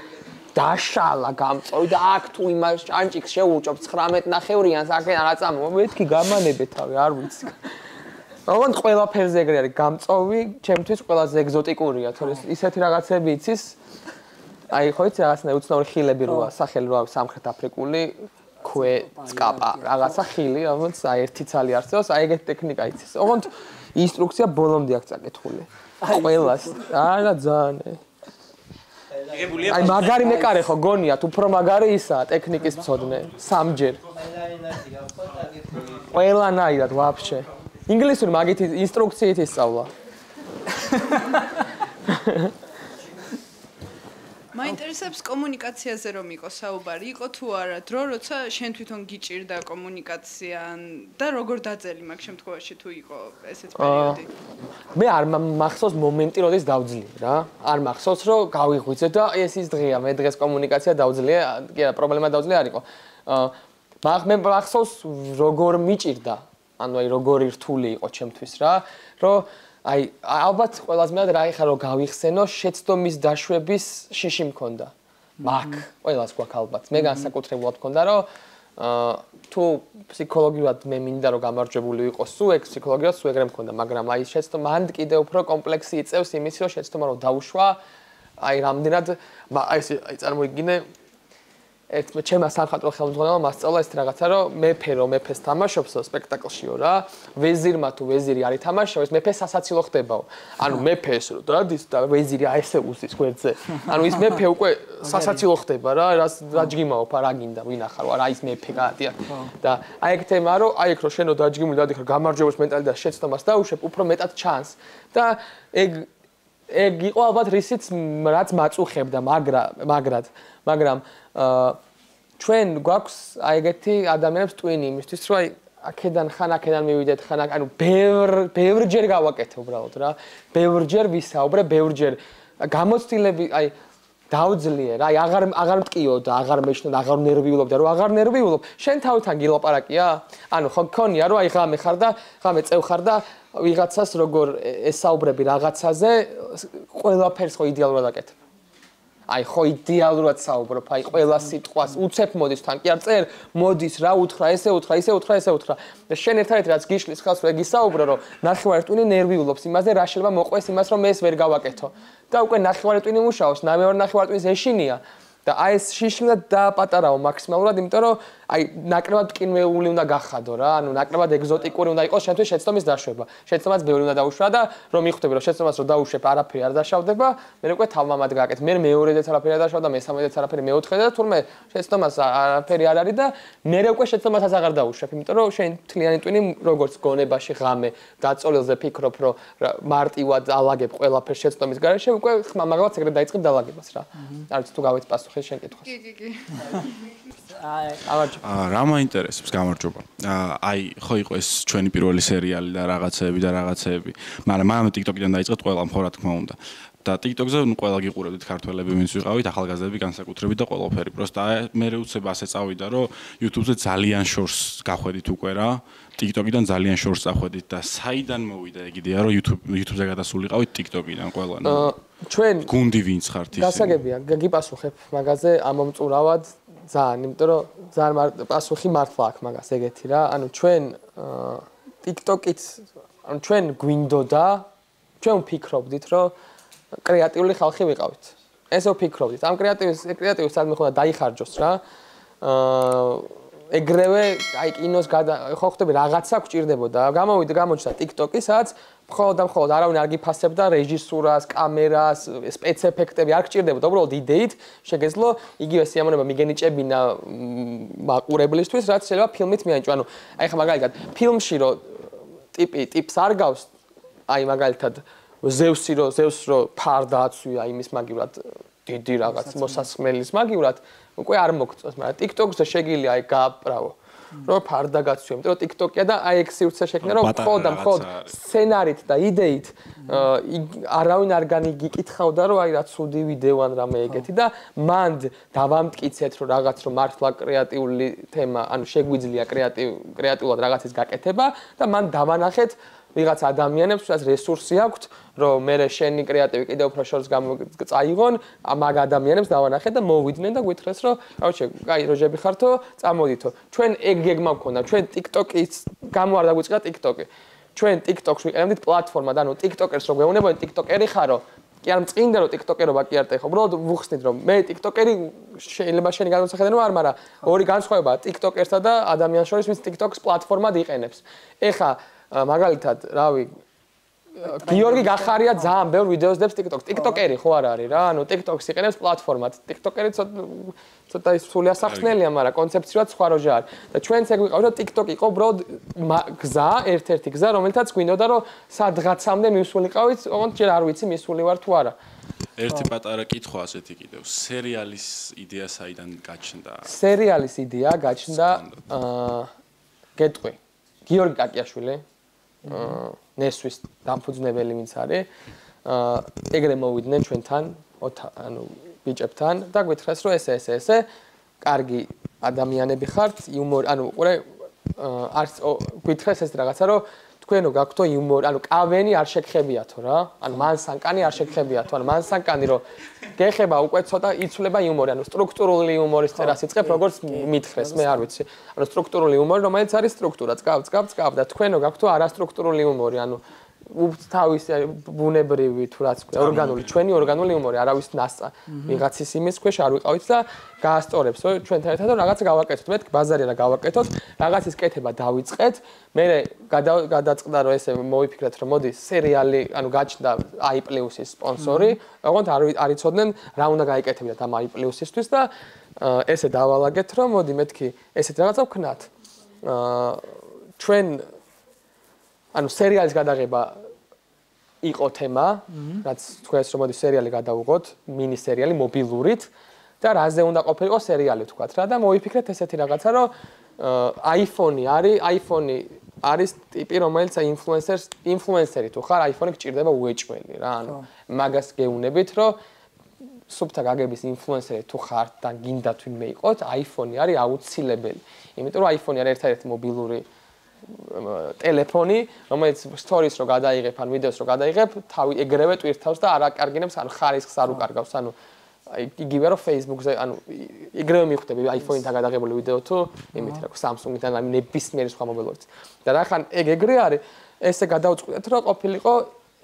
S2: დაშალა გამწოვი და აქ თუ იმას ჭანჭიქს შეუჭობ 19.5-იანს აქ რაღაცა მეთქი გამანებე თავი არ ვიცი. ოღონდ ყველაფერზე ეგრე არის გამწოვი, ჩემთვის ყველაზე ეგზოტიკურია, თორე ისეთი რაღაცები იცის. აი ხო იცი რაღაცა უცნაური ხილები როა, სახელი როა სამხრეთ აფრიკული ქვე წკაპა, რაღაცა ხილი, რომელიც აი ერთი ცალი არსებობს, აი ეგეთი ტექნიკა იცის. ოღონდ ინსტრუქცია ბოლომდე აქვს წაკითხული. ყველას. არა ძალიან აი მაგარი მეკარე ხო გონიათ, უფრო მაგარი ისაა ტექნიკის მცოდნე, სამჯერ. ყველანაირად ვაფშე. ინგლისური მაგითი ინსტრუქციით ისწავლა.
S6: მაინტერესებს კომუნიკაციაზე რომ იყო საუბარი, იყო თუ არა დრო, როცა შენ თვითონ გიჭირდა კომუნიკაცია და როგორ დაძელი მაგ შემთხვევაში თუ იყო ესეც პერიოდი?
S2: მე არ მახსოვს მომენტი, როდის დავძლიე რა. არ მახსოვს, რომ გავიღვიძე და ეს ის დღეა, მე დღეს კომუნიკაცია დავძლიე, კი არა, პრობლემა დავძლიე არ იყო. მე მახსოვს როგორ მიჭირდა, ანუ აი როგორი რთული იყო ჩემთვის რა, რომ აი ალბათ ყველაზე მეტად რა ეხა რომ გავიხსენო შეცდომის დაშვების შიში მქონდა. მაგ ყველას გვაქვს ალბათ. მე განსაკუთრებულად მქონდა რომ თუ ფსიქოლოგიურად მე მინდა რომ გამარჯვებული ვიყო სულ ეგ ფსიქოლოგიურად სულ ეგრე მქონდა, მაგრამ აი შეცდომა მან კიდე უფრო კომპლექსი იწევს იმის რომ შეცდომა რომ დაუშვა აი რამდენად აი წარმოიდგინე ერთ ჩემს სამხატვრო ხელმძღვანელმა მასწავლა ეს რაღაცა რომ მეფეს თამაშობს სპექტაკლშიო რა ვეზირმა თუ ვეზირი არ ითამაშოს მეფე სასაცილო ხდებაო ანუ მეფეს რომ დადის და ვეზირი აი ესე უსის გვერდზე ანუ ის მეფე უკვე სასაცილო ხდება რა დაჯგიმაო რა გინდა ვინახარო არა ის მეფე გაატია და აი ეგ თემა რომ აი ეგ რომ შენო დაჯგიმული დადიხარ გამარჯვების მენტალიტეტს შეცდომას დაუშვებ უფრო მეტად ჩანს და ეგ ეგ იყო ალბათ რისიც რაც მაწუხებდა, მაგრამ ჩვენ გვაქვს აი ეგეთი ადამიანებს ტვინი იმისთვის, რომ აი აქედან მივიდეთ, ანუ ბევრჯერ გავაკეთე უბრალოდ რა. ბევრჯერ ვისაუბრე, ბევრჯერ გამოცდილები, აი დავძლიერ, აი აღარ მტკიო და აღარ მეშნო, აღარ ნერვიულობ და რომ აღარ ნერვიულობ, შენ თავთან გილაპარაკია? ანუ ხო გქონია რომ აი ღამე ხარ და ღამე წევ ხარ და ვიღაცას როგორ ესაუბრები რაღაცაზე, ყველაფერს ხო იდეალურად აკეთებ. აი ხო იდეალურად საუბრობ, აი ყველა სიტყვას უცებ მოდის თან კი არ წერ, მოდის რა უთხრა, ესე უთხრა. და შენ ერთადერთი რაც გიშლის ხალხს რომ გისაუბრო, რომ ნახევარწვინი ნერვიულობს იმაზე, რა შეიძლება მოყვეს იმას, რომ მე ეს ვერ გავაკეთო. და უკვე ნახევარწვინი მუშაობს, მეორე ნახევარწვინის ეშინია. და აი ეს შიშინა დააპატარაო მაქსიმალურად, იმიტომ რომ აი ნაკლებად ტკინვეული უნდა გახადო რა, ანუ ნაკლებად ეგზოტიკური უნდა იყოს შენთვის შეცდომის დაშვება. შეცდომაც ბევრი უნდა დაუშვა და რომ მიხვდები რომ შეცდომას რომ დაუშვებ, არაფერი არ დაშავდება, მე უკვე თავმამად გააკეთე. მე მეორედაც არაფერი არ დაშავდა, მესამედაც არაფერი, მეოთხედაც და თურმე შეცდომას არაფერი არ არის და მე უკვე შეცდომასაც აღარ დაუშვებ, იმიტომ რომ შენ თლიანი ტვინი როგორც გონებაში ღამე დაწოლილზე ფიქრობ, რომ მარტივად ალაგებ ყველაფერს შეცდომის გარეშე, უკვე მაგალითად ეგრე დაიწყებ დალაგებას რა. არ ვიცი თუ გავეც პასუხი შენ კითხვას.
S6: კი.
S7: რა მაინტერესებს, გამარჯობა. აი, ხო იყო ეს ჩვენი პირველი სერიალი და რაღაცეები, მაგრამ ამ TikTok-დან დაიწყეთ ყველა მხოლოდ რა თქმა უნდა. და TikTok-ზე ყველა გიყურებდით ქართველები, ვინც ვიყავით, ახალგაზრდები, განსაკუთრებით და ყველაფერი. პროსტა მე უცებ ასე წავიდა, რომ YouTube-ზე ძალიან შორს გახვედით უკვე რა. TikTok-დან ძალიან შორს წახვედით და საიდან მოვიდა ეგ იდეა, რომ YouTube-ზე გადასულიყავით TikTok-დან ყველა.
S2: ჩვენ
S7: გუნდი ვინც ხართ ისე.
S2: გასაგებია, გიგიპასუხებ მაგაზე ამომწურავად ძალიან, იმიტომ რომ ძალიან პასუხი მართლა აქვს მაგას ეგეთი რა. ანუ ჩვენ TikTok-ით, ანუ ჩვენ გვინდოდა, ჩვენ ვფიქრობდით, რომ კრეატიული ხალხი ვიყავით. ესე ვფიქრობდით. ამ კრეატივის სადმე ხოდა დაიხარჯოს რა. ეგრევე აი კინოს ხო ხდები რაღაცა გჭირდებოდა. გამოჩნდა TikTok-ი, სადაც მხოლოდ არავინ არ გიფასებდა რეჟისურას, კამერას, სპეცეფექტები არ გჭირდებოდა. უბრალოდ იდეით შეგეძლო იგივე სიამოვნება მიგენიჭებინა მაყურებლისთვის, რაც შეიძლება ფილმით მიანიჭო. ანუ აი ხა მაგალითად ფილმში რო ტიპს არ გავს, აი მაგალითად ზევსი რო ფარდა აცვია იმის მაგივრად დიდი რაღაც მოსასხმელის მაგივრად უკვე არ მოგწონს, მაგრამ TikTok-ზე შეგიძლია აი გააправო. რომ ფარდა გაცვია, იმიტომ რომ TikTok-ია და აი ეგ სივრცე შექმნა, რომ მხოლოდ სცენარით და იდეით არავინ არ გიკითხავდა, რომ აი რა ცუდი ვიდეო ან რამე ეგეთი და მანდ დავამტკიცეთ, რომ რაღაც რომ მართლა კრეატიული თემა, ანუ შეგვიძლია კრეატიულად რაღაცის გაკეთება და მანდ დავანახეთ ვიღაც ადამიანებს, რაც რესურსი აქვთ, რომ მე შენი კრეატივი კიდევ უფრო შორს წაიღონ, მაგ ადამიანებს დავანახეთ და მოვიდნენ და გვითხრეს, რომ აუჩე, კაი, როჟები ხართო, წამოდითო. ჩვენ ეგ გეგმა მქონდა, ჩვენ TikTok-ის გამო არ დაგვიწყდა TikTok-ი. ჩვენ TikTok-ს ვიყენებდით პლატფორმად, ანუ TikTok-ers რო გვეუბნებოდნენ TikTok-ერი ხარო, კი არ მწყინდა რომ TikTok-ერობა კი არ ტეხო, უბრალოდ ვუხსნით რომ მე TikTok-ერი შეიძლება შენი განსახედანო არ, მაგრამ ორი განსხვავებაა TikTok-ერსა და ადამიანს შორის, ვინც TikTok-ს პლატფორმად იყენებს. ეხა მაგალითად, რავი, გიორგი გახარია ძალიან ბევრ ვიდეოს დებს TikTok-ს. TikTok-ერი ხო არ არის რა, ანუ TikTok-ს იყენებს პლატფორმად. TikTok-ერი ცოტა ის სული ასახსნელია, მაგრამ კონცეფციურად სხვა როჟა არის. და ჩვენც ეგ ვიყავით, რომ TikTok იყო უბრალოდ გზა, ერთ-ერთი გზა, რომელთაც გვინდოდა, რომ სადღაცამდე მისულიყავით, ოღონდ ჯერ არ ვიცი მისული ვარ თუ არა.
S7: ერთი პატარა კითხვა ასეთი კიდევ. სერიალის იდეა საიდან გაჩნდა?
S2: სერიალის იდეა გაჩნდა გეტყვი. გიორგი კაკიაშვილი ნესვის დამფუძნებელი ვინც არის, ეგრე მოვიდნენ ჩვენთან, ანუ ბიჭებთან და გვითხრეს, რომ ესე, კარგი ადამიანები ხართ, იუმორი, ანუ ყურე, არც გვითხრეს ეს რაღაცა, რომ თქვენო გაქვთო იუმორი, ანუ კავენი არ შეგხებიათო რა, ანუ მანსანკანი არ შეგხებიათო, ანუ მანსანკანი რომ გეხება უკვე ცოტა იცვლება იუმორი, ანუ სტრუქტურული იუმორის წერას იწყებ, როგორც მითხრეს, მე არ ვიცი. ანუ სტრუქტურული იუმორი, რომელიც არის სტრუქტურა, წკავ და თქვენო გაქვთო არასტრუქტურული იუმორი, ანუ თავის ბუნებრივი თუ რაც ქვია, ორგანული, ჩვენი ორგანული იუმორი, არავის ნასწა. ვიღაცის იმის ქვეშ არ ვიყავით და გაასწორებს, რომ ჩვენთან ერთად რაღაცა გავაკეთოთ. მეთქი ბაზარია და გავაკეთოთ, რაღაცის კეთება დავიწყეთ. მე გადაწყდა რომ ესე მოვიფიქრეთ, რომ მოდი სერიალი, ანუ გაჩნდა i+-ის სპონსორი, ოღონდ არ იცოდნენ რა უნდა გაიკეთებინათ ამ i+-ისთვის და ესე დავალაგეთ, რომ მოდი მეთქი ესეთ რაღაცა ვქნათ. ჩვენ ანუ სერიალის გადაღება იყო თემა, რაც თქვენს რომ მოდი სერიალი გადავუღოთ, მინი სერიალი მობილურით და რაზე უნდა ყოფილიყო სერიალი თქვათ რა და მოვიფიქრეთ ესეთი რაღაცა, რომ iPhone-ი არის ტიპი, რომელიც ინფლუენსერი თუ ხარ, iPhone-ი გჭირდება უეჭველი რა, ანუ მაგას გეუნებით, რომ სუფთა გაგების ინფლუენსერი თუ ხარ და გინდა თვინმე იყოთ, iPhone-ი არის აუცილებელი. იმიტომ რომ iPhone-ი არის ერთ-ერთი მობილური ტელეფონი, რომელიც stories რო გადაიღებ ან ვიდეოს რო გადაიღებ, თავი ეგრევე ტვირთავს და არ აკარგინებს, ან ხარისხს არ უკარგავს, ანუ იგივე რომ Facebook-ზე, ანუ ეგრევე მიხვდები iPhone-თან გადაღებული ვიდეო თუ იმით რა, Samsung-თან, ან ნებისმიერი სხვა მობილურით. და რახან ეგრე არის, ესე გადავწყვეტეთ, რომ ყოფილიყო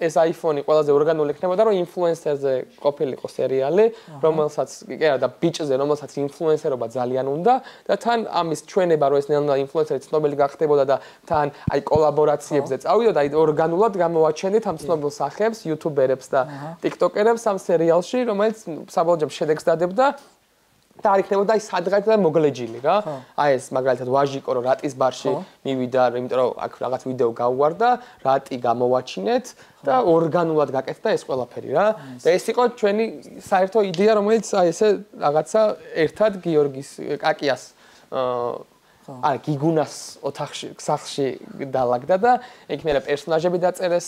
S2: ეს iPhone-ი ყველაზე ორგანული იქნებოდა, რომ ინფლუენსერზე ყოფილიყო სერიალი, რომელსაც კი არა და ბიჭზე, რომელსაც ინფლუენსერობა ძალიან უნდა და თან ამის ჩვენება, რომ ეს ნელ-ნელა ინფლუენსერი ცნობილი გახდებოდა და თან აი კოლაბორაციებზე წავიდოდა, აი ორგანულად გამოვაჩენდით ამ ცნობილ სახეებს, იუთუბერებს და ტიქტოკერებს ამ სერიალში, რომელიც საბოლოო ჯამში შედეგს დადებდა. და არ იქნებოდა ის სადღაც და მოგლეჯილი რა. აი ეს მაგალითად ვაჟიკო რომ რატის ბარში მივიდა, იმიტომ რომ აქ რაღაც ვიდეო გავუვარდა, რატი გამოვაჩინეთ და ორგანულად გაკეთდა ეს ყველაფერი რა. და ეს იყო ჩვენი საერთო იდეა, რომელიც აი ესე რაღაცა ერთად გიორგის კაკიას აი გიგუნას ოთახში, სახლში დაალაგდა და იქ მე პერსონაჟები დაწერეს,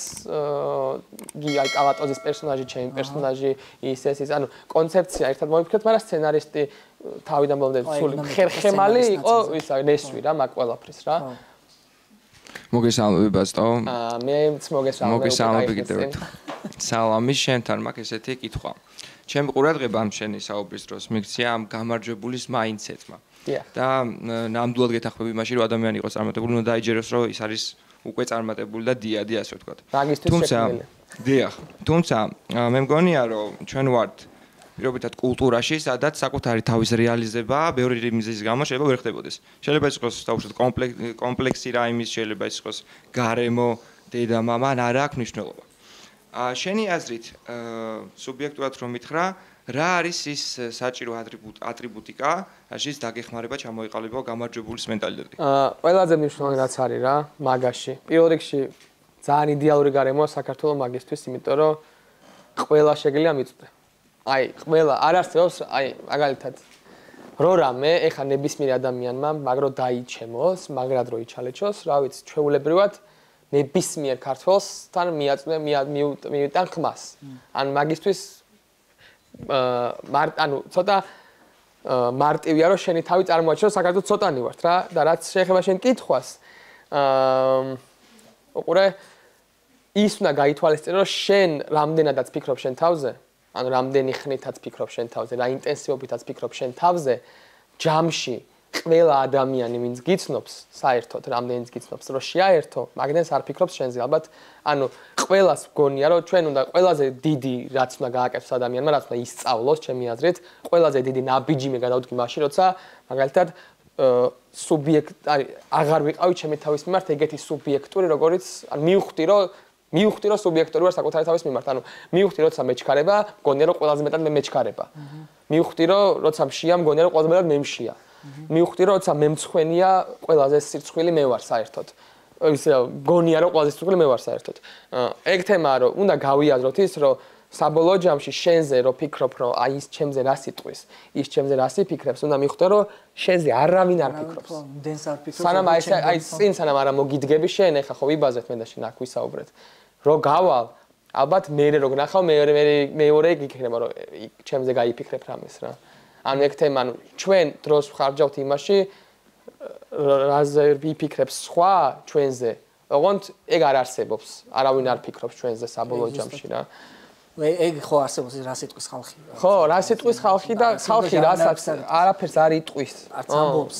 S2: აი კალატოზის პერსონაჟი, ჩემი პერსონაჟი, ის, ანუ კონცეფცია ერთად მოვიფიქრეთ, მაგრამ სცენარისტი თავიდან ბოლომდე სული ხერხემალი იყო, ისა ნესვი რა, მაგ ყველაფრის რა.
S8: მოგესალმები ბასტო.
S2: მეც მოგესალმები
S8: კიდევ ერთხელ. სალამი შენთან მაქვს ესეთი კითხვა. ჩემი ყურადღება ამ შენი საუბრის დროს მიქცია ამ გამარჯვებულის მაინდსეტმა. და ნამდვილად გეთანხმები იმაში, რომ ადამიანი იყოს წარმატებული, უნდა დაიჯეროს, რომ ის არის უკვე წარმატებული და დიადი, ასე ვთქვათ. თუმცა მე მგონია, რომ ჩვენ ვართ პირობითად კულტურაში, სადაც საკუთარი თავის რეალიზება ბევრი მიზეზის გამო შეიძლება ვერ ხდებოდეს. შეიძლება იყოს დაუშვათ კომპლექსი რაიმის, შეიძლება იყოს გარემო, დედა-მამა, არა აქვს მნიშვნელობა. შენი აზრით, სუბიექტურად რომ მითხრა, რა არის ის საჭირო ატრიბუტიკა, რაშიც დაგეხმარება ჩამოიყალიბო გამარჯვებულის მენტალიტეტი?
S2: ყველაზე მნიშვნელოვანი რაც არის რა, მაგაში. პირველ რიგში ძალიან იდეალური გარემოა საქართველოს მაგისთვის, იმიტომ რომ ყველა შეგიძლია მიწვდე. აი, ყველა არ არსებობს, აი, მაგალითად რო რამე ეხა ნებისმიერ ადამიანმა მაგრო დაიჩემოს, მაგრად რო იჩალეჩოს, რა ვიცი, ჩვეულებრივად ნებისმიერ ქართველსთან მიუტან ხმას. ან მაგისთვის ანუ ცოტა მარტივია რომ შენი თავი წარმოაჩინო საქართველოს ცოტანი ვართ რა და რაც შეეხება შენ კითხვას უყურე ის უნდა გაითვალისწინო რომ შენ რამდენადაც ფიქრობ შენ თავზე ანუ რამდენი ხნითაც ფიქრობ შენ თავზე რა ინტენსივობითაც ფიქრობ შენ თავზე ჯამში ყველა ადამიანი ვინც გიცნობს საერთოდ რამდენიც გიცნობს რომ შეაერთო მაგდენს არ ფიქრობს შენზე ალბათ ანუ ყველას გონია რომ ჩვენ უნდა ყველაზე დიდი რაც უნდა გააკეთოს ადამიანმა რაც უნდა ისწავლოს ჩემი აზრით ყველაზე დიდი ნაბიჯი გადავდგი მაშინ როცა მაგალითად სუბიექტი აღარ ვიყავი ჩემი თავის მიმართ ეგეთი სუბიექტური როგორიც ან მივხვდი რომ სუბიექტური ვარ საკუთარი თავის მიმართ ანუ მივხვდი როცა მეჩქარება მგონია რომ ყველაზე მეტად მე მეჩქარება მივხვდი რომ როცა მშია მგონია რომ ყველაზე მეტად მე მშია მივხვდი რომ როცა მე მცხვენია ყველაზე სირცხვილი მე ვარ საერთოდ ისე გონია რომ ყველაზე სირცხვილი მე ვარ საერთოდ ეგ თემაა რომ უნდა გავიაზროთ ის რომ საბოლოო ჯამში შენზე რო ფიქრობ რომ აი ის ჩემზე რა სიტყვის ის ჩემზე რა სიფიქრებს უნდა მიხვდე რომ შენზე არავინ არ ფიქრობს
S1: დენს არ ფიქრობს
S2: სანამ აი წინ სანამ არა მოგიდგები შენ ეხა ხო ვიბაზეთ მე და შენ აქ ვისაუბრეთ რო გავალ ალბათ მე რო გნახავ მეორე იქნება რომ ჩემზე გაიფიქრებ რამეს რა ანუ ეგ თემა ანუ ჩვენ დროს ვხარჯავთ იმაში რაზე ვიფიქრებს სხვა ჩვენზე ოღონდ ეგ არ არსებობს არავინ არ ფიქრობს ჩვენზე საბოლოო ჯამში რა
S1: ეგ ხო არსებობს რა სიტყვის ხალხი
S2: ხო რა სიტყვის ხალხი და ხალხი რასაც არაფერს არ იტყვის
S1: არც ამბობს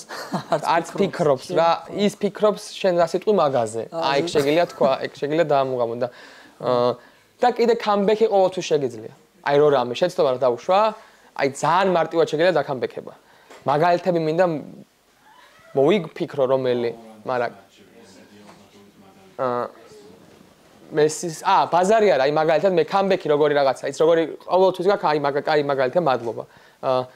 S2: არც ფიქრობს რა ის ფიქრობს შენ რა სიტყვი მაგაზე აი ეგ შეგიძლია თქვა ეგ შეგიძლია დაამუღამო და კიდე კამბექი ყოველთვის შეგიძლია აი რო რამე შეცდომა რა დაუშვა აი ძალიან მარტივად შეგიძლია დაკამბექება მაგალითები მინდა მოვიფიქრო რომელი მაგრამ მესის ბაზარი არა აი მაგალითად მე კამბექი როგორი რაღაცა ის როგორი ყოველთვის გაქვს აი მაგალითად მადლობა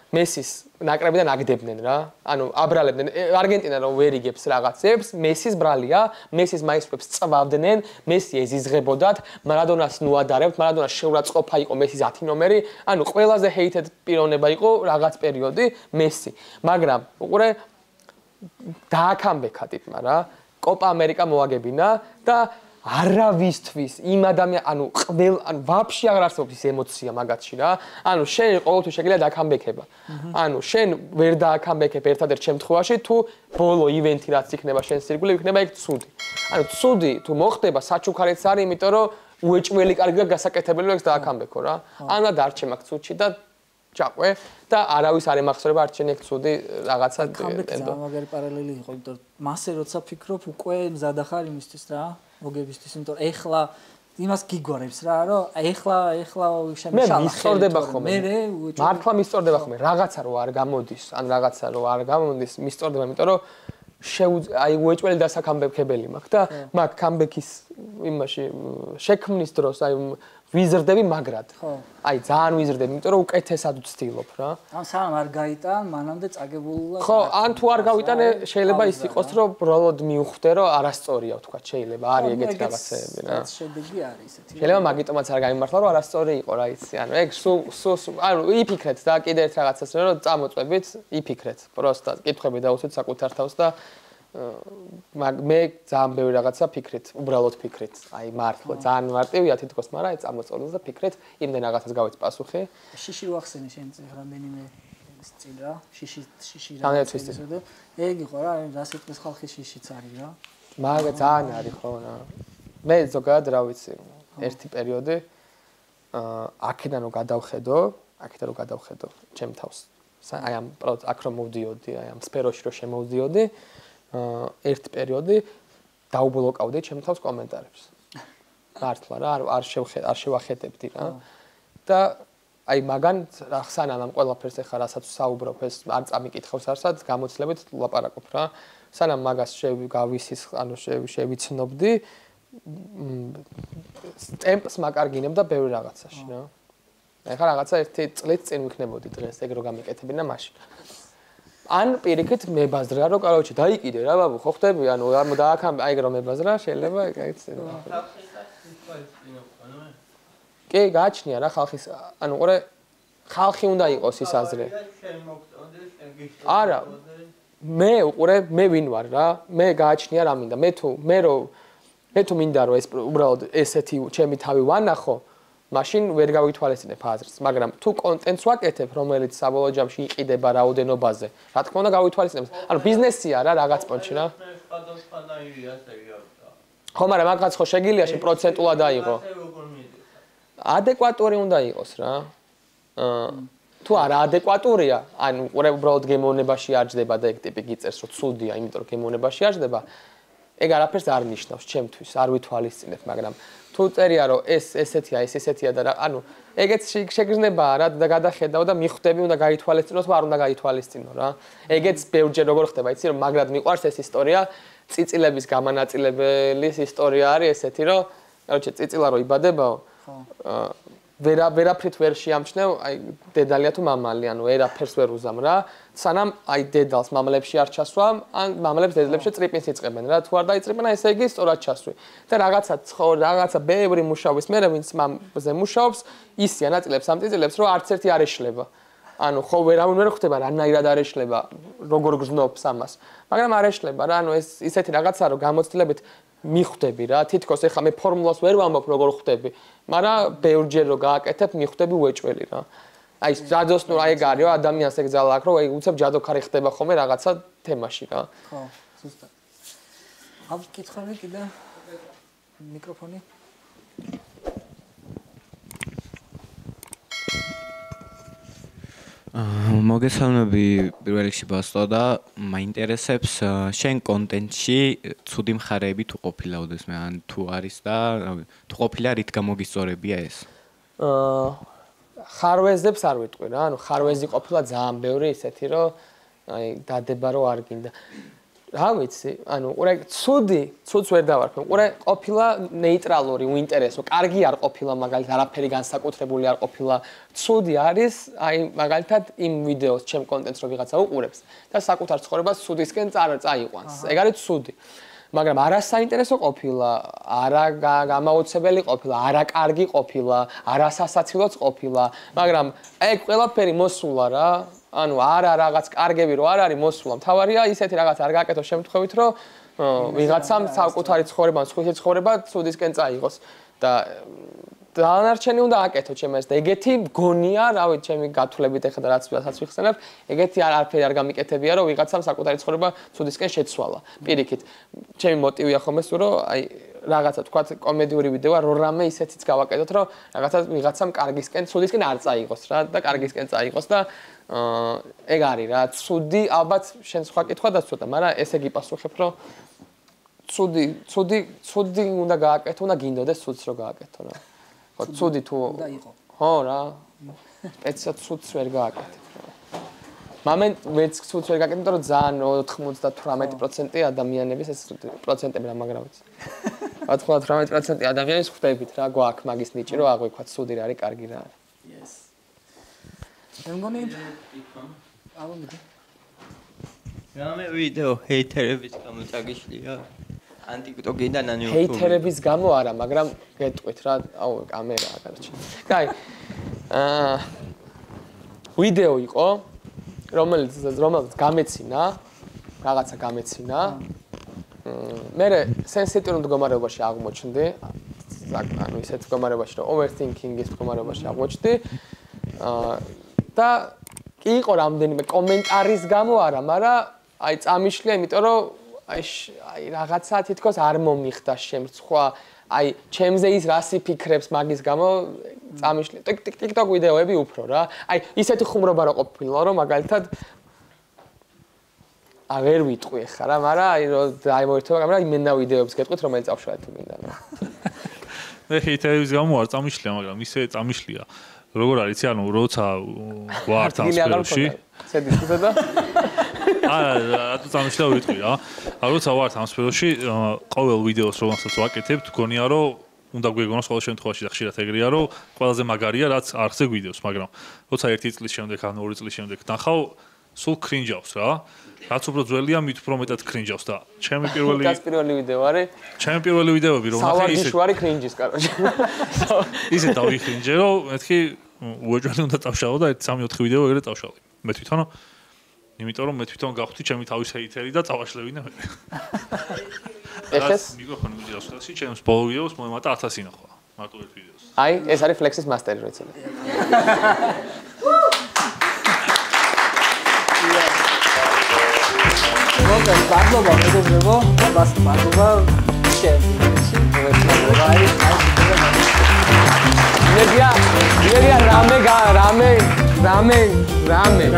S2: მესის ნაკრებიდან აგდებდნენ რა. ანუ აბრალებდნენ. არგენტინა რომ ვერ იგებს რაღაცებს, მესის ბრალია, მესის მაისტრებს წვავდნენ, მესი ეზიზღებოდათ, მარადონას ნუადარებთ, მარადონას შეურაცხყოფა იყო მესის 10 ნომერი, ანუ ყველაზე ჰეითედ პიროვნება იყო რაღაც პერიოდი მესი. მაგრამ უყურე დააკამბექა ტიპმა რა. კოპა ამერიკა მოაგებინა და არავისთვის იმ ანუ ვაფშე აღარ არსებობს ის ემოცია მაგათში რა. ანუ შენ ყოველთვის შეგიძლია დააკამბექება. ანუ შენ ვერ დააკამბექებ ერთადერთ შემთხვევაში თუ ბოლო ივენთი რაც იქნება შენ სირგულე იქნება იქ ცუდი. ანუ ცუდი თუ მოხდება საჩუქარიც არის, იმიტომ რომ უეჭველი კარგი და გასაკეთებელი აქვს დააკამბექო რა. ანა დარჩე მაგ ცუდში და ჩაყვე და არავის არ ემახსოვრება არჩენი ეგ ცუდი რაღაცა
S1: ენტო. მაგარი პარალელი იყო, იმიტომ რომ მასე როცა ფიქრობ უკვე მზადა ხარ იმისთვის რა. მოგებისთვის, იმიტომ რომ ეხლა იმას გიგორებს რა, რომ ეხლა შემიშალა.
S2: მე მისწორდება ხოლმე. მართლა მისწორდება ხოლმე. რაღაცა რო არ გამოდის, ან რაღაცა რო არ გამოდის, მისწორდება, იმიტომ რომ აი უეჭველი დასაკამბექებელი მაქვს და მაგ კამბექის იმაში შექმნის დროს აი ვიზრდები მაგრად. აი ძალიან ვიზრდები, იმიტომ რომ უკეთესად ვცდილობ რა.
S1: ან სანამ არ გაიტან, მანამდე წაგებულა.
S2: ხო, ან თუ არ გავიტანე, შეიძლება ის იყოს, რომ ბროლოდ მიუხვდე, რომ არასწორია ვთქვა, შეიძლება არის ეგეთი რაღაცეები რა.
S1: შედეგი არის ესეთი.
S2: შეიძლება მაგიტომაც არ გამიმართლა, რომ არასწორი იყო რა იცი, ანუ ეგ ანუ იფიქრეთ და კიდე ერთ რაღაცას რომ წამოწვევით, იფიქრეთ. პროსტად კითხები დაუსვით საკუთარ თავს და მე ძალიან ბევრი რაღაცა ფიქრით, უბრალოდ ფიქრით. აი მართლა ძალიან მარტივია თითქოს, მაგრამ აი წამოწოლოს და ფიქრით, იმდენ რაღაცას გავეც პასუხი.
S1: შიში ვახსენე შენ რამდენიმე წინ რა, შიში
S2: რა.
S1: ეგ იყო რა, რას იტყვის ხალხი შიშიც არის რა.
S2: მაგრამ ძალიან არის ხო რა. მე ზოგადად რა ვიცი, ერთი პერიოდი აქედან რომ გადავხედო ჩემ თავს. აი ამ აქ რომ მოვდიოდი, აი ამ სფეროში რომ შემოვდიოდი, ერთი პერიოდი დაუბლოკავდი ჩემ თავს კომენტარებს. მართლა რა, არ შევახეტებდი რა. და აი მაგან რა სანამ ამ ყველაფერს ეხა რასაც საუბრობ ეს არ წამიკითხავს არცად გამოცდილებით ლაპარაკობ რა. სანამ მაგას შევიცნობდი ტემპს მაკარგინებდა ბევრი რაღაცაში რა. ეხლა რაღაცა ერთი წლით წინ ვიქნებოდი დღეს ეგ რო გამიკეთებინა მაშინ. ან პირიქით მებაზრა რომ კაროჩი დაიკიდე რა ბაბუ ხო ხდები ანუ დააკამბე აი რომ მებაზრა შეიძლება გაიცი. კი გააჩნია რა ხალხის ანუ ყურე ხალხი უნდა იყოს ის აზრი. არა მე უყურე მე ვინ ვარ რა მე გააჩნია რა მინდა მე თუ მინდა რომ ეს უბრალოდ ესეთი ჩემი თავი ვანახო მაშინ ვერ გავითვალისწინებ აზრს მაგრამ თუ კონტენტს ვაკეთებ რომელიც საბოლოო ჯამში იყიდება რაოდენობაზე რა თქმა უნდა გავითვალისწინებ ანუ ბიზნესია რა რაღაც პონჩი რა ხო მაგრამ მაგაც ხო შეგიძლია შე პროცენტულად აიღო ადეკვატური უნდა იყოს რა თუ არა ადეკვატურია ანუ უბრალოდ გემოვნებაში არ ჯდება და ეგ ტიპი გიწერს რომ ცუდია იმიტომ რომ გემოვნებაში არ ჯდება ეგ არაფერს არ ნიშნავს ჩემთვის არ ვითვალისწინებ მაგრამ თუ წერია რომ ესეთია ეს ესეთია და ანუ ეგეც შეგრძნებაა რა და გადახედავ და მიხვდები უნდა გაითვალისწინო თუ არ უნდა გაითვალისწინო რა ეგეც ბევრჯერ როგორ ხდება იცი რომ მაგრად მიყვარს ეს ისტორია წიწილების გამანაწილებლის ისტორია არის ესეთი რომ короче წიწილა რო იბადებაო ვერაფრით ვერ შეამჩნევ აი დედალია თუ მამალი ანუ ვერაფერს ვერ უზამ რა სანამ აი დედალს მამლებში არ ჩასვამ ან მამლებს დედლებში ტრიპინს იწყებენ რა თუ არ დაიწყებენ ესე იგი სწორად ჩასვი და რაღაცა ბევრი მუშაობის მერე ვინც მამზე მუშაობს ისია ნაწილებს ამ წიწილებს რომ არც ერთი არ ეშლება ანუ ხო ვერავინ ვერ ხვდება რანაირად არ ეშლება როგორ გრძნობს ამას მაგრამ არ ეშლება რა ანუ ეს ისეთი რაღაცა რომ გამოცდილებით მიხვდები რა თითქოს ეხა მე ფორმულას ვერ ვამბობ როგორ ხვდები მაგრამ ბევრჯერ რო გააკეთებ მიხვდები უეჭველი რა აი ჯადოსნურ აი ეგ არის რა ადამიანს ეგ ძალა აქვს რომ აი უცებ ჯადოქარი ხდება ხოლმე რაღაცა თემაში რა
S1: ხო ზუსტად ამ კითხავი კიდე მიკროფონი
S9: მოგესალმები პირველ რიგში ბასტო და მაინტერესებს შენ კონტენტში ცუდი მხარეები თუ ყოფილა ოდესმე ან თუ არის და თუ ყოფილა რით გამოგისწორებია ეს
S2: ხარვეზებს არ ვიტყვი რა ანუ ხარვეზი ყოფილა ძალიან ბევრი ისეთი რომ აი დადება რომ არ გინდა რა ვიცი, ანუ ყურე ცუდს ვერ დავარქვენ. ყურე ყოფილა ნეიტრალური, უინტერესო, კარგი არ ყოფილა, მაგალითად, არაფერი განსაკუთრებული არ ყოფილა. ცუდი არის, აი, მაგალითად, იმ ვიდეოს, ჩემ კონტენტს რო ვიღაცა უყურებს და საკუთარ ცხოვრებას ცუდისკენ წაიყვანს. ეგ არის ცუდი. მაგრამ არა საინტერესო ყოფილა, არა გამაოცებელი ყოფილა, არა კარგი ყოფილა, არა სასაცილოც ყოფილა, მაგრამ ეგ ყველაფერი მოსულა რა. ანუ არა რაღაც კარგები რო არ არის მოსულა. მთავარია ისეთი რაღაც არ გააკეთო შემთხვევით, რომ ვიღაცამ საკუთარი ცხოვრება, სხვისი ცხოვრება ცუდისკენ წაიღოს და დანარჩენი უნდა აკეთო ჩემს და ეგეთი მგონია, რა ვიცი, ჩემი გათვლებით ეხლა და რაც ვიხსენებ, ეგეთი არაფერი არ გამიკეთებია, რომ ვიღაცამ საკუთარი ცხოვრება ცუდისკენ შეცვალა. პირიქით, ჩემი მოტივია ხომ ეს, რომ აი რაღაცა თქვა კომედიური ვიდეოა, რომ რამე ისეთიც გავაკეთოთ, რომ რაღაცა ვიღაცამ კარგისკენ, ცუდისკენ არ წაიღოს რა და კარგისკენ წაიღოს და ეგ არის რა, ცუდი, ალბათ შენ სხვა კითხვა დაცვა, მაგრამ ესე გიპასუხებ, რომ ცუდი უნდა გააკეთო, უნდა გინდოდეს ცუდს რო გააკეთო რა. ხო, ცუდი თუ უნდა იყო. ხო რა. სპეციალ ცუდს ვერ გააკეთებ რა. მომენტ ვერც ცუდს ვერ გააკეთებ, იმიტომ რომ ძალიან 98% ადამიანების ეს პროცენტები რა მაგრამ ვიცი. 98% ადამიანის ხვდებით რა, გვაქვს მაგის ნიჭი, რომ აღვიქვათ ცუდი რა არის, კარგი რა არის.
S1: Yes. მეგონი
S3: რამე ვიდეო ჰეითერების გამო წაგიშლია? ან TikTok-დან ან YouTube-დან?
S2: ჰეითერების გამო არა, მაგრამ გეტყვით რა, აუ კამერაა გარჩი. კაი. ვიდეო იყო, რომელიც გამეცინა, რაღაცა გამეცინა. მე სენსიტიურ მდგომარეობაში აღმოჩნდი. ანუ ისეთ მდგომარეობაში, რომ overthinking-ის მდგომარეობაში აღმოჩნდი. და კი იყო რამდენიმე კომენტარის გამო არა, მაგრამ აი წამიშლია, იმიტომ რომ აი რაღაცა თითქოს არ მომიხდა შემრცხვა, აი ჩემზე ის რას იფიქრებს მაგის გამო წამიშლია. TikTok ვიდეოები უფრო რა. აი ისეთი ხუმრობა რა ყოფილა, რომ მაგალითად ვერ ვიტყვი ხა რა, მაგრამ აი რომ დაიმოერთება, მაგრამ იმენა ვიდეოებს გეტყვით, რომელიც წავშალეთ თუ გინდა.
S4: მე ჰეითერების გამო არ წამიშლია, მაგრამ ისე წამიშლია. როგორ არის, ანუ როცა ვარ ტრანსფერში.
S2: ცედი და
S4: არა, რატო წამიშლია ვიტყვი რა. როცა ვარ ტრანსფერში, ყოველ ვიდეოს რომელსაც ვაკეთებ, გქონია რომ უნდა გვეგონოს ყოველ შემთხვევაში და ხშირად ეგრეა, რომ ყველაზე მაგარია, რაც არხზე გვიდევს, მაგრამ როცა 1 წლის შემდეგ ან 2 წლის შემდეგ ნახავ, სულ კრინჯავს რა. რაც უფრო ძველია, მით უფრო მეტად კრინჯავს და ჩემი
S2: პირველი ვიდეო არის.
S4: ჩემი პირველი ვიდეოები რომ ნახე
S2: ისე სავარჯიშვარი კრინჯის, კაროჩე.
S4: ისე დავიქრინჯე, რომ მეთქი უეჭველი უნდა წავშალო და 1-3-4 ვიდეო ეგრე წავშალე. მე თვითონ იმიტომ რომ მე თვითონ გავხდი ჩემი თავის ჰეითერი და წავაშლევინე მე.
S2: ეხეს
S4: მიკროფონი მიდიოს ხელში, ჩემს ბოლო ვიდეოს მოემატა 1000 ინახვა. მარტო ერთ ვიდეოს.
S2: აი, ეს არის ფლექსის მასტერი რო იცოდე.
S1: მოგეთ ბარბობა მეგობრებო, ბას ბარბობა შენ.
S2: მეგია რამე